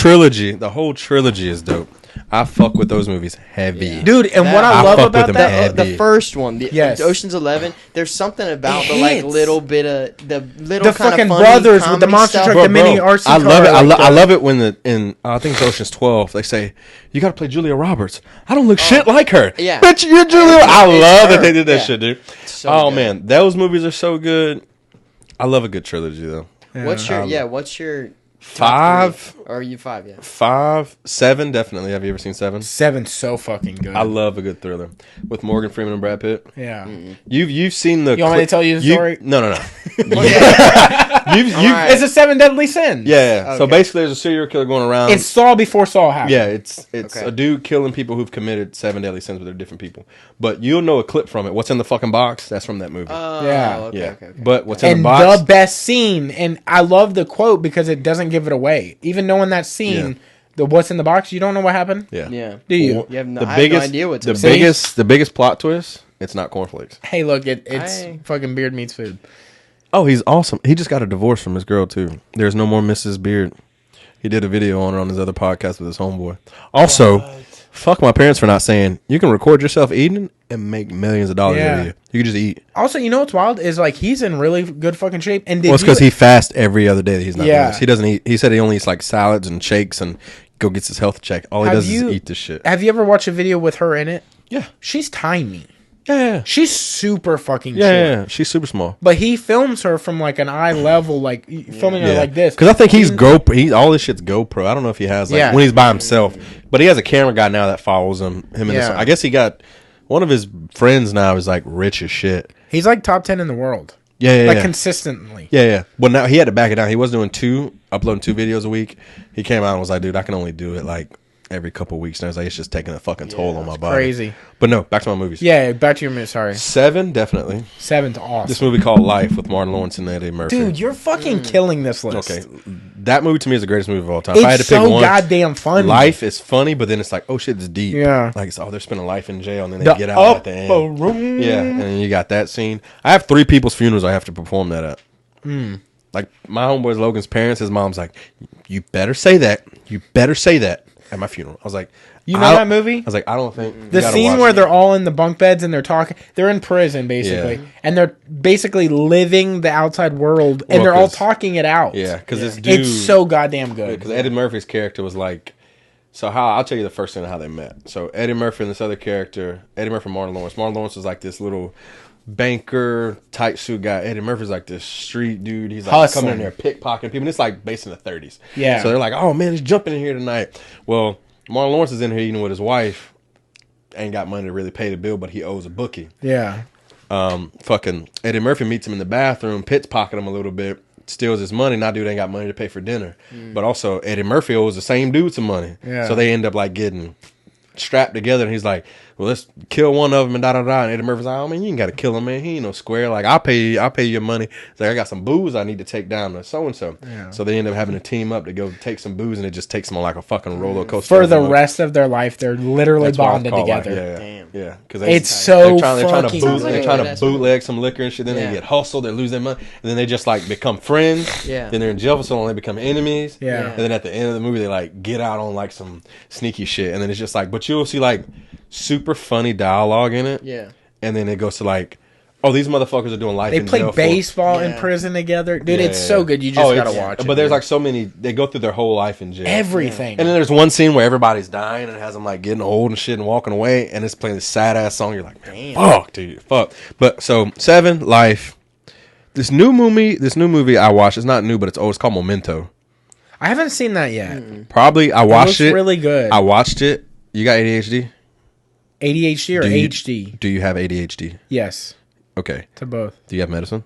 trilogy is dope. I fuck with those movies heavy. Dude, and what I love about that, the first one, Ocean's 11, there's something about the like little bit of the kind fucking of brothers with the monster stuff. truck, the mini RC car. I love it. I love it when I think it's Ocean's 12, they say, "You got to play Julia Roberts." I don't look shit like her. Yeah. Bitch, you're Julia. I love that they did that shit, dude. So good. Man, those movies are so good. I love a good trilogy though. Yeah. What's your 5? Or are you 5? Yeah. 5, 7 definitely. Have you ever seen 7? 7's so fucking good. I love a good thriller with Morgan Freeman and Brad Pitt. Yeah. You've seen the. You want me to tell you the story? No. It's a 7 deadly sins. Yeah. Okay. So basically, there's a serial killer going around. It's Saw before Saw happened. Yeah, it's a dude killing people who've committed 7 deadly sins, but they're different people. But you'll know a clip from it. What's in the fucking box? That's from that movie. Okay. But what's in the box? And the best scene, and I love the quote because it doesn't give it away. Even knowing that scene, the what's in the box, you don't know what happened? Yeah. Do you? You have no idea what's in the biggest plot twist, it's not cornflakes. Hey, look, it's fucking Beard meets food. Oh, he's awesome. He just got a divorce from his girl, too. There's no more Mrs. Beard. He did a video on her on his other podcast with his homeboy. Also, fuck my parents for not saying, you can record yourself eating and make millions of dollars every year. You can just eat. Also, you know what's wild is like he's in really good fucking shape. And it's because he fasts every other day that he's not doing this. He doesn't eat. He said he only eats like salads and shakes and go gets his health checked. All he does is eat this shit. Have you ever watched a video with her in it? Yeah. She's tiny. Yeah. She's super fucking short. Yeah, she's super small. But he films her from like an eye level, like filming her like this. Because I think he's GoPro. All this shit's GoPro. I don't know if he has when he's by himself. But he has a camera guy now that follows him. I guess he got one of his friends now is like rich as shit. He's like top 10 in the world. Yeah. Consistently. Yeah. Well, now he had to back it down. He was uploading 2 videos a week. He came out and was like, dude, I can only do it like every couple of weeks. And I was like, it's just taking a fucking toll on my body. Crazy. But no, back to my movies. Yeah, back to your movie. Sorry. 7, definitely. 7's awesome. This movie called Life with Martin Lawrence and Eddie Murphy. Dude, you're fucking killing this list. Okay. That movie to me is the greatest movie of all time. It's if I had to pick one, goddamn funny. Life is funny, but then it's like, oh shit, it's deep. Yeah. Like, they're spending life in jail and then they get out at the end. Room. Yeah, and then you got that scene. I have 3 people's funerals I have to perform that at. Like, my homeboy's Logan's parents, his mom's like, you better say that. You better say that at my funeral. I was like, you know that movie? I was like, I don't think the scene where they're all in the bunk beds and they're talking. They're in prison basically, and they're basically living the outside world, and they're all talking it out. Yeah, because this dude, it's so goddamn good. Because Eddie Murphy's character was like, I'll tell you the first thing of how they met. So Eddie Murphy and this other character, Eddie Murphy and Martin Lawrence. Martin Lawrence was like this little banker tight suit guy. Eddie Murphy's like this street dude. He's like coming in there pickpocketing people. And it's like based in the 30s. Yeah. So they're like, oh man, he's jumping in here tonight. Well, Martin Lawrence is in here eating with his wife. Ain't got money to really pay the bill, but he owes a bookie. Yeah. Fucking Eddie Murphy meets him in the bathroom, pickpocket him a little bit, steals his money. Now dude ain't got money to pay for dinner. But also Eddie Murphy owes the same dude some money. Yeah. So they end up like getting strapped together, and he's like, well, let's kill one of them and da-da-da. And Eddie Murphy's like, oh, man, you ain't got to kill him, man. He ain't no square. Like, I'll pay you your money. It's like, I got some booze I need to take down to so-and-so. Yeah. So they end up having to team up to go take some booze, and it just takes them on like a fucking roller coaster. For the rest of their life, they're literally bonded together. Like, yeah. Damn. Yeah. Because it's so fucking they're trying to bootleg some liquor and shit. Then they get hustled. They lose their money. And then they just like become friends. Yeah. Then they're in jail for so long, they become enemies. Yeah. And then at the end of the movie, they like get out on like some sneaky shit. And then it's just like, but you'll see like super funny dialogue in it. Yeah. And then it goes to like, oh, these motherfuckers are doing life in jail. They play baseball in prison together. Dude, it's so good. You just gotta watch it. But there's like so many, they go through their whole life in jail. Everything. And then there's one scene where everybody's dying and it has them like getting old and shit and walking away. And it's playing this sad ass song. You're like, man, fuck, dude, fuck. But so 7, Life. This new movie I watched, it's not new, but it's old. It's called Memento. I haven't seen that yet. Probably, I watched it. It's really good. I watched it. You got ADHD? ADHD or HD? Do you have ADHD? Yes. Okay. To both. Do you have medicine?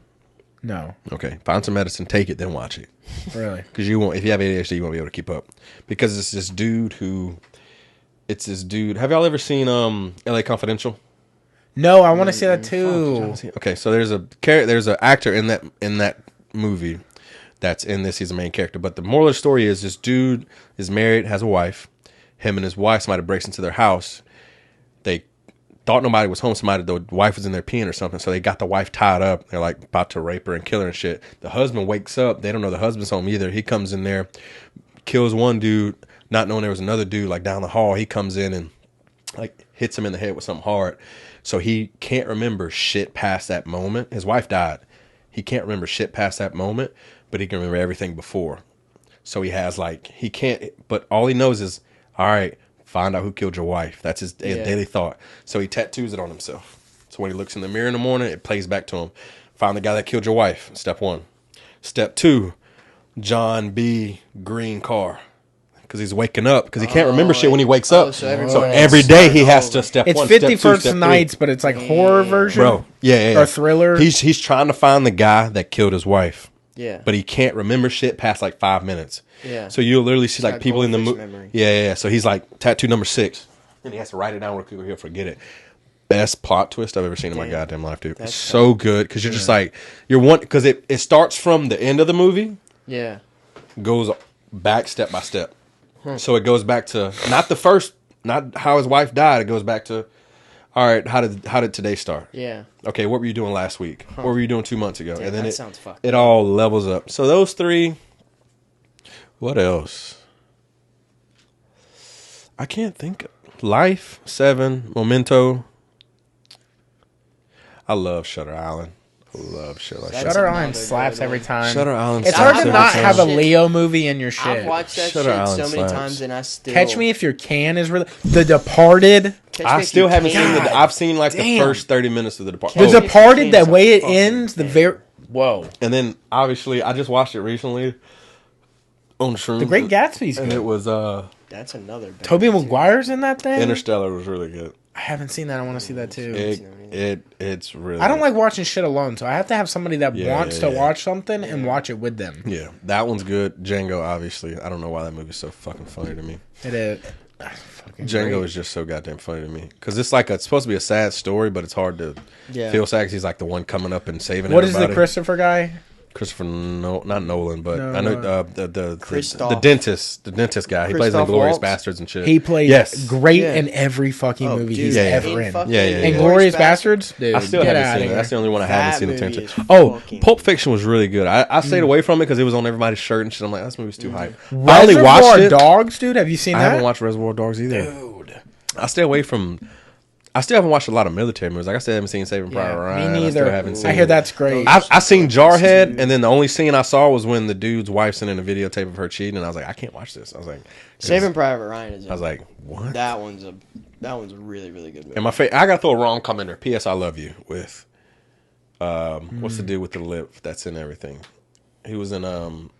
No. Okay. Find some medicine, take it, then watch it. Really? Because you won't. If you have ADHD, you won't be able to keep up. Because it's this dude who. It's this dude. Have y'all ever seen L.A. Confidential? No, I want to see that too. Okay, so there's an actor in that movie that's in this. He's the main character. But the moral of the story is this dude is married, has a wife. Him and his wife, somebody breaks into their house. They thought nobody was home. The wife was in there peeing or something. So they got the wife tied up. They're like about to rape her and kill her and shit. The husband wakes up. They don't know the husband's home either. He comes in there, kills one dude, not knowing there was another dude like down the hall. He comes in and like hits him in the head with something hard. So he can't remember shit past that moment. His wife died. He can't remember shit past that moment, but he can remember everything before. So he has like, he can't, but all he knows is, all right, find out who killed your wife. That's his daily thought. So he tattoos it on himself. So when he looks in the mirror in the morning, it plays back to him. Find the guy that killed your wife. Step 1. Step 2, John B. Green car. Because he's waking up. Because he can't remember shit when he wakes up. So every day he has to step 1, It's 51st Nights, but it's like horror version? Bro, yeah. Or thriller? He's trying to find the guy that killed his wife. Yeah. But he can't remember shit past like 5 minutes. Yeah. So you'll literally see like people in the movie. Yeah. So he's like tattoo number 6. And he has to write it down real quick or he'll forget it. Best plot twist I've ever seen in my goddamn life, dude. It's so good because you're just like, because it starts from the end of the movie. Yeah. Goes back step by step. So it goes back to not how his wife died. It goes back to, all right, how did today start? Yeah. Okay, what were you doing last week? What were you doing 2 months ago? Damn, and then it all levels up. So those 3. What else? I can't think. Life, 7, Memento. I love Shutter Island. Shutter Island slaps every time. Shutter Island. It's hard to not have a Leo movie in your shit. I've watched that shit so many times, and I still Catch Me If You Can is really The Departed. I still haven't seen I've seen like the first 30 minutes of The Departed. The Departed, the way it ends, whoa. And then obviously I just watched it recently on Shrooms. The Great Gatsby's and good. it was that's another. Tobey Maguire's in that thing. Interstellar was really good. I haven't seen that. I want to see that too. It's really. I don't like watching shit alone, so I have to have somebody that wants to watch something and watch it with them. Yeah, that one's good. Django, obviously. I don't know why that movie's so fucking funny to me. It is. Django is just so goddamn funny to me because it's like it's supposed to be a sad story, but it's hard to feel sad because he's like the one coming up and saving. What is the Christopher guy? Christopher, not Nolan, but I know the dentist guy. He plays in Glorious Bastards and shit. He plays great in every fucking movie he's ever in. And Glorious Bastards, dude, I still haven't seen it. That's the only one I haven't seen attention. Pulp Fiction was really good. I stayed away from it because it was on everybody's shirt and shit. I'm like, this movie's too hype. I only watched it. Dogs, dude. Have you seen that? I haven't watched Reservoir Dogs either. Dude, I stay away from. I still haven't watched a lot of military movies. Like I still haven't seen Saving Private Ryan. Me neither. I hear that's great. I seen Jarhead, and then the only scene I saw was when the dude's wife sent in a videotape of her cheating, and I was like, I can't watch this. I was like, Saving Private Ryan is. I was like, what? That one's a really really good movie. And I gotta throw a rom-com in there. P.S. I Love You with what's the dude with the lip that's in everything? He was in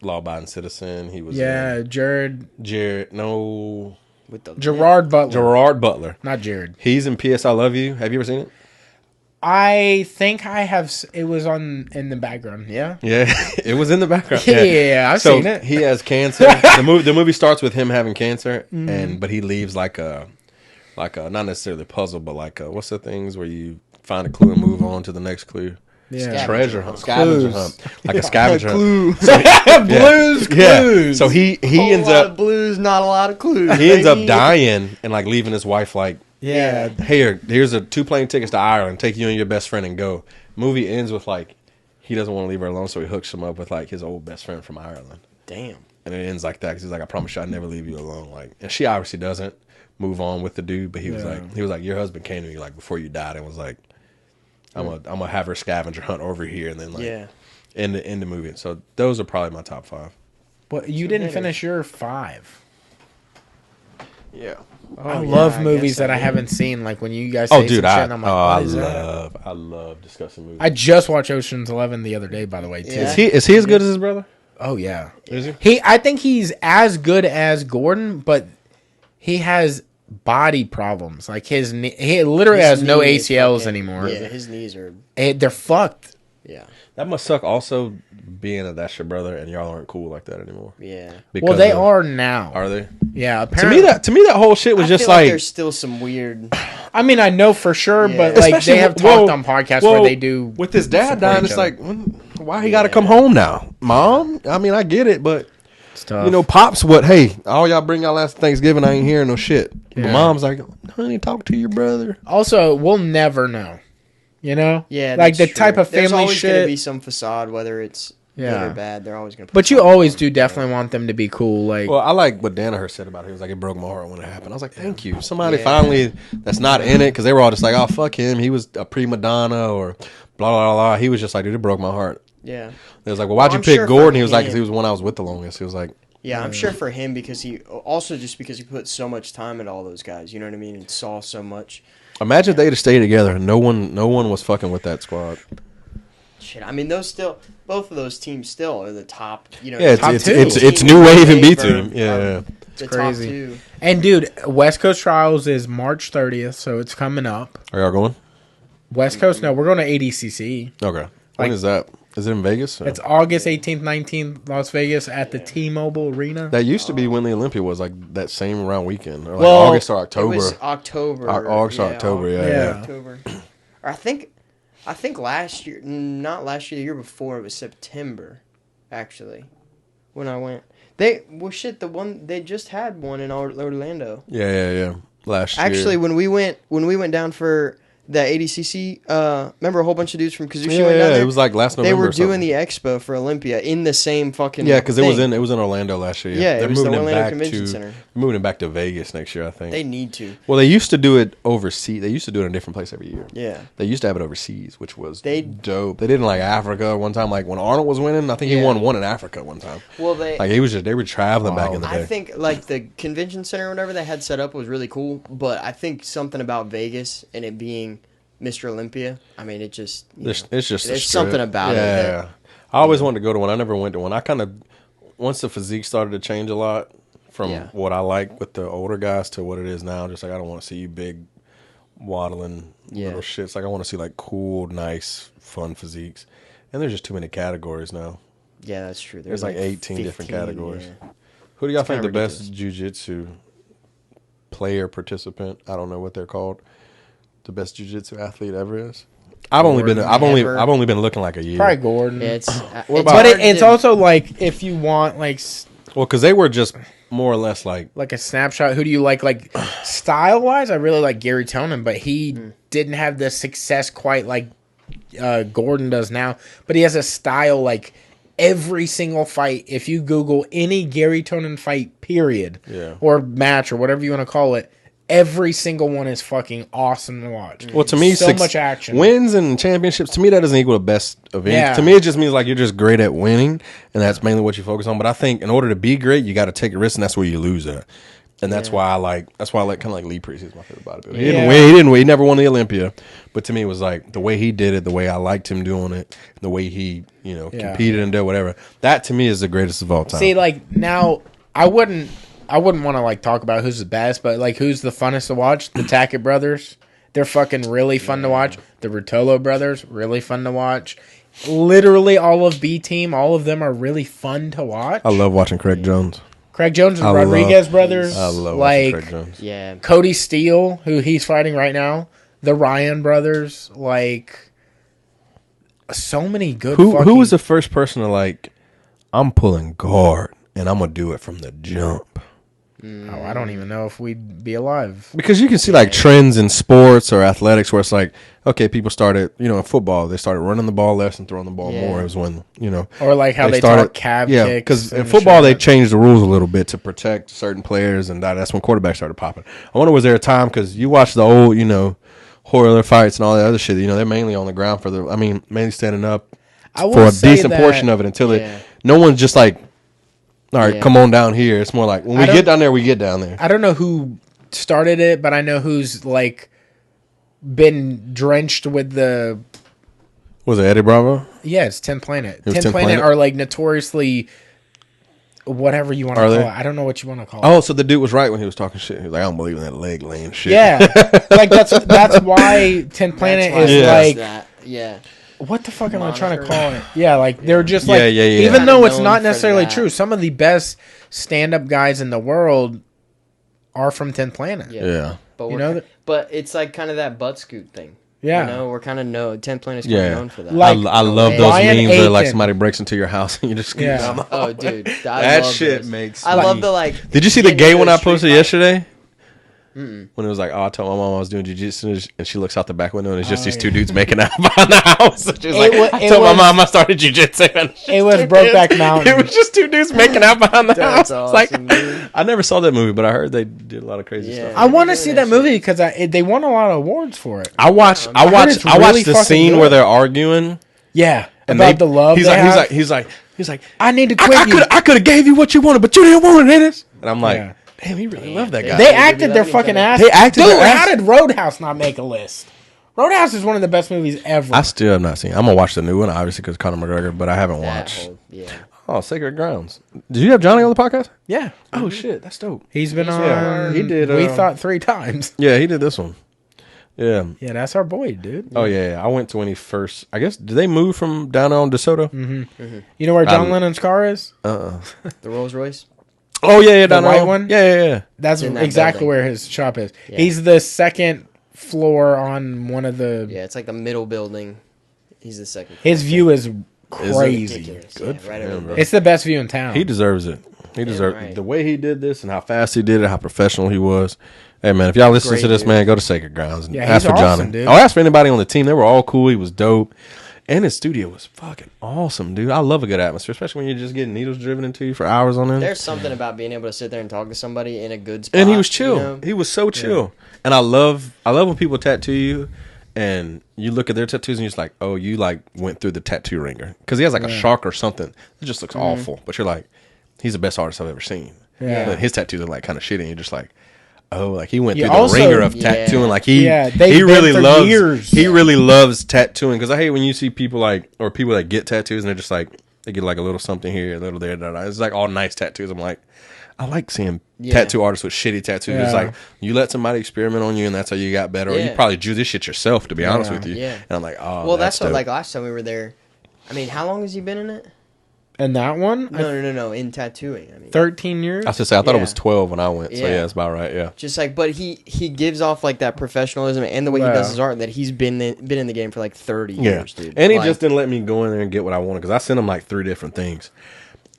Law Abiding Citizen. He was Jared. No. Gerard Butler. Not Jared. He's in P.S. I Love You. Have you ever seen it? I think I have. It was in the background. Yeah. Yeah, it was in the background. Yeah, I've seen it. He has cancer. The movie starts with him having cancer, but he leaves like a like not necessarily puzzle, but like what's the things where you find a clue and move on to the next clue? Yeah. Treasure hunt, scavenger hunt, like a scavenger hunt. Blues, clues. So he ends up blues, not a lot of clues. He ends up dying and like leaving his wife like, yeah, here's 2 plane tickets to Ireland. Take you and your best friend and go. Movie ends with like he doesn't want to leave her alone, so he hooks him up with like his old best friend from Ireland. Damn. And it ends like that because he's like, I promise you, I'd never leave you alone. Like, and she obviously doesn't move on with the dude, but he was like, your husband came to me like before you died and was like, I'm gonna have her scavenger hunt over here, and then like in the movie. So those are probably my top 5. But you didn't finish your 5. Yeah. I love movies that I haven't seen. Like when you guys say some shit, and I'm like, I love discussing movies. I just watched Ocean's 11 the other day, by the way. Too. Yeah. Is he as good as his brother? Oh yeah. Is he? I think he's as good as Gordon, but he has body problems. Like he literally has no ACLs anymore. Yeah, his knees are. They're fucked. Yeah. That must suck. Also, being that's your brother and y'all aren't cool like that anymore. Yeah. Well, they are now. Are they? Yeah. Apparently, to me that whole shit was just like there's still some weird. I mean, I know for sure, but like they have talked on podcasts where they do with his dad dying. It's like, why he got to come home now, Mom? I mean, I get it, but you know, Pops, hey, all y'all bring y'all last Thanksgiving, I ain't hearing no shit. Yeah. My mom's like, honey, talk to your brother. Also, we'll never know. You know? Yeah, like the type of family There's always shit. going to be some facade, whether it's good or bad. They're always going to. But you always do definitely want them to be cool. Like, well, I like what Danaher said about it. He was like, it broke my heart when it happened. I was like, thank you. Somebody finally that's not in it, because they were all just like, oh, fuck him. He was a prima donna or blah, blah, blah. He was just like, dude, it broke my heart. Yeah. They was like, well, why'd you pick Gordon? He was like, because he was the one I was with the longest. He was like, yeah, I'm sure for him because he put so much time into all those guys. You know what I mean? And saw so much. Imagine if they'd have stayed together and no one was fucking with that squad. Shit, I mean, both of those teams still are the top. You know, yeah, it's New Wave and B Team. Yeah, it's crazy. Top 2. And dude, West Coast Trials is March 30th, so it's coming up. Are y'all going? West Coast? No, we're going to ADCC. Okay. When is that? Is it in Vegas? Or? It's August 18th, 19th, Las Vegas at the T-Mobile Arena. That used to be when the Olympia was, like that same around weekend. Or like August or October. It was October. August or October, yeah. October. Or I think last year, not last year, the year before, it was September, actually, when I went. They just had one in Orlando. Yeah. Last year. Actually, when we went down for the ADCC, remember a whole bunch of dudes from Kuzushi went down there? It was like last November. They were doing the expo for Olympia in the same fucking because it was in Orlando last year. Yeah, it was the Orlando Convention Center. Moving it back to Vegas next year, I think. They need to. Well, they used to do it overseas. They used to do it in a different place every year. Yeah. They used to have it overseas, which was dope. They did it in like Africa one time. Like when Arnold was winning, I think he won one in Africa one time. Well, they were traveling back in the day. I think like the convention center or whatever they had set up was really cool, but I think something about Vegas and it being Mr. Olympia. I mean, it just it's just there's something about it. Yeah, I always wanted to go to one. I never went to one. I kind of once the physique started to change a lot from what I like with the older guys to what it is now. Just like I don't want to see you big, waddling little shits. Like I want to see like cool, nice, fun physiques. And there's just too many categories now. Yeah, that's true. There's like 18 different categories. Yeah. Who do y'all think the best jiu-jitsu player participant? I don't know what they're called. The best jiu-jitsu athlete ever is. I've only been looking like a year. Probably Gordon. It's also like if you want like because they were just more or less like a snapshot. Who do you like style wise? I really like Gary Tonin, but he didn't have the success quite like Gordon does now. But he has a style like every single fight. If you Google any Gary Tonin fight, period, or match or whatever you want to call it. Every single one is fucking awesome to watch. Well, to me, so much action. Wins and championships, to me, that doesn't equal the best of any. To me, it just means like you're just great at winning, and that's mainly what you focus on. But I think in order to be great, you got to take a risk, and that's where you lose at. And that's why I like kind of like Lee Priest. He's my favorite bodybuilder. He didn't win. He never won the Olympia. But to me, it was like the way he did it, the way I liked him doing it, the way he competed and did whatever. That to me is the greatest of all time. See, like now, I wouldn't want to like talk about who's the best, but like who's the funnest to watch? The Tackett brothers. They're fucking really fun to watch. The Rotolo brothers, really fun to watch. Literally all of B Team, all of them are really fun to watch. I love watching Craig Jones. Craig Jones and Rodriguez brothers. I love Craig Jones. Yeah. Cody Steele, who he's fighting right now. The Ryan brothers. So many good. Who was the first person to I'm pulling guard and I'm gonna do it from the jump? Oh, I don't even know if we'd be alive. Because you can see trends in sports or athletics where it's okay, people started, in football, they started running the ball less and throwing the ball more. It was when, Or how they started calf kicks. Yeah, because in football, they changed the rules a little bit to protect certain players, and that's when quarterbacks started popping. I wonder, was there a time, because you watch the old, Hoyler fights and all that other shit, they're mainly on the ground mainly standing up for a decent portion of it until no one's just all right, come on down here. It's more when we get down there, we get down there. I don't know who started it, but I know who's been drenched with the. Was it Eddie Bravo? Yeah, it's 10th Planet. 10th Planet are notoriously whatever you want to call it. I don't know what you want to call it. Oh, so the dude was right when he was talking shit. He was like, I don't believe in that leg laying shit. Yeah, that's why 10th Planet is Yeah. What the fuck am I trying to call it? Yeah, they're just even though it's not necessarily true, some of the best stand-up guys in the world are from 10th Planet. Yeah. But but it's kind of that butt scoot thing. Yeah. We're kind of 10th Planet's kind of known for that. I love those Ryan memes Aiken. where somebody breaks into your house and you just Oh, dude. That shit makes I love the Did you see the gay one I posted yesterday? When it was I told my mom I was doing jiu-jitsu, and she looks out the back window, and it's just these two dudes making out behind the house. She was I told my mom I started jiu-jitsu. It was Brokeback Mountain. It was just two dudes making out behind the house. Awesome, I never saw that movie, but I heard they did a lot of crazy stuff. I want to see that movie because they won a lot of awards for it. I watched the scene where they're arguing. Yeah, and about the love. He's like, I need to quit you. I could have gave you what you wanted, but you didn't want it, Dennis. And I'm like. Damn, he really loved that guy. They acted their fucking ass. They acted Dude, their ass. how did Roadhouse not make a list? Roadhouse is one of the best movies ever. I still have not seen it. I'm going to watch the new one, obviously, because Conor McGregor, but I haven't watched. Oh, Sacred Grounds. Did you have Johnny on the podcast? Yeah. Oh, shit. That's dope. He's been on. He did. We thought 3 times. Yeah, he did this one. Yeah. Yeah, that's our boy, dude. Oh, yeah. I went to when he first, I guess, did they move from down on DeSoto? Mm-hmm. You know where John Lennon's car is? The Rolls Royce? Oh, yeah, the white one? Yeah. That's exactly building. where his shop is. Yeah. He's the second floor on one of the... Yeah, it's the middle building. He's the second. His view is crazy. Good for him, bro. It's the best view in town. He deserves it. He deserves it. The way he did this and how fast he did it, how professional he was. Hey, man, if y'all listen to this, man, go to Sacred Grounds and ask for Johnny. Dude. I'll ask for anybody on the team. They were all cool. He was dope. And his studio was fucking awesome, dude. I love a good atmosphere, especially when you're just getting needles driven into you for hours on end. There's something about being able to sit there and talk to somebody in a good spot. And he was chill. He was so chill. Yeah. And I love when people tattoo you and you look at their tattoos and you're just like, oh, you went through the tattoo ringer. Because he has a shark or something. It just looks awful. But you're like, he's the best artist I've ever seen. Yeah. But his tattoos are kind of shitty. And you're just like, oh, he went through the ringer of tattooing. He really loves years. He really loves tattooing. Because I hate when you see people or people that get tattoos and they're just they get a little something here, a little there. It's all nice tattoos. I'm like, I like seeing tattoo artists with shitty tattoos. Yeah. It's you let somebody experiment on you and that's how you got better. Or you probably drew this shit yourself, to be honest with you. Yeah. And I'm like, oh, well, that's what last time we were there. I mean, how long has he been in it? And that one? No. In tattooing. I mean, 13 years. I was just say I thought it was 12 when I went. So yeah, it's about right. Yeah. Just but he gives off that professionalism and the way he does his art that he's been in the game for 30 years, dude. And he just didn't let me go in there and get what I wanted because I sent him 3 different things,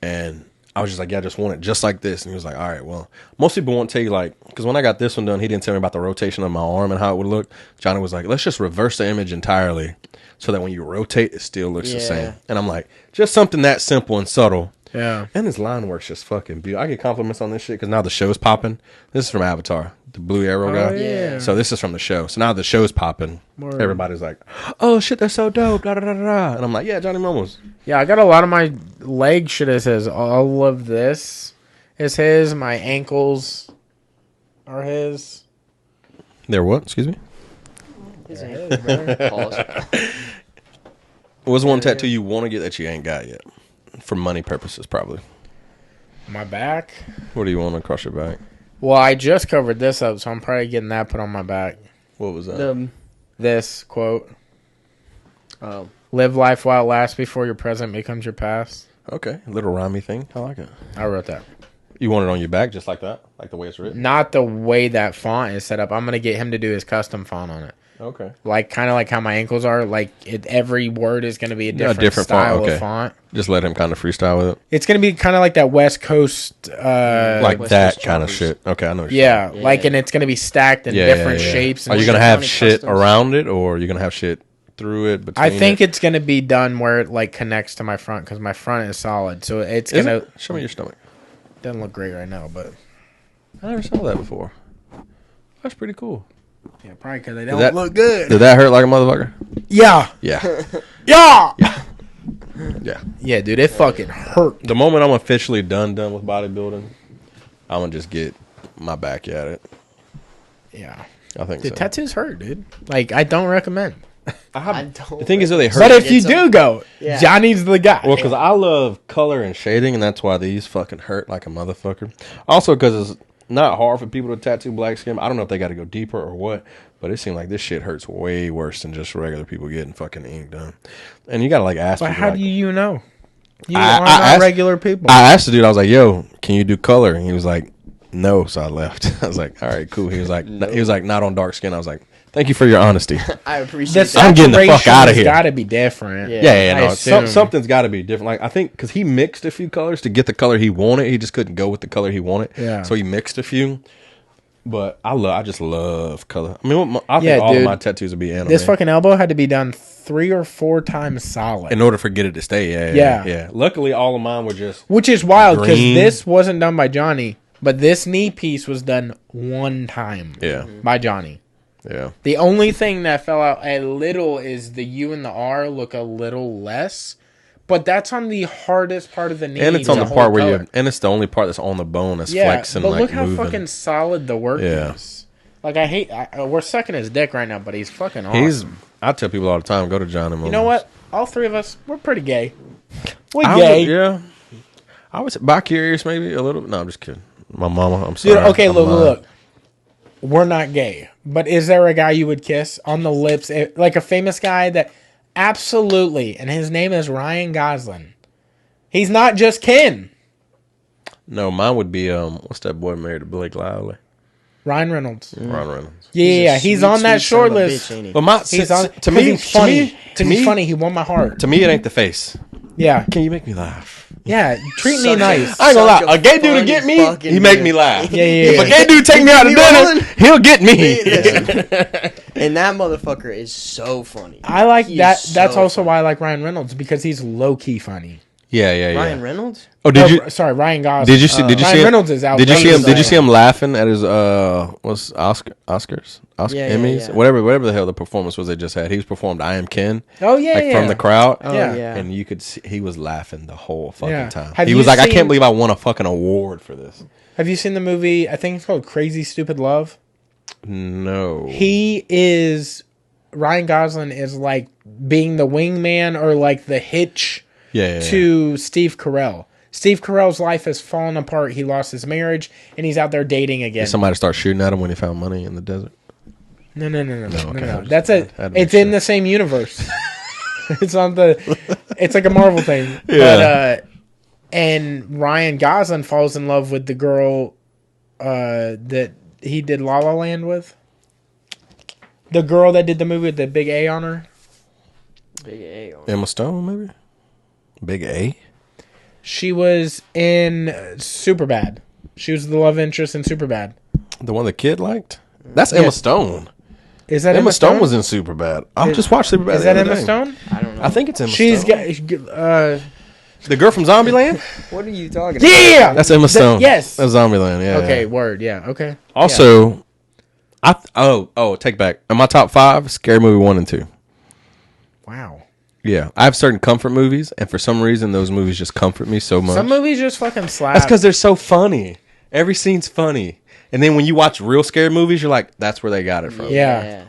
and I was just like, yeah, I just want it just like this. And he was like, all right, well, most people won't tell you because when I got this one done, he didn't tell me about the rotation of my arm and how it would look. Johnny was like, let's just reverse the image entirely so that when you rotate, it still looks the same. And I'm like, just something that simple and subtle. Yeah. And his line work's just fucking beautiful. I get compliments on this shit because now the show's popping. This is from Avatar, the Blue Arrow guy. Yeah. So this is from the show. So now the show's popping. Everybody's like, oh shit, that's so dope. Da, da, da, da. And I'm like, yeah, Johnny Momo's. Yeah, I got a lot of my leg shit is his. All of this is his. My ankles are his. They're what? Excuse me? His his, brother. What's one tattoo you want to get that you ain't got yet? For money purposes, probably. My back? What do you want across your back? Well, I just covered this up, so I'm probably getting that put on my back. What was that? This quote. Oh. Live life while it lasts before your present becomes your past. Okay. A little rhymey thing. I like it. I wrote that. You want it on your back just like that? Like the way it's written? Not the way that font is set up. I'm going to get him to do his custom font on it. Okay. Like, kind of like how my ankles are. Like, every word is going to be a different style of font. Just let him kind of freestyle with it. It's going to be kind of like that West Coast... like West that Coast kind of shit. Okay, I know what you're saying. Like, and it's going to be stacked in different shapes. Are you going to have shit around it, or are you going to have shit through it? I think it's going to be done where it, like, connects to my front, because my front is solid. So it's going to... Show me your stomach. Doesn't look great right now, but... I never saw that before. That's pretty cool. Yeah, probably because they don't look good. Did that hurt like a motherfucker? Yeah. Yeah. Yeah. Yeah. Yeah, dude, it fucking hurt. The moment I'm officially done with bodybuilding, I'm going to just get my back at it. Yeah. I think the tattoos hurt, dude. Like, I don't recommend. The thing is that they hurt. But if you do go, Johnny's the guy. Well, because I love color and shading, and that's why these fucking hurt like a motherfucker. Also, because it's not hard for people to tattoo black skin. I don't know if they got to go deeper or what, but it seems like this shit hurts way worse than just regular people getting fucking ink done. And you got to like ask But people. how like, do you know? You are not regular people. I asked the dude, I was like, yo, can you do color? And he was like, no. So I left. I was like, all right, cool. He was like, not on dark skin. I was like, thank you for your honesty. I appreciate that. I'm getting the fuck out of here. Got to be different. Yeah. No, something's got to be different. Like I think because he mixed a few colors to get the color he wanted. He just couldn't go with the color he wanted. Yeah. So he mixed a few. But I just love color. I mean, I think all of my tattoos would be anime. This fucking elbow had to be done 3 or 4 times solid in order for it to stay. Yeah. Luckily, all of mine were just which is wild because this wasn't done by Johnny, but this knee piece was done 1 time. By Johnny. Yeah. The only thing that fell out a little is the U and the R look a little less, but that's on the hardest part of the knee. And it's on the part where it's the only part that's on the bone that's flexing. But like look how moving. fucking solid the work is. Like we're sucking his dick right now, but he's fucking awesome. I tell people all the time, go to John and You know what? All 3 of us, we're pretty gay. Yeah. I was bi-curious maybe a little. No, I'm just kidding. My mama, I'm sorry. Dude, okay, look. We're not gay, but is there a guy you would kiss on the lips, like a famous guy that absolutely, and his name is Ryan Gosling. He's not just Ken. No, mine would be what's that boy married to Blake Lively? Ryan Reynolds. Ryan Reynolds. Yeah, he's on that short list. But he's funny. To me, funny. He won my heart. To me, it ain't the face. Yeah. Can you make me laugh? Yeah, treat me nice. I ain't gonna lie. A gay dude to get me, he make me laugh. Yeah. If a gay dude take me out to dinner, he'll get me. And that motherfucker is so funny. I like that. That's also why I like Ryan Reynolds, because he's low key funny. Yeah. Ryan Reynolds? Oh, did you? Sorry, Ryan Gosling. Did you see? Did you Ryan see? Reynolds is out. Did you see him? Did you see him laughing at his what's Oscars, Emmys, whatever the hell the performance was they just had. He was performed "I Am Ken." Oh yeah, from the crowd. Oh yeah, and you could see he was laughing the whole fucking time. He was like, I can't believe I won a fucking award for this. Have you seen the movie? I think it's called Crazy Stupid Love. No. Ryan Gosling is like being the wingman or like the hitch. To Steve Carell. Steve Carell's life has fallen apart. He lost his marriage, and he's out there dating again. Did somebody start shooting at him when he found money in the desert? No. Okay. That's it. It's in the same universe. It's on it's like a Marvel thing. Yeah. But, and Ryan Gosling falls in love with the girl that he did La La Land with. The girl that did the movie with the big A on her. Big A on her. Emma Stone, maybe? Big A? She was in Superbad. She was the love interest in Superbad. The one the kid liked? That's Emma Stone. Is that Emma Stone? Was in Superbad. I just watched Superbad. Is that Emma Stone? I don't know. I think it's Emma Stone. The girl from Zombieland? What are you talking about? Yeah! That's Emma Stone. Yes. That's Zombieland, yeah. Okay, word, yeah, okay. Also, take back. In my top 5, Scary Movie 1 and 2. Wow. Yeah, I have certain comfort movies, and for some reason, those movies just comfort me so much. Some movies just fucking slap. That's because they're so funny. Every scene's funny. And then when you watch real scary movies, you're like, that's where they got it from. Yeah.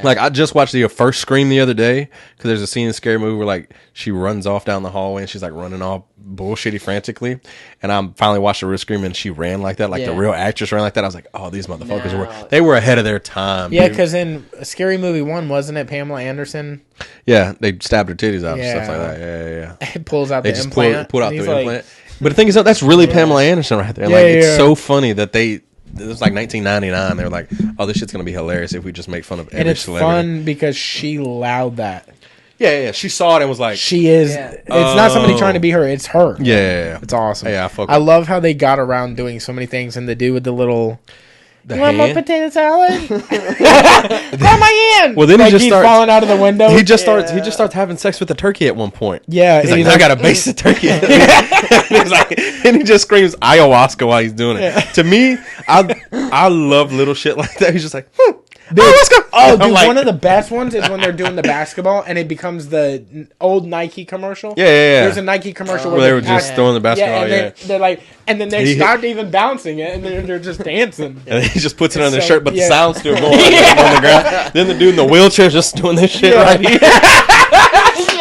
Like, I just watched the first Scream the other day, because there's a scene in a scary movie where, like, she runs off down the hallway, and she's, like, running all bullshitty frantically. And I finally watched the real Scream, and she ran like that. Like, the real actress ran like that. I was like, oh, these motherfuckers were ahead of their time. Yeah, because in Scary Movie 1, wasn't it Pamela Anderson? Yeah, they stabbed her titties out and stuff like that. Yeah. It pulls out the implant. Pulled out the implant. But the thing is, that's really Pamela Anderson right there. It's so funny that it was like 1999. They were like, "Oh, this shit's gonna be hilarious if we just make fun of every celebrity." And it's fun because she allowed that. Yeah. She saw it and was like, "She is." Yeah. It's not somebody trying to be her. It's her. Yeah. It's awesome. Yeah, I love how they got around doing so many things, and the dude with the little. You want more potato salad? Grab my hand. Well, then he's falling out of the window. He just starts having sex with the turkey at one point. Yeah, he's like, I gotta baste the turkey. and he just screams ayahuasca while he's doing it. Yeah. To me, I love little shit like that. He's just like, dude, ayahuasca. Oh, dude, one of the best ones is when they're doing the basketball and it becomes the old Nike commercial. Yeah. There's a Nike commercial where they were just throwing the basketball. And they're like, and then they start even bouncing it, and they're just dancing. And he just puts it on their shirt, but the sound's still going on the ground. Then the dude in the wheelchair's just doing this shit right here.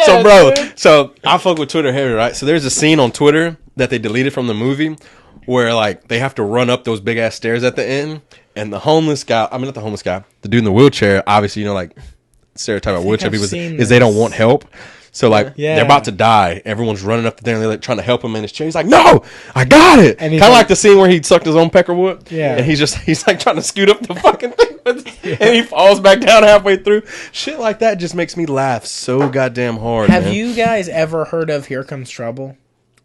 So, bro, I fuck with Twitter heavy, right? So there's a scene on Twitter that they deleted from the movie where like they have to run up those big ass stairs at the end, and the homeless guy, not the homeless guy, the dude in the wheelchair, obviously, like stereotype of wheelchair people is they don't want help. So like they're about to die. Everyone's running up there and they're like trying to help him in his chair. He's like, "No, I got it." Kind of like the scene where he sucked his own peckerwood. Yeah. And he's like trying to scoot up the fucking thing and he falls back down halfway through. Shit like that just makes me laugh so goddamn hard. Have you guys ever heard of Here Comes Trouble?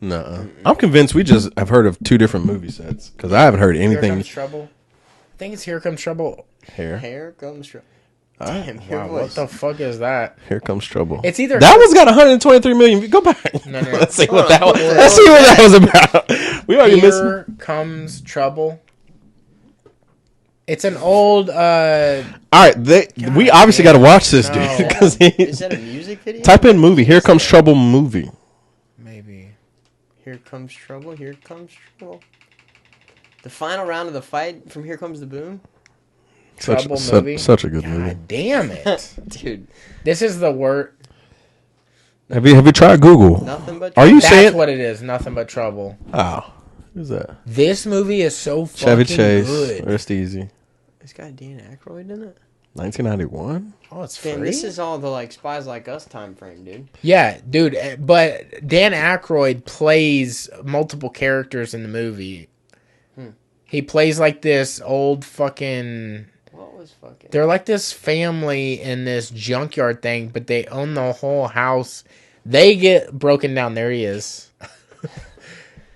No. I'm convinced we just have heard of two different movie sets because I haven't heard anything. Here Comes Trouble. I think it's Here Comes Trouble. Here Comes Trouble. Damn, wow, what the fuck is that? Here Comes Trouble. It's either that one's got 123 million. Go back. No. Let's see what that was. Let's see what that was about. We already missed. Here Comes Trouble. It's an old. All right, we obviously got to watch this, dude. Because is that a music video? Type in movie. Here Comes Trouble movie. Maybe. Here Comes Trouble. Here Comes Trouble. The final round of the fight from Here Comes the Boom. Movie. Such a good movie. Damn it, dude! This is the word. Have you tried Google? Nothing but. Are you saying that's what it is? Nothing but trouble. Oh, who's that? This movie is so Chevy fucking Chase. good. Rest easy. It's got Dan Aykroyd in it. 1991. Oh, it's free. free. This is all the like Spies Like Us time frame, dude. Yeah, dude. But Dan Aykroyd plays multiple characters in the movie. He plays like this old fucking. What was fucking? They're like this family in this junkyard thing, but they own the whole house. They get broken down. There he is.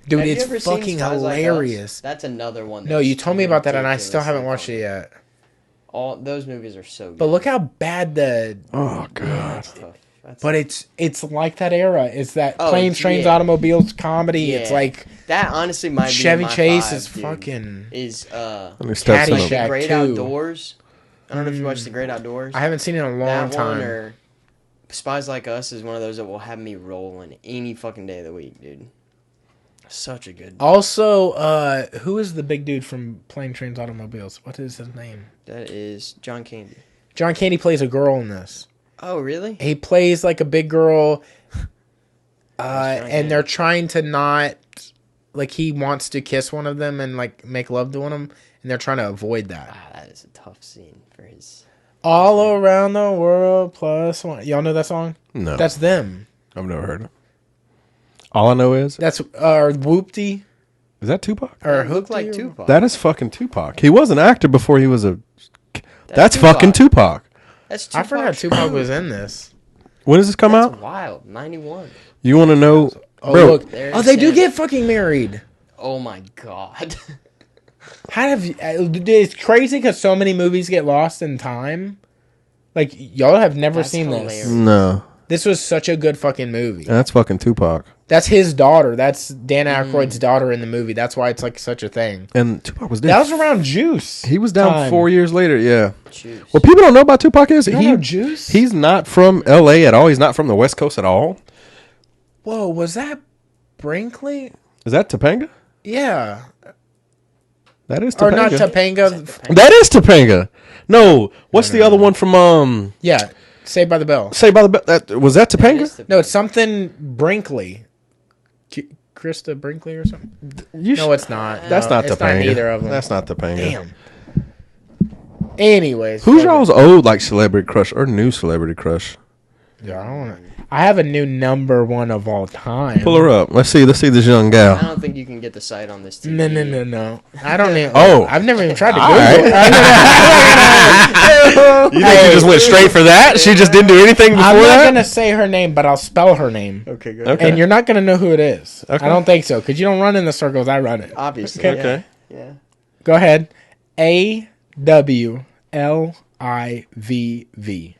Dude, it's fucking hilarious. That's another one. No, you told me about that, and I still haven't watched it yet. All those movies are so good. But look how bad the. Oh god. But it's like that era. It's that planes, trains, automobiles comedy. Yeah. It's like that. Honestly, might Chevy be my Chase five, is dude. Fucking Caddyshack. The Great Outdoors. I don't know if you watched The Great Outdoors. I haven't seen it in a long time. Or Spies Like Us is one of those that will have me rolling any fucking day of the week, dude. Such a good. Also, who is the big dude from Plane, Trains, Automobiles? What is his name? That is John Candy. John Candy plays a girl in this. Oh, really? He plays like a big girl, and they're trying to not, like, he wants to kiss one of them and, like, make love to one of them, and they're trying to avoid that. That is a tough scene for his... All around the world plus one. Y'all know that song? No. That's them. I've never heard it. All I know is... That's, Whoopty. Is that Tupac? Or looked like Tupac. That is fucking Tupac. He was an actor before he was a... That's fucking Tupac. That's Tupac. I forgot Tupac was in this. When does this come out? Wild. 91. You want to know? Oh, bro. Look. Oh, they do get fucking married. Oh, my God. How have you... It's crazy because so many movies get lost in time. Like, y'all have never seen hilarious. this. No. This was such a good fucking movie. That's fucking Tupac. That's his daughter. That's Dan Aykroyd's daughter in the movie. That's why it's like such a thing. And Tupac was dead. That was around Juice. He was down 4 years later, yeah. Juice. What people don't know about Tupac is Juice? He's not from L.A. at all. He's not from the West Coast at all. Whoa, was that Brinkley? Is that Topanga? Yeah. That is Topanga. Or not Topanga. That is Topanga. No, what's the other one from... Yeah, Saved by the Bell. Saved by the Bell. Was that Topanga? No, it's something Brinkley. Krista Brinkley or something? No, it's not. That's not Topanga. It's not either of them. That's not Topanga. Damn. Anyways. Who's y'all's old like celebrity crush or new celebrity crush? Yeah, I don't know. I have a new number one of all time. Pull her up. Let's see this young gal. I don't think you can get the site on this TV. No. I don't even. Oh. I've never even tried to All Google right. it. You think you just went straight for that? She just didn't do anything before I'm not that? going to say her name, but I'll spell her name. Okay, good. Okay. And you're not going to know who it is. Okay. I don't think so, because you don't run in the circles I run it. Obviously. Okay. Yeah. Go ahead. AWLIVV.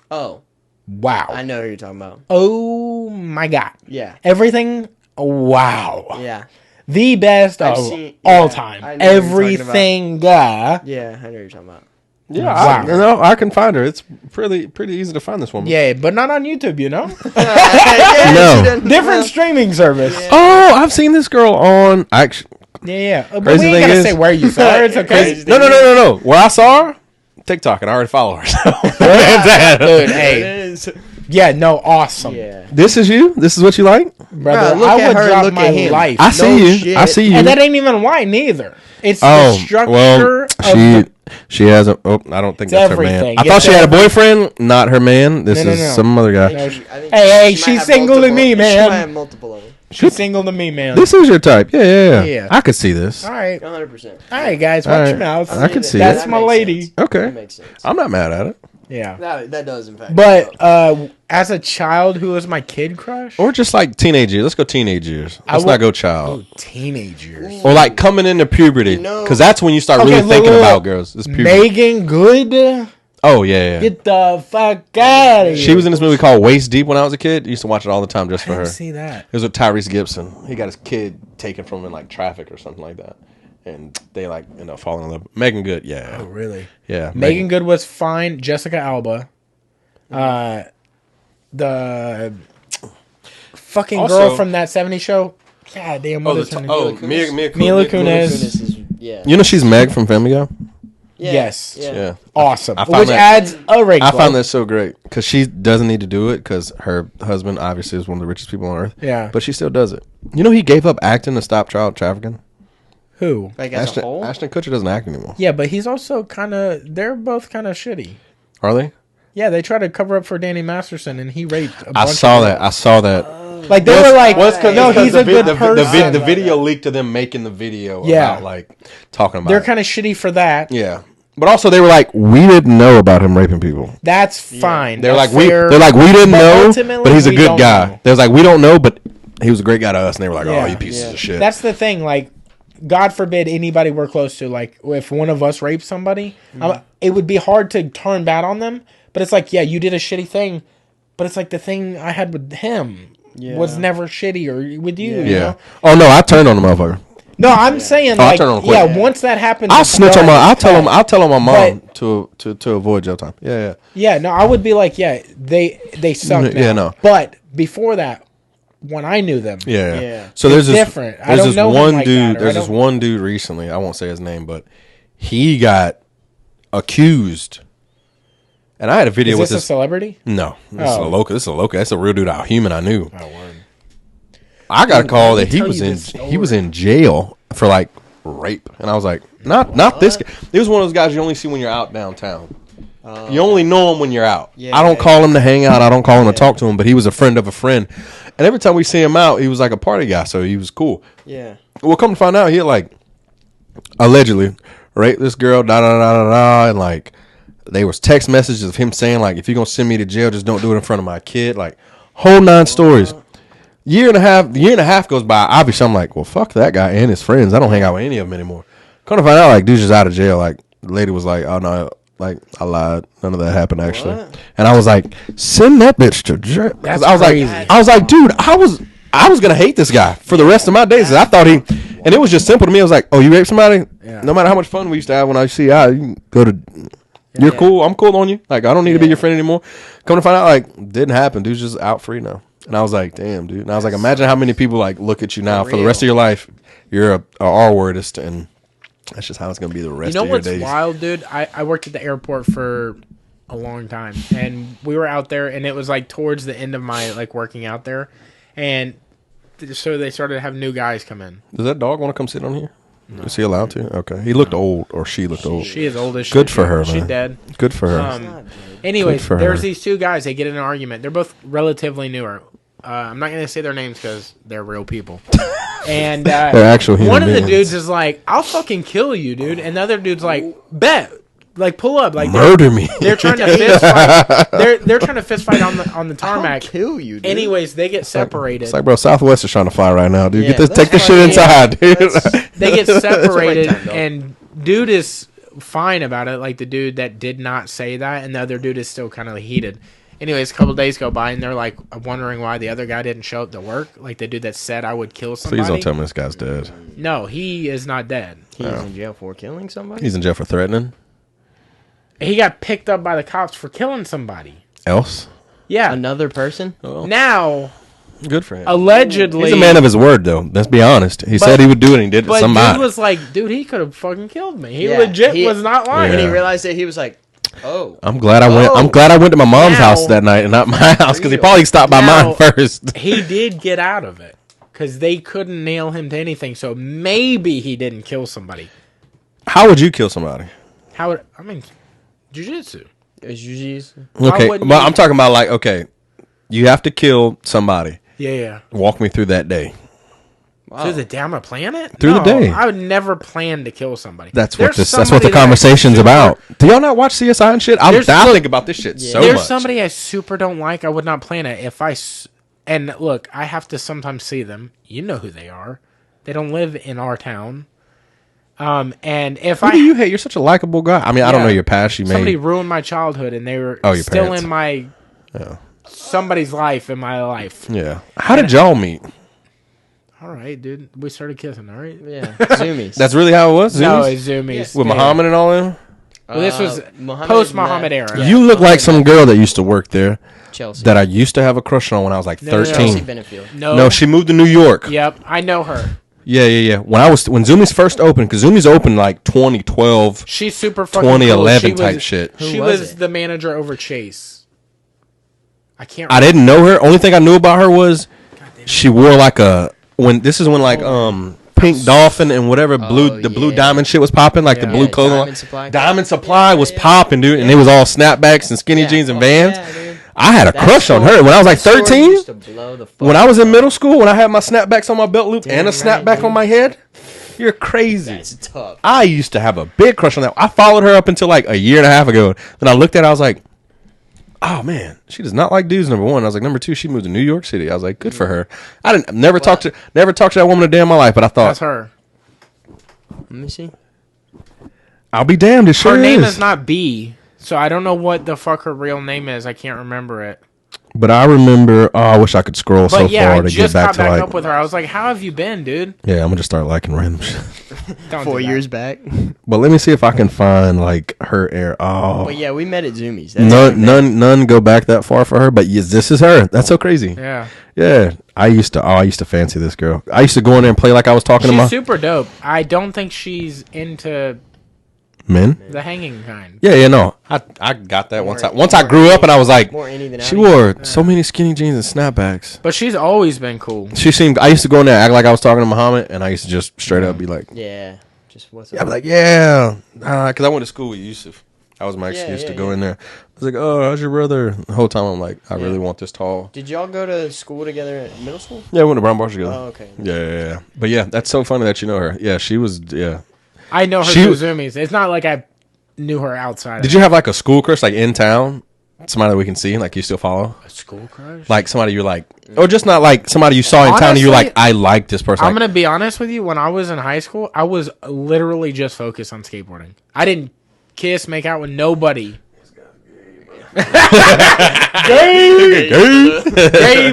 Oh, Wow. I know who you're talking about. Oh my God. Yeah. Everything. Wow. Yeah. The best I've of seen- all yeah, time. I know what you're talking Everything. Yeah, I know what you're talking about. Yeah, Wow. I can find her. It's pretty easy to find this woman. Yeah, but not on YouTube, you know? No. Different streaming service. Yeah. Oh, I've seen this girl on. Actually, Yeah. But Crazy we ain't thing got to is- say where you saw her. It's okay. Crazy. no. Where I saw her, TikTok, and I already follow her. So. Dude, It hey. is. Yeah, no, awesome. Yeah. This is you. This is what you like. Brother, Look I at would her, drop look my at him. life. I see you. shit. I see you. And that ain't even why neither. It's the Oh, structure well, of she has a. Oh, I don't think It's that's her man. everything. I thought It's she had a everything. boyfriend, not her man. This No, is no. some other guy. I think Hey, she might she's have single to multiple- me, She man. might have multiple of them. She's single to me, man. This is your type. Yeah. Yeah. I could see this. All right. 100%. All right, guys. All Watch right. your mouth. I can see That's it. my makes lady. sense. Okay. That makes sense. I'm not mad at it. Yeah. That does, in fact. But as a child, who was my kid crush? Or just like teenage years. Let's go teenage years. Let's not go child. Teenage years. Or like coming into puberty. You know- Because that's when you start Okay, really look, thinking look. about girls. It's puberty. Megan Good. Oh, yeah. Get the fuck out of here. She was in this movie called Waist Deep when I was a kid. Used to watch it all the time just for I her. didn't see that. It was with Tyrese Gibson. He got his kid taken from him in like traffic or something like that. And they like end up falling in love. Megan Good, yeah. Oh, really? Yeah. Megan Good was fine. Jessica Alba. The fucking Also- girl from that 70s show. God damn, what is her name? Mila Kunis. Is, yeah. You know she's Meg from Family Guy? Yeah. Yes. Yeah. Awesome. I found Which that- adds a wrinkle. I found that so great because she doesn't need to do it because her husband obviously is one of the richest people on earth. Yeah. But she still does it. You know he gave up acting to stop child trafficking? Who? Like as a whole? Ashton Kutcher doesn't act anymore. Yeah, but he's also kind of. They're both kind of shitty. Are they? Yeah, they tried to cover up for Danny Masterson, and he raped. I saw that. Like they were like, no, because he's a good person. The video leaked to them making the video Yeah. about like talking about They're it. kind of shitty for that. Yeah. But also they were like, we didn't know about him raping people. That's fine. They're That's like fair. we didn't But know, ultimately, but he's a we good don't guy. know. They was like, we don't know, but he was a great guy to us. And they were like, Yeah. oh, you pieces of shit. That's the thing. Like, God forbid anybody we're close to. Like, if one of us raped somebody, it would be hard to turn bad on them. But it's like, yeah, you did a shitty thing. But it's like the thing I had with him was never shitty or with you. yeah. You know? Oh no, I turned on the motherfucker. No, I'm saying I like, turn on quick. yeah, once that happens, I'll it's snitch done. on my. I'll tell him. Cut. I'll tell on my mom But- to avoid jail time. Yeah. Yeah, no, I would be like, yeah, they suck. Yeah, now. no. But before that, when I knew them, Yeah. So there's It's this different. I There's don't this know him one like dude. that, or There's I this don't- one dude recently. I won't say his name, but he got accused. And I had a video is with this a this. celebrity? No, this is a Oh. local. This is a local. That's a real dude out human I knew. Oh, word. I got a call that he tell was you in. this story. He was in jail for like rape, and I was like, not this guy. He was one of those guys you only see when you're out downtown. You only know him when you're out. Yeah, I don't call him to hang out. I don't call him to talk to him. But he was a friend of a friend, and every time we see him out, he was like a party guy, so he was cool. Yeah. Well, come to find out, he had like allegedly raped this girl, and like there was text messages of him saying like, if you're gonna send me to jail, just don't do it in front of my kid. Like whole 9 stories. Year and a half goes by. Obviously, I'm like, well, fuck that guy and his friends. I don't hang out with any of them anymore. Come to find out, like, dude's just out of jail. Like, the lady was like, oh no, like I lied. None of that happened actually. What? And I was like, send that bitch to jail. 'Cause That's I was crazy. like, dude, I was gonna hate this guy for the rest of my days. I thought and it was just simple to me. I was like, oh, you raped somebody? Yeah. No matter how much fun we used to have when I see you, you can go to. You're cool. I'm cool on you. Like I don't need to be your friend anymore. Come to find out, like didn't happen. Dude's just out free now. And I was like, damn, dude. And I was like, imagine how many people like look at you now for the rest of your life. You're a R-wordist, and that's just how it's gonna be the rest of your days. You know what's wild, dude? I worked at the airport for a long time, and we were out there, and it was like towards the end of my like working out there, and so they started to have new guys come in. Does that dog want to come sit on here? No. Is he allowed to? Okay. He looked old, or she looked old. She is old as shit. Good for her, man. She's dead. Good for her. Anyways, there's these two guys. They get in an argument. They're both relatively newer. I'm not going to say their names because they're real people. And they're actual human one of the beings. dudes is like, I'll fucking kill you, dude. And the other dude's like, bet. Like, pull up. Like, murder me. They're trying to fist fight. They're trying to fist fight on the tarmac. I'll kill you, dude. Anyways, they get separated. It's like, bro, Southwest is trying to fly right now, dude. Yeah, take this shit inside, dude. They get separated, and dude is fine about it. Like, the dude that did not say that, and the other dude is still kind of heated. Anyways, a couple days go by, and they're like wondering why the other guy didn't show up to work. Like the dude that said I would kill somebody. Please don't tell me this guy's dead. No, he is not dead. He's in jail for killing somebody? He's in jail for threatening? He got picked up by the cops for killing somebody. Else? Yeah. Another person? Oh. Now... Good for him. Allegedly... He's a man of his word, though. Let's be honest. He said he would do it, and he did it to somebody. But dude was like, dude, he could have fucking killed me. He legit was not lying. And he realized that he was like, oh. I'm glad I went to my mom's house that night and not my house, because he probably stopped by mine first. He did get out of it, because they couldn't nail him to anything, so maybe he didn't kill somebody. How would you kill somebody? Jiu-jitsu. It's jiu-jitsu. Okay, but I'm talking about like, okay, you have to kill somebody. Yeah. Walk me through that day. Wow. Through the day I'm gonna plan it? Through the day. I would never plan to kill somebody. That's what the conversation's about. Do y'all not watch CSI and shit? I think about this shit so much. There's somebody I super don't like. I would not plan it. And look, I have to sometimes see them. You know who they are. They don't live in our town. And if Who do you hate? You're such a likable guy. I mean, I don't know your past. Somebody ruined my childhood, and they were still parents. In my somebody's life in my life. Yeah. How did y'all meet? All right, dude. We started kissing, all right? Yeah. Zoomies. That's really how it was? Zoomies? No, it's Zoomies. Yeah. With Muhammad and all them? Well, this was post-Muhammad era. Yeah. You look like some girl that used to work there. Chelsea. That I used to have a crush on when I was like 13. No, she moved to New York. Yep, I know her. Yeah. When Zoomies first opened, because Zoomies opened like 2012. She's super fucking 2011 type shit. She was the manager over Chase. I can't. I didn't know her. Only thing I knew about her was she wore like when Pink Dolphin and whatever blue diamond shit was popping, like the blue clothing. Diamond Supply was popping, dude, and it was all snapbacks and skinny jeans and Vans. I had a crush on her when I was like 13. When I was in middle school, when I had my snapbacks on my belt loop and a snapback on my head. You're crazy. That's tough. I used to have a big crush on that. I followed her up until like a year and a half ago. Then I looked at her, I was like, oh man, she does not like dudes. Number one, I was like, number two, she moved to New York City. I was like, good for her. I didn't never talk to that woman a day in my life, but I thought that's her. Let me see. I'll be damned. It sure her name is not B, so I don't know what the fuck her real name is. I can't remember it. But I remember. Oh, I wish I could scroll so far to get back to like. I just got back up with her. I was like, how have you been, dude? Yeah, I'm gonna just start liking random shit. 4 years back. But let me see if I can find like her air. Oh, but yeah, we met at Zoomies. None go back that far for her. But yes, this is her. That's so crazy. Yeah. I used to fancy this girl. I used to go in there and play like I was talking to my. She's super dope. I don't think she's into men, the hanging kind. Yeah, no. I got that once I grew up and I was like, she wore so many skinny jeans and snapbacks. But she's always been cool. I used to go in there, act like I was talking to Muhammad, and I used to just straight up be like, just what's up? Yeah, I'd be like, because I went to school with Yusuf. That was my excuse to go in there. I was like, oh, how's your brother? The whole time I'm like, I really want this tall. Did y'all go to school together in middle school? Yeah, we went to Brown Bars together. Oh, okay. Yeah. But yeah, that's so funny that you know her. Yeah, she was, I know her through Zoomies. It's not like I knew her outside. Did you have like a school crush like in town? Somebody that we can see, like you still follow? A school crush? Like somebody you're like, or just not like somebody you saw in town and you're like, I like this person. I'm going to be honest with you. When I was in high school, I was literally just focused on skateboarding. I didn't kiss, make out with nobody. Gay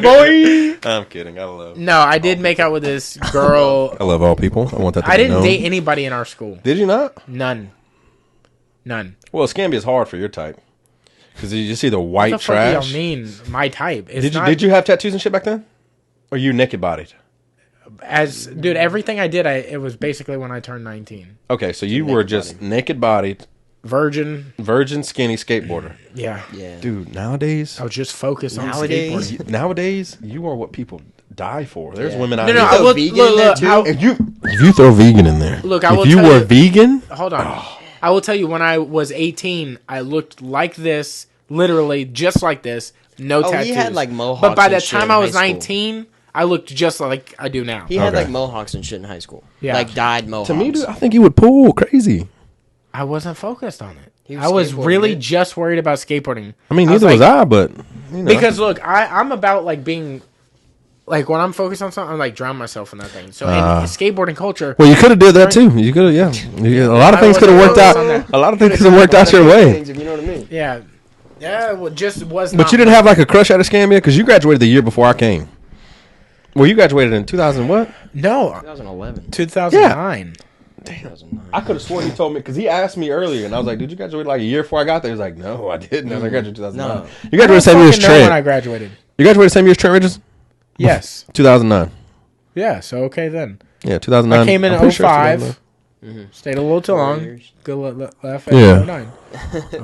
boy. I'm kidding. I love. No, I did make out with this girl. I love all people. I want that to be I didn't known. date anybody in our school. Did you not? None. Well, Scamby is hard for your type because you see the white what the trash. Fuck do y'all mean my type? Did you have tattoos and shit back then? Or you naked bodied? Dude, everything I did, it was basically when I turned 19. Okay, so you were just naked bodied. Virgin skinny skateboarder. Yeah. Dude, nowadays I was just focused on skateboarding. Nowadays, you are what people die for. There's women out here. No, I will vegan in there too. If you throw vegan in there, look, I will if you were vegan, hold on. I will tell you, when I was 18, I looked like this, literally just like this, no tattoos. He had like mohawks. But by the time I was 19, I looked just like I do now. He had like mohawks and shit in high school. Yeah, like dyed mohawks. To me, dude, I think he would pull crazy. I wasn't focused on it. I was really just worried about skateboarding. I mean, neither was I, but you know. Because look, I'm about like being. Like, when I'm focused on something, I'm like, drown myself in that thing. So, in skateboarding culture... Well, you could have did that, too. You could have, yeah. A lot of things could have worked out. A lot of things could have worked out your way. You know what I mean? Yeah. Yeah, well, just was not... But you didn't have, like, a crush at a scam yet? Because you graduated the year before I came. Well, you graduated in 2000 what? No. 2011. 2009. Yeah. Damn. I could have sworn he told me, because he asked me earlier, and I was like, did you graduate, like, a year before I got there? He was like, no, I didn't. I graduated in 2009. No. You graduated the same year as Trent. When I graduated. You graduated the same year as Trent Ridges? Yes. 2009. Yeah, so okay then. Yeah, 2009. I came in 05. Stayed a little too long. Good left at 09.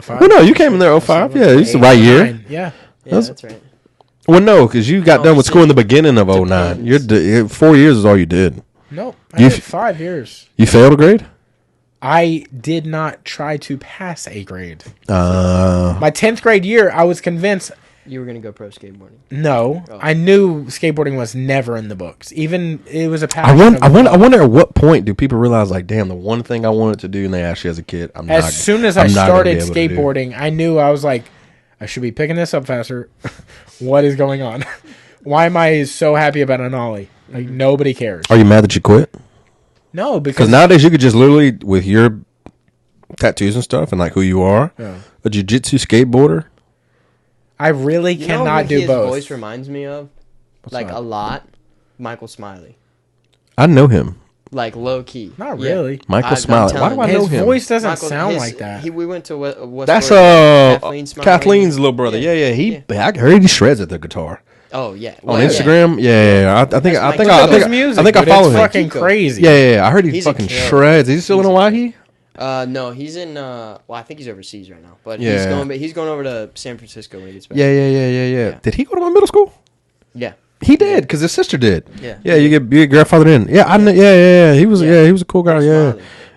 Well, no, you came in there 05. Yeah, it's the right year. Yeah. That's right. Well, no, because you got done with school in the beginning of 09. 4 years is all you did. Nope. I did 5 years. You failed a grade? I did not try to pass a grade. My 10th grade year, I was convinced... You were going to go pro skateboarding. No. Oh. I knew skateboarding was never in the books. Even it was a passion. I wonder at what point do people realize, like, damn, the one thing I wanted to do, and they asked you as a kid, as soon as I started skateboarding, I knew I was like, I should be picking this up faster. What is going on? Why am I so happy about an ollie? Like, nobody cares. Are you mad that you quit? No, because nowadays you could just literally, with your tattoos and stuff and, like, who you are, a jiu-jitsu skateboarder, I really cannot do both. His voice reminds me of, a lot, Michael Smiley. I know him. Like, low key. Not really. Michael Smiley. Why do I know him? His voice doesn't sound like that. We went to West. That's Kathleen's little brother. Yeah. I heard he shreds at the guitar. Oh yeah. On Instagram, yeah. I think I follow him. It's fucking crazy. Yeah. I heard he fucking shreds. Is he still in Hawaii? No, he's in. I think he's overseas right now. But he's going over to San Francisco when he gets back. Yeah. Did he go to my middle school? Yeah, he did because his sister did. Yeah. You get grandfathered in. Yeah, I know. Yeah. He was a cool guy. Yeah.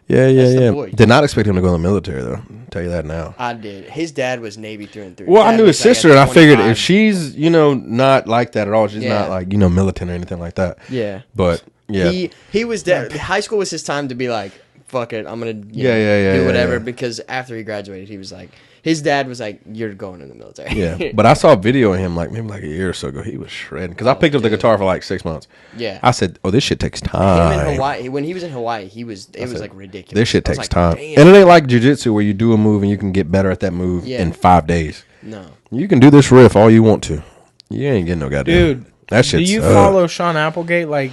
Did not expect him to go in the military though. I'll tell you that now. I did. His dad was Navy through and through. Well, I knew his sister, and I figured if she's not like that at all, she's not like militant or anything like that. Yeah. But yeah, he was dead. High school was his time to be like, fuck it, I'm gonna do whatever. Because after he graduated, he was like, his dad was like, you're going in the military. Yeah, but I saw a video of him maybe a year or so ago. He was shredding because I picked up the guitar for like 6 months. Yeah, I said, oh, this shit takes time. Him in Hawaii, when he was in Hawaii, it was like ridiculous. This shit takes time, and it ain't like jiu-jitsu where you do a move and you can get better at that move in 5 days. No, you can do this riff all you want to. You ain't getting no goddamn. Dude, that shit. Do you follow Sean Applegate, like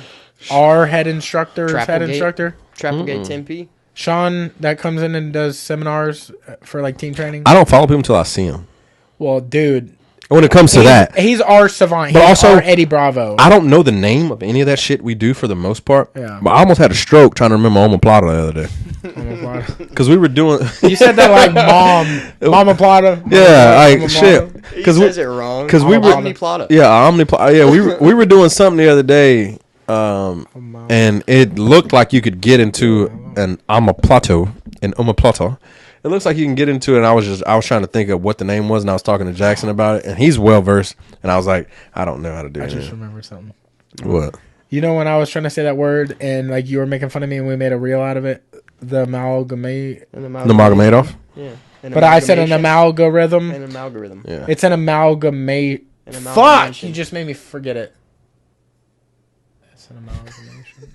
our head instructor? Trapplegate Tempe. Sean that comes in and does seminars for like team training. I don't follow people until I see him. Well, dude, when it comes to that, he's our savant. But he's also our Eddie Bravo. I don't know the name of any of that shit we do for the most part. Yeah. But I almost had a stroke trying to remember omoplata the other day. Because we were doing. You said that like Mama Plata. Yeah, like shit. Because he says it wrong. Because we were Omniplata. Yeah, Omniplata. Yeah, we were doing something the other day. And it looked like you could get into an omoplata. It looks like you can get into it, and I was trying to think of what the name was, and I was talking to Jackson about it, and he's well versed, and I was like, I don't know how to do it. I just remembered something. What? You know when I was trying to say that word, and like you were making fun of me, and we made a reel out of it? The amalgamate. Yeah. But I said an amalgorithm. An amalgorithm. Yeah. It's an amalgamate. Fuck! You just made me forget it. It's an amalgamation.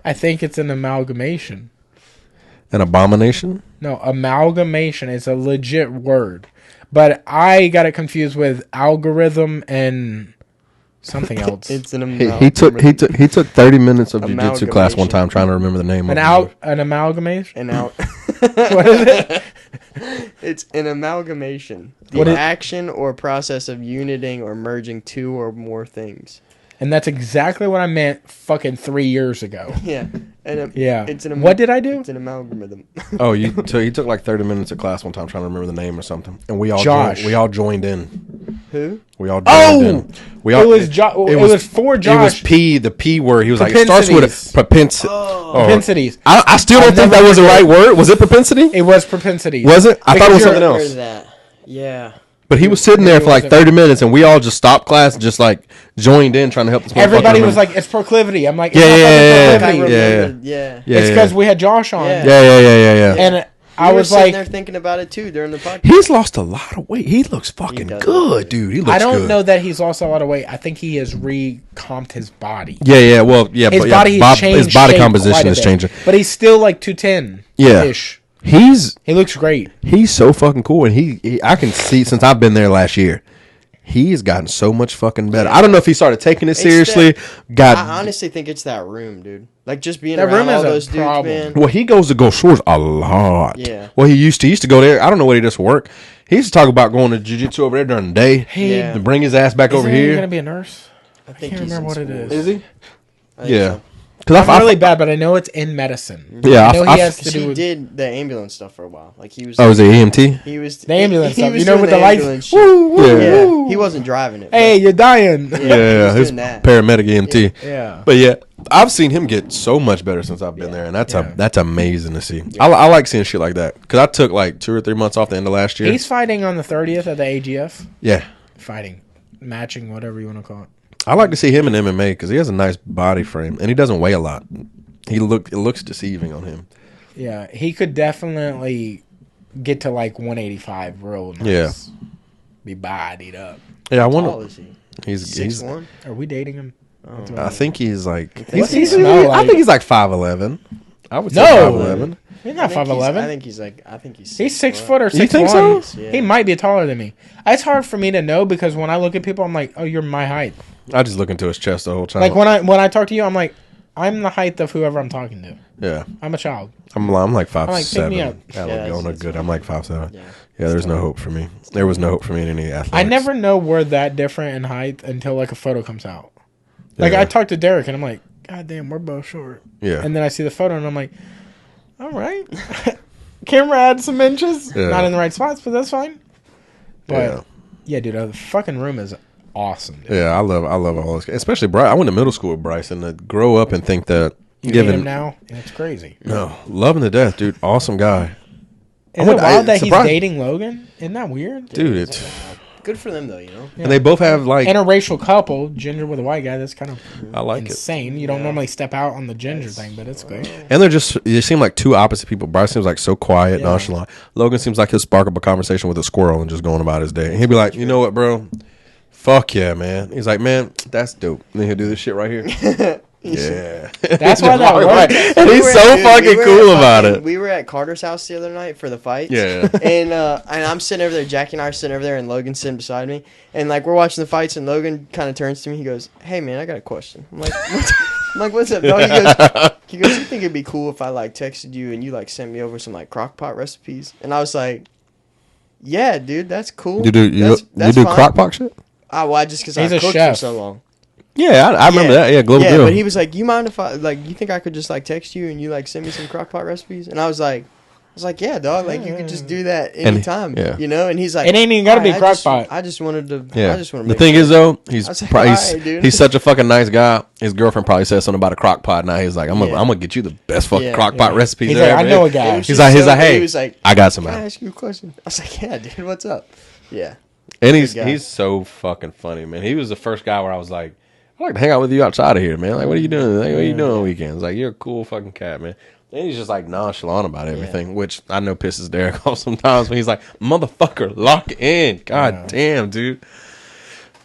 I think it's an amalgamation. An abomination? No, amalgamation is a legit word. But I got it confused with algorithm and something else. It's an amalgamation. He took 30 minutes of jiu-jitsu class one time trying to remember the name of it. An amalgamation? What is it? It's an amalgamation. The action or process of uniting or merging two or more things. And that's exactly what I meant fucking 3 years ago. Yeah. It's what did I do? It's an amalgam. Oh, he took like 30 minutes of class one time trying to remember the name or something. And we all joined in. Who? We all joined in. It was for Josh. It was P, the P word. He was like, it starts with a propensity. Propensities. I still don't think that was the right word. Was it propensity? It was propensities. Was it? I thought it was something else. Yeah. But he was sitting there for like 30 minutes, and we all just stopped class and just like joined in trying to help this motherfucker. Everybody was like, "It's proclivity." I'm like, "Yeah." It's because we had Josh on. Yeah. And I was sitting like, there thinking about it too during the podcast. He's lost a lot of weight. He looks fucking good, dude. He looks good. I don't know that he's lost a lot of weight. I think he has recomped his body. Yeah. Well, yeah. His body has changed. His body composition is changing. But he's still like 210. Yeah. He looks great. He's so fucking cool, and he I can see since I've been there last year, he's gotten so much fucking better. I don't know if he started taking it seriously. I honestly think it's that room, dude. Like just being around all those dudes, man. Well, he goes to go shores a lot. Yeah. Well, he used to go there. I don't know what he does for work. He used to talk about going to jiu-jitsu over there during the day. To bring his ass back over here. Is he gonna be a nurse? I think can't remember what it is. Is he? Yeah. So. Because I'm really bad, but I know it's in medicine. Yeah, I know he has to do. He did the ambulance stuff for a while. Like he was. Oh, was it EMT? He was the ambulance stuff. You know, with the lights. Yeah. He wasn't driving it. Hey, you're dying. Yeah, his paramedic EMT. Yeah. But yeah, I've seen him get so much better since I've been there, and that's amazing to see. Yeah. I like seeing shit like that because I took like 2 or 3 months off the end of last year. He's fighting on the 30th at the AGF. Yeah. Matching, whatever you want to call it. I like to see him in MMA because he has a nice body frame and he doesn't weigh a lot. It looks deceiving on him. Yeah, he could definitely get to like 185 real nice. Yeah. Be bodied up. Yeah, I wonder. How tall is he? He's 6'1"? Are we dating him? I think he's like. What's he smell like? I think he's like 5'11". I would say 5'11". He's not 5'11". I think he's. He's 6 foot or 6'1". You think so? Yeah. He might be taller than me. It's hard for me to know because when I look at people, I'm like, oh, you're my height. I just look into his chest the whole time. Like when I talk to you, I'm like, I'm the height of whoever I'm talking to. Yeah. I'm a child. I'm like 5'7". Like, pick me up. Laguna, good. I'm like 5'7". Yeah, there's no hope for me. There was no hope for me in any athletics. I never know we're that different in height until like a photo comes out. Like I talked to Derek and I'm like, God damn, we're both short. Yeah. And then I see the photo and I'm like, all right. Camera adds some inches. Yeah. Not in the right spots, but that's fine. But yeah, dude, the fucking room is awesome. Dude. Yeah, I love all this, especially Bryce. I went to middle school with Bryce, and to grow up and think that you hate him now, it's crazy. No, love him to death, dude. Awesome guy. Is it wild that he's dating Logan? Isn't that weird? Dude, it's good for them though, you know. Yeah. And they both have like interracial couple, ginger with a white guy. That's kind of insane. You don't normally step out on the ginger thing, but it's good. And they seem like two opposite people. Bryce seems like so quiet, nonchalant. Logan seems like he'll spark up a conversation with a squirrel and just going about his day. And he'll be like, you know what, bro? Fuck yeah, man. He's like, man, that's dope. And then he'll do this shit right here. Yeah. That's why that works. And he's so fucking cool about it. We were at Carter's house the other night for the fight. Yeah. And I'm sitting over there, Jackie and I are sitting over there, and Logan's sitting beside me. And like we're watching the fights, and Logan kind of turns to me. He goes, "Hey man, I got a question." I'm like, what's up, dog? He goes, "You think it'd be cool if I like texted you and you like sent me over some like crock pot recipes?" And I was like, "Yeah, dude, that's cool." You do crock pot shit? Why? Just because I cooked for so long. Yeah, I remember that. Yeah, Global Grill. But he was like, "You mind if I like? You think I could just like text you and you like send me some crock pot recipes?" And I was like, "Yeah, dog. Like you could just do that anytime, you know." And he's like, "It ain't even gotta be crock pot." I just wanted to. Yeah. I just want to. The thing is though, he's such a fucking nice guy. His girlfriend probably said something about a crock pot. Now he's like, "I'm gonna get you the best fucking crock pot recipes." He's there like, "I know a guy." He's like, "Hey, I got some." Can I ask you a question? I was like, "Yeah, dude, what's up?" Yeah. And he's so fucking funny, man. He was the first guy where I was like, I like to hang out with you outside of here, man. Like, what are you doing? Like, what are you doing on weekends? Like, you're a cool fucking cat, man. And he's just like nonchalant about everything, which I know pisses Derek off sometimes when he's like, motherfucker, lock in. God damn, dude.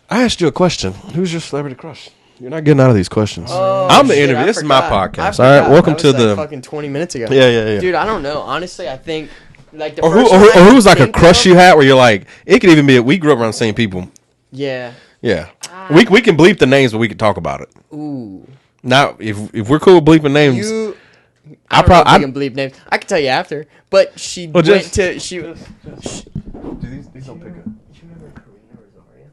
I asked you a question. Who's your celebrity crush? You're not getting out of these questions. I'm the interview. This is my podcast. All right, welcome to the fucking 20 minutes ago. Yeah. Dude, I don't know. Honestly, I think like the or who's like a crush you had where you're like, it could even be we grew up around the same people. Yeah. Yeah. We can bleep the names, but we can talk about it. Ooh. Now, if we're cool with bleeping names, I probably can bleep names. I can tell you after, but she went to she. Dude, these don't pick up. You remember Karina Rosario?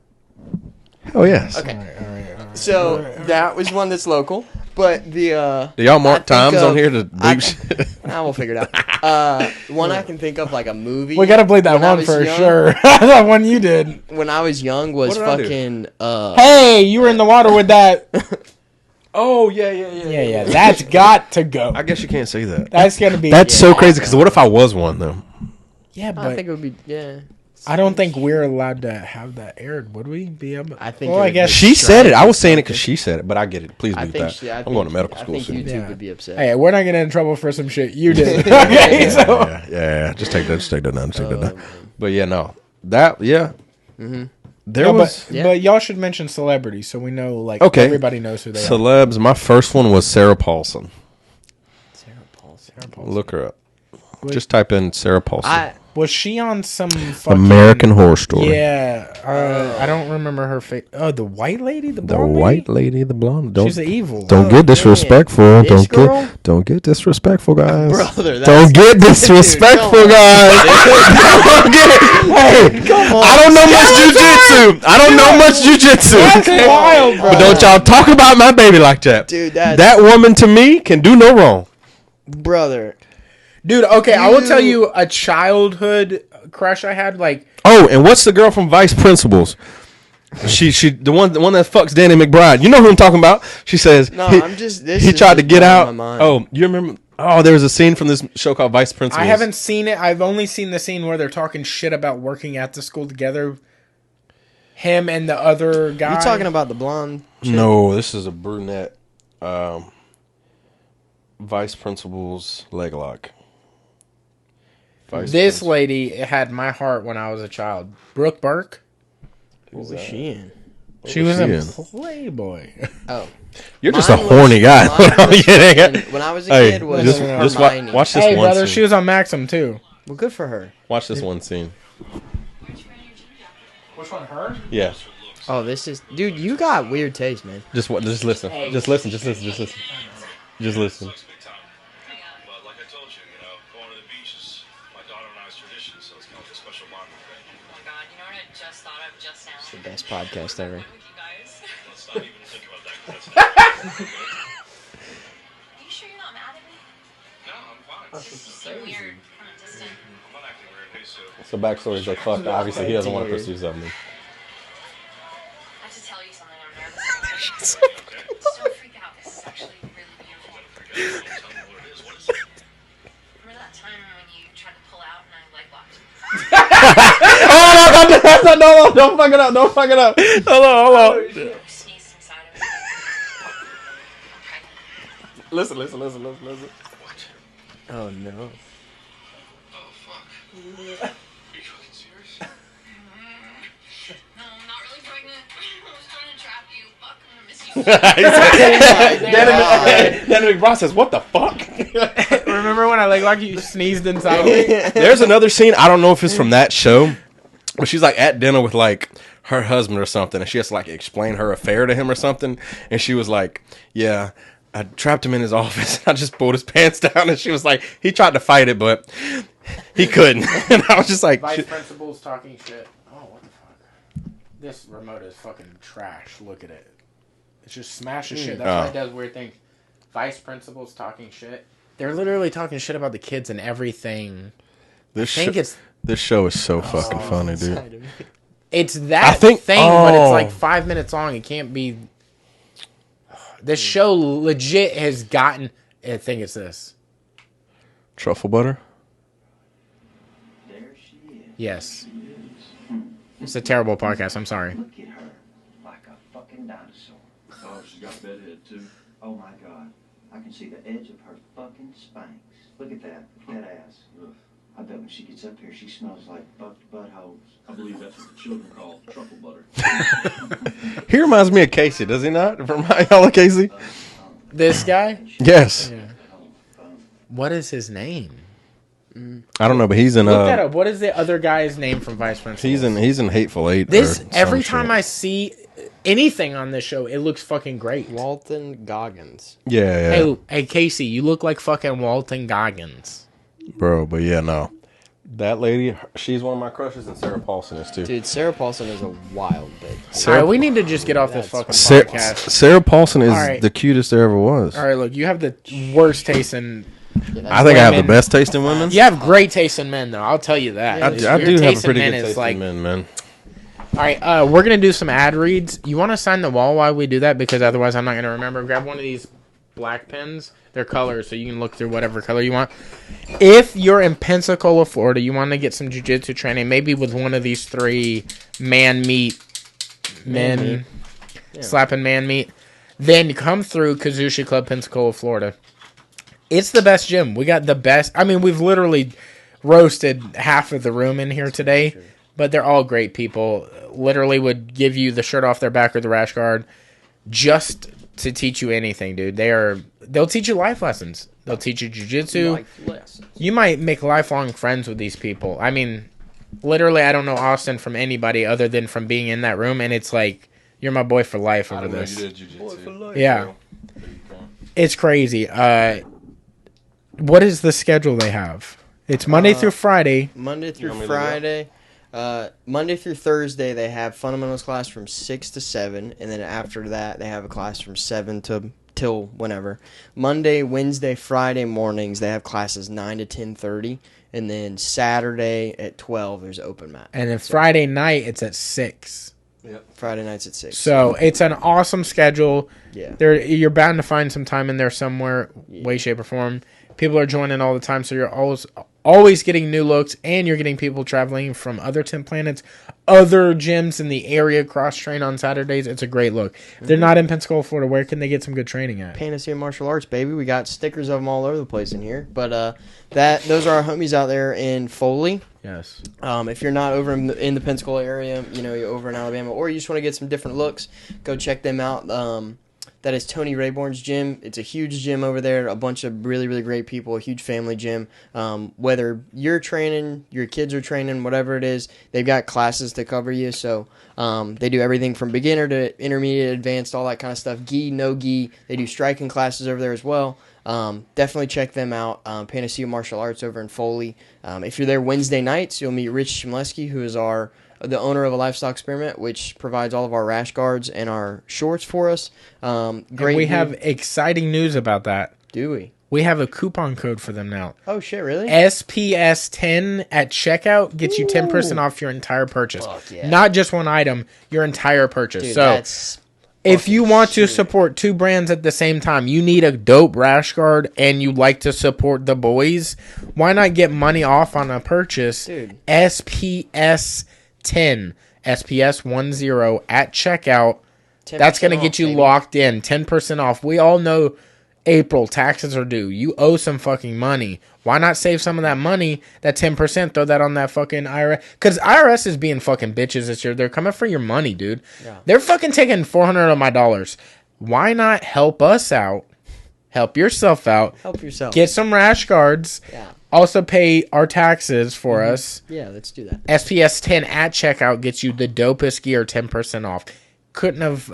Oh yes. Okay. All right. So that was one that's local, But the do y'all mark times on here to bleep shit? I will figure it out. One I can think of, like a movie. We gotta play that one for sure. That one you did when I was young was fucking. Hey, you were in the water with that. Oh yeah. That's got to go. I guess you can't say that. That's gonna be. That's so crazy. Because what if I was one though? Yeah, but I think it would be I don't think we're allowed to have that aired, would we? Be able? I think. Well, I guess she said it. I was saying it because she said it, but I get it. Please do that. I'm going to medical school soon. I think YouTube would be upset. Hey, we're not getting in trouble for some shit you did. Okay, yeah. Just take that. Just take that down. But yeah, no. That Mm-hmm. There was. But y'all should mention celebrities so we know. Like, everybody knows who they are. Celebs. My first one was Sarah Paulson. Sarah Paulson. Look her up. Just type in Sarah Paulson. Was she on some fucking American Horror Story? Yeah, I don't remember her face. Oh, the white lady, the blonde white lady, the blonde. She's evil. Don't get disrespectful. Don't get disrespectful, guys. Brother, don't get disrespectful, guys. Hey, come on. I don't know much jujitsu. That's wild, bro. But don't y'all talk about my baby like that, dude. That woman to me can do no wrong, brother. Dude, okay, I will tell you a childhood crush I had. Like, and what's the girl from Vice Principals? She the one that fucks Danny McBride. You know who I'm talking about? She says he tried to get out. Oh, you remember? Oh, there was a scene from this show called Vice Principals. I haven't seen it. I've only seen the scene where they're talking shit about working at the school together. Him and the other guy. You talking about the blonde chick? No, this is a brunette. Vice Principals leg lock. This lady had my heart when I was a child. Brooke Burke. What was she in? She was in Playboy. Oh. You're just a horny guy. When I was a kid, just watch this one brother, scene. she was on Maxim, too. Well, good for her. Watch this one scene. Which one, her? Yeah. Oh, this is... Dude, you got weird taste, man. Just listen. Hey. Just listen. Just listen. It's the best podcast ever. Let's not even think about that. Are you sure you're not mad at me? No, I'm fine. You seem weird, kind of distant. I'm not acting weird. Hey, so backstory is like, fuck, obviously he doesn't want to pursue something. I have to tell you something. I'm nervous about. Just don't freak out. This is actually really beautiful. tell me what it is. What is it? Remember that time when you tried to pull out and I leg locked you? No, don't fuck it up. Hold on. You sneezed inside of me. Okay. Listen. What? Oh, no. Oh, fuck. Are you fucking serious? No, I'm not really pregnant. I was trying to trap you. Fuck, I'm gonna miss you. Danny McBride says, what the fuck? Remember when I like you sneezed inside of me? There's another scene, I don't know if it's from that show, but she's like at dinner with like her husband or something, and she has to like explain her affair to him or something, and she was like, yeah, I trapped him in his office. I just pulled his pants down, and she was like, he tried to fight it, but he couldn't. And I was just like, Vice Principals talking shit. Oh, what the fuck? This remote is fucking trash. Look at it. It's just smashes shit. That's why it does weird things. Vice Principals talking shit. They're literally talking shit about the kids and everything. This show is so fucking funny, dude. It's that thing, but it's like 5 minutes long. It can't be. This show legit has gotten. I think it's this. Truffle butter? There she is. Yes. It's a terrible podcast. I'm sorry. Look at her. Like a fucking dinosaur. Oh, she's got bedhead, too. Oh my god. I can see the edge of her fucking spanks. Look at that. Look at that ass. Ugh. I bet when she gets up here, she smells like bucked buttholes. I believe that's what the children call truffle butter. He reminds me of Casey, does he not? From My Yellow Casey? This guy? Yes. Yeah. What is his name? I don't know, but he's in. Look that up. What is the other guy's name from Vice Principals? He's in Hateful Eight. Every time I see anything on this show, it looks fucking great. Walton Goggins. Yeah. Hey, Casey, you look like fucking Walton Goggins. Bro, but yeah, no. That lady, she's one of my crushes, and Sarah Paulson is too. Dude, Sarah Paulson is a wild bitch. All right, we need to just get off this fucking podcast. Sarah Paulson is the cutest there ever was. All right, look, you have the worst taste in. I think I have the best taste in women. You have great taste in men, though. I'll tell you that. I do have a pretty good taste in men, man. All right, we're gonna do some ad reads. You want to sign the wall while we do that, because otherwise I'm not gonna remember. Grab one of these black pens. They're colors, so you can look through whatever color you want. If you're in Pensacola, Florida, you want to get some jiu-jitsu training, maybe with one of these 3 slapping man meat, then come through Kuzushi Club Pensacola, Florida. It's the best gym. We got the best. I mean, we've literally roasted half of the room in here today, but they're all great people. Literally would give you the shirt off their back or the rash guard just to teach you anything, dude. They'll teach you life lessons. They'll teach you jiu-jitsu. You might make lifelong friends with these people. I mean, literally, I don't know Austin from anybody other than from being in that room, and it's like, you're my boy for life over this. Boy for life, yeah. It's crazy. What is the schedule they have? It's Monday through Friday. Monday through Friday. Monday through Thursday, they have fundamentals class from 6 to 7, and then after that, they have a class from 7 till whenever. Monday, Wednesday, Friday mornings, they have classes 9 to 10:30, and then Saturday at 12, there's open mat. And then Friday night, it's at 6. Yep. Friday nights at 6. So it's an awesome schedule. Yeah. You're bound to find some time in there somewhere, way, shape, or form. People are joining all the time, so you're always getting new looks, and you're getting people traveling from other 10 planets, other gyms in the area, cross-train on Saturdays. It's a great look. If they're not in Pensacola, Florida, where can they get some good training at? Panacea Martial Arts, baby. We got stickers of them all over the place in here. But those are our homies out there in Foley. Yes. If you're not over in the Pensacola area, you're over in Alabama, or you just want to get some different looks, go check them out. That is Tony Rayborn's gym. It's a huge gym over there. A bunch of really, really great people. A huge family gym. Whether you're training, your kids are training, whatever it is, they've got classes to cover you. So they do everything from beginner to intermediate, advanced, all that kind of stuff. Gi, no gi. They do striking classes over there as well. Definitely check them out. Panacea Martial Arts over in Foley. If you're there Wednesday nights, you'll meet Rich Chmleski, who is the owner of a Lifestyle Experiment, which provides all of our rash guards and our shorts for us. Great. And we have exciting news about that. Do we? We have a coupon code for them now. Oh, shit, really? SPS10 at checkout gets you 10% off your entire purchase. Fuck yeah. Not just one item, your entire purchase. Dude, so if you want to support 2 brands at the same time, you need a dope rash guard, and you like to support the boys, why not get money off on a purchase? Dude. SPS10, SPS10 at checkout. That's going to get you locked in. 10% off. We all know April taxes are due. You owe some fucking money. Why not save some of that money, that 10%, throw that on that fucking IRS? Because IRS is being fucking bitches this year. They're coming for your money, dude. Yeah. They're fucking taking $400 of my dollars. Why not help us out? Help yourself out. Help yourself. Get some rash guards. Yeah. Also pay our taxes for us. Yeah, let's do that. SPS 10 at checkout gets you the dopest gear, 10% off. Couldn't have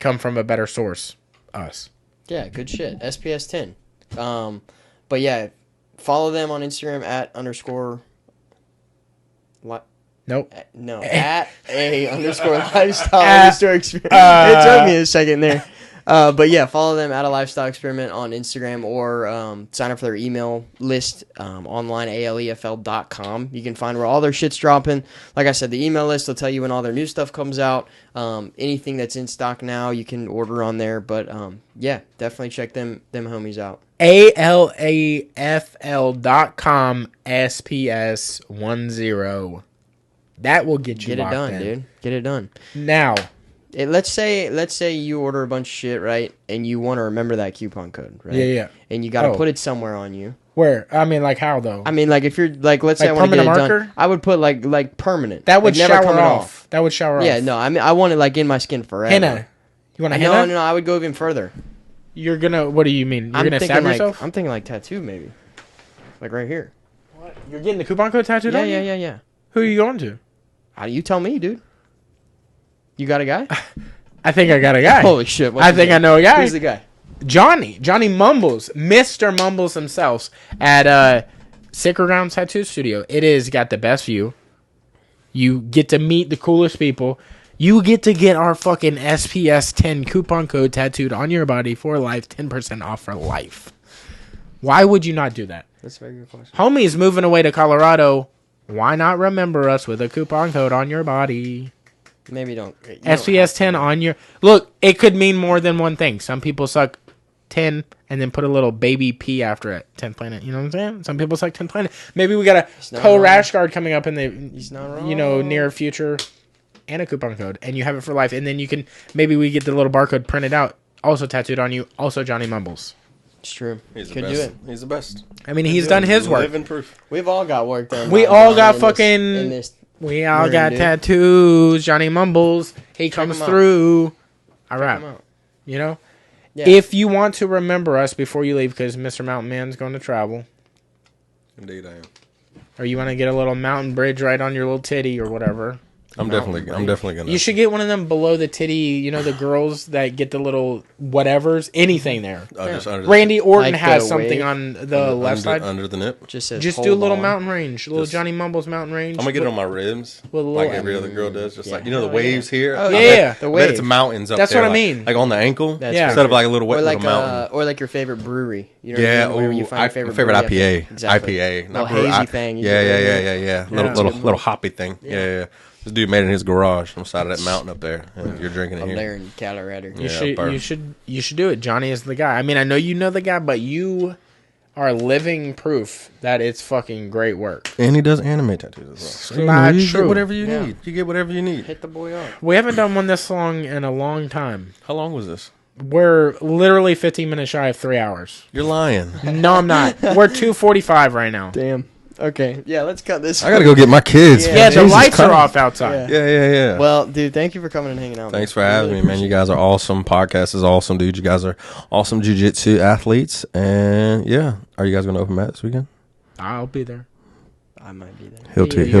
come from a better source. Us. Yeah, good shit. SPS 10. But yeah, follow them on Instagram at _ Nope. No, at a _ lifestyle experience. It took me a second there. But yeah, follow them at a lifestyle experiment on Instagram, or sign up for their email list online, alefl.com. You can find where all their shit's dropping. Like I said, the email list will tell you when all their new stuff comes out. Anything that's in stock now, you can order on there. But yeah, definitely check them homies out. alafl.com SPS10. That will get you locked in. Get it done, dude. Get it done. Now, let's say you order a bunch of shit, right? And you want to remember that coupon code, right? Yeah. And you got to put it somewhere on you. Where? I mean, like how though? I mean, like if you're like, let's say I want to get it done, I would put like permanent. That would never shower off. That would shower off. Yeah, no, I mean I want it like in my skin forever. Henna. You want a henna? No, I would go even further. You're gonna. What do you mean? You're gonna stab yourself? I'm thinking like tattoo, maybe. Like right here. What? You're getting the coupon code tattooed on you? Yeah. Who are you going to? How do you tell me, dude? You got a guy? I think I got a guy. Holy shit! I think I know a guy. Who's the guy? Johnny Mumbles, Mr. Mumbles himself at Sacred Grounds Tattoo Studio. It is got the best view. You get to meet the coolest people. You get to get our fucking SPS 10 coupon code tattooed on your body for life. 10% off for life. Why would you not do that? That's a very good question. Homie's moving away to Colorado. Why not remember us with a coupon code on your body? Maybe don't. SPS 10 on your... Look, it could mean more than one thing. Some people suck 10 and then put a little baby P after it. 10th planet. You know what I'm saying? Some people suck 10th planet. Maybe we got a co-rash guard coming up in the near future and a coupon code. And you have it for life. And then you can... Maybe we get the little barcode printed out. Also tattooed on you. Also Johnny Mumbles. It's true. He's the best. Do it. He's the best. I mean, he's done his work. Living proof. We've all got work done. We all got fucking... We all got tattoos. Johnny Mumbles. He comes through. I rap. You know? Yeah. If you want to remember us before you leave, because Mr. Mountain Man's going to travel. Indeed, I am. Or you want to get a little mountain bridge right on your little titty or whatever. I'm definitely gonna. You should get one of them below the titty. You know the girls that get the little whatevers. Anything there. Randy Orton has something on the left side under the nip. Just do a little mountain range, a little Johnny Mumbles mountain range. I'm gonna get it on my ribs, like every other girl does. Just like the waves here. Oh yeah, the waves. It's mountains up there. That's what I mean. Like on the ankle. Instead of like a little wet little mountain. Or like your favorite brewery. You know where you find your favorite IPA. IPA. Little hazy thing. Yeah. Little hoppy thing. Yeah. This dude made it in his garage on the side of that mountain up there. And you're drinking it here. Up there in Colorado. You should do it. Johnny is the guy. I mean, I know you know the guy, but you are living proof that it's fucking great work. And he does anime tattoos as well. So you get whatever you need. You get whatever you need. Hit the boy up. We haven't done one this long in a long time. How long was this? We're literally 15 minutes shy of 3 hours. You're lying. No, I'm not. We're 2:45 right now. Damn. Okay, yeah, let's cut this. I gotta go get my kids. Yeah, the lights are off outside. Yeah. Well, dude, thank you for coming and hanging out. Thanks for having me, man. You guys are awesome. Podcast is awesome, dude. You guys are awesome jiu-jitsu athletes. And yeah, are you guys gonna open mat this weekend? I'll be there. I might be there. Hilty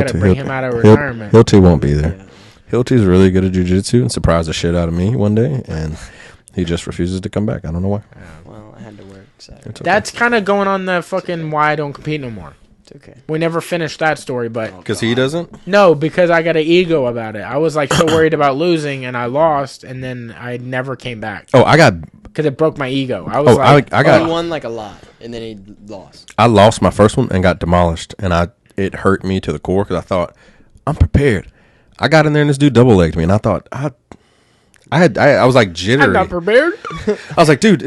won't be there. Yeah. Hilty's really good at jiu-jitsu and surprised the shit out of me one day, and he just refuses to come back. I don't know why. Well, I had to work. Saturday. Okay. That's kind of going on the fucking why I don't compete no more. Okay. We never finished that story, but because he doesn't. No, because I got an ego about it. I was like so worried about losing, and I lost, and then I never came back. Oh, I got because it broke my ego. I was he won like a lot, and then he lost. I lost my first one and got demolished, and it hurt me to the core because I thought I'm prepared. I got in there and this dude double legged me, and I thought I was like jittery. I'm not prepared. I was like, dude,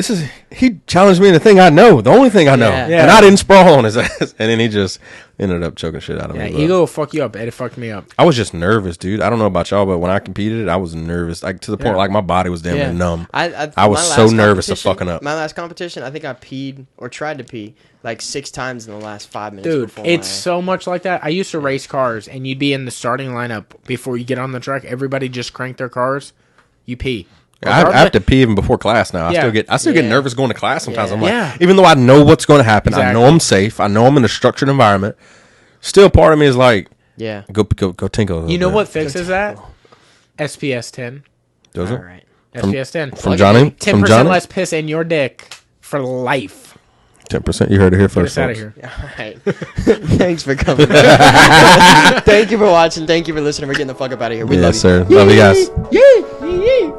he challenged me in the thing I know, the only thing I know, and I didn't sprawl on his ass, and then he just ended up choking shit out of me. Yeah, ego will fuck you up. It fucked me up. I was just nervous, dude. I don't know about y'all, but when I competed, I was nervous, like to the point like my body was damn near numb. I was so nervous of fucking up. My last competition, I think I peed or tried to pee like 6 times in the last 5 minutes. Dude, it's so much like that. I used to race cars, and you'd be in the starting lineup before you get on the track. Everybody just cranked their cars. You pee. I have to pee even before class now. I still get nervous going to class sometimes. I'm like, even though I know what's going to happen, I know I'm safe, I know I'm in a structured environment. Still, part of me is like, go tinkle. You know what fixes that? SPS 10. Does it? All right. SPS 10 from Johnny. 10% less piss in your dick for life. 10%. You heard it here first. Get us out of here. All right. Thanks for coming. Thank you for watching. Thank you for listening. We're getting the fuck up out of here. We love you. Yes, sir. Love you guys. Yee.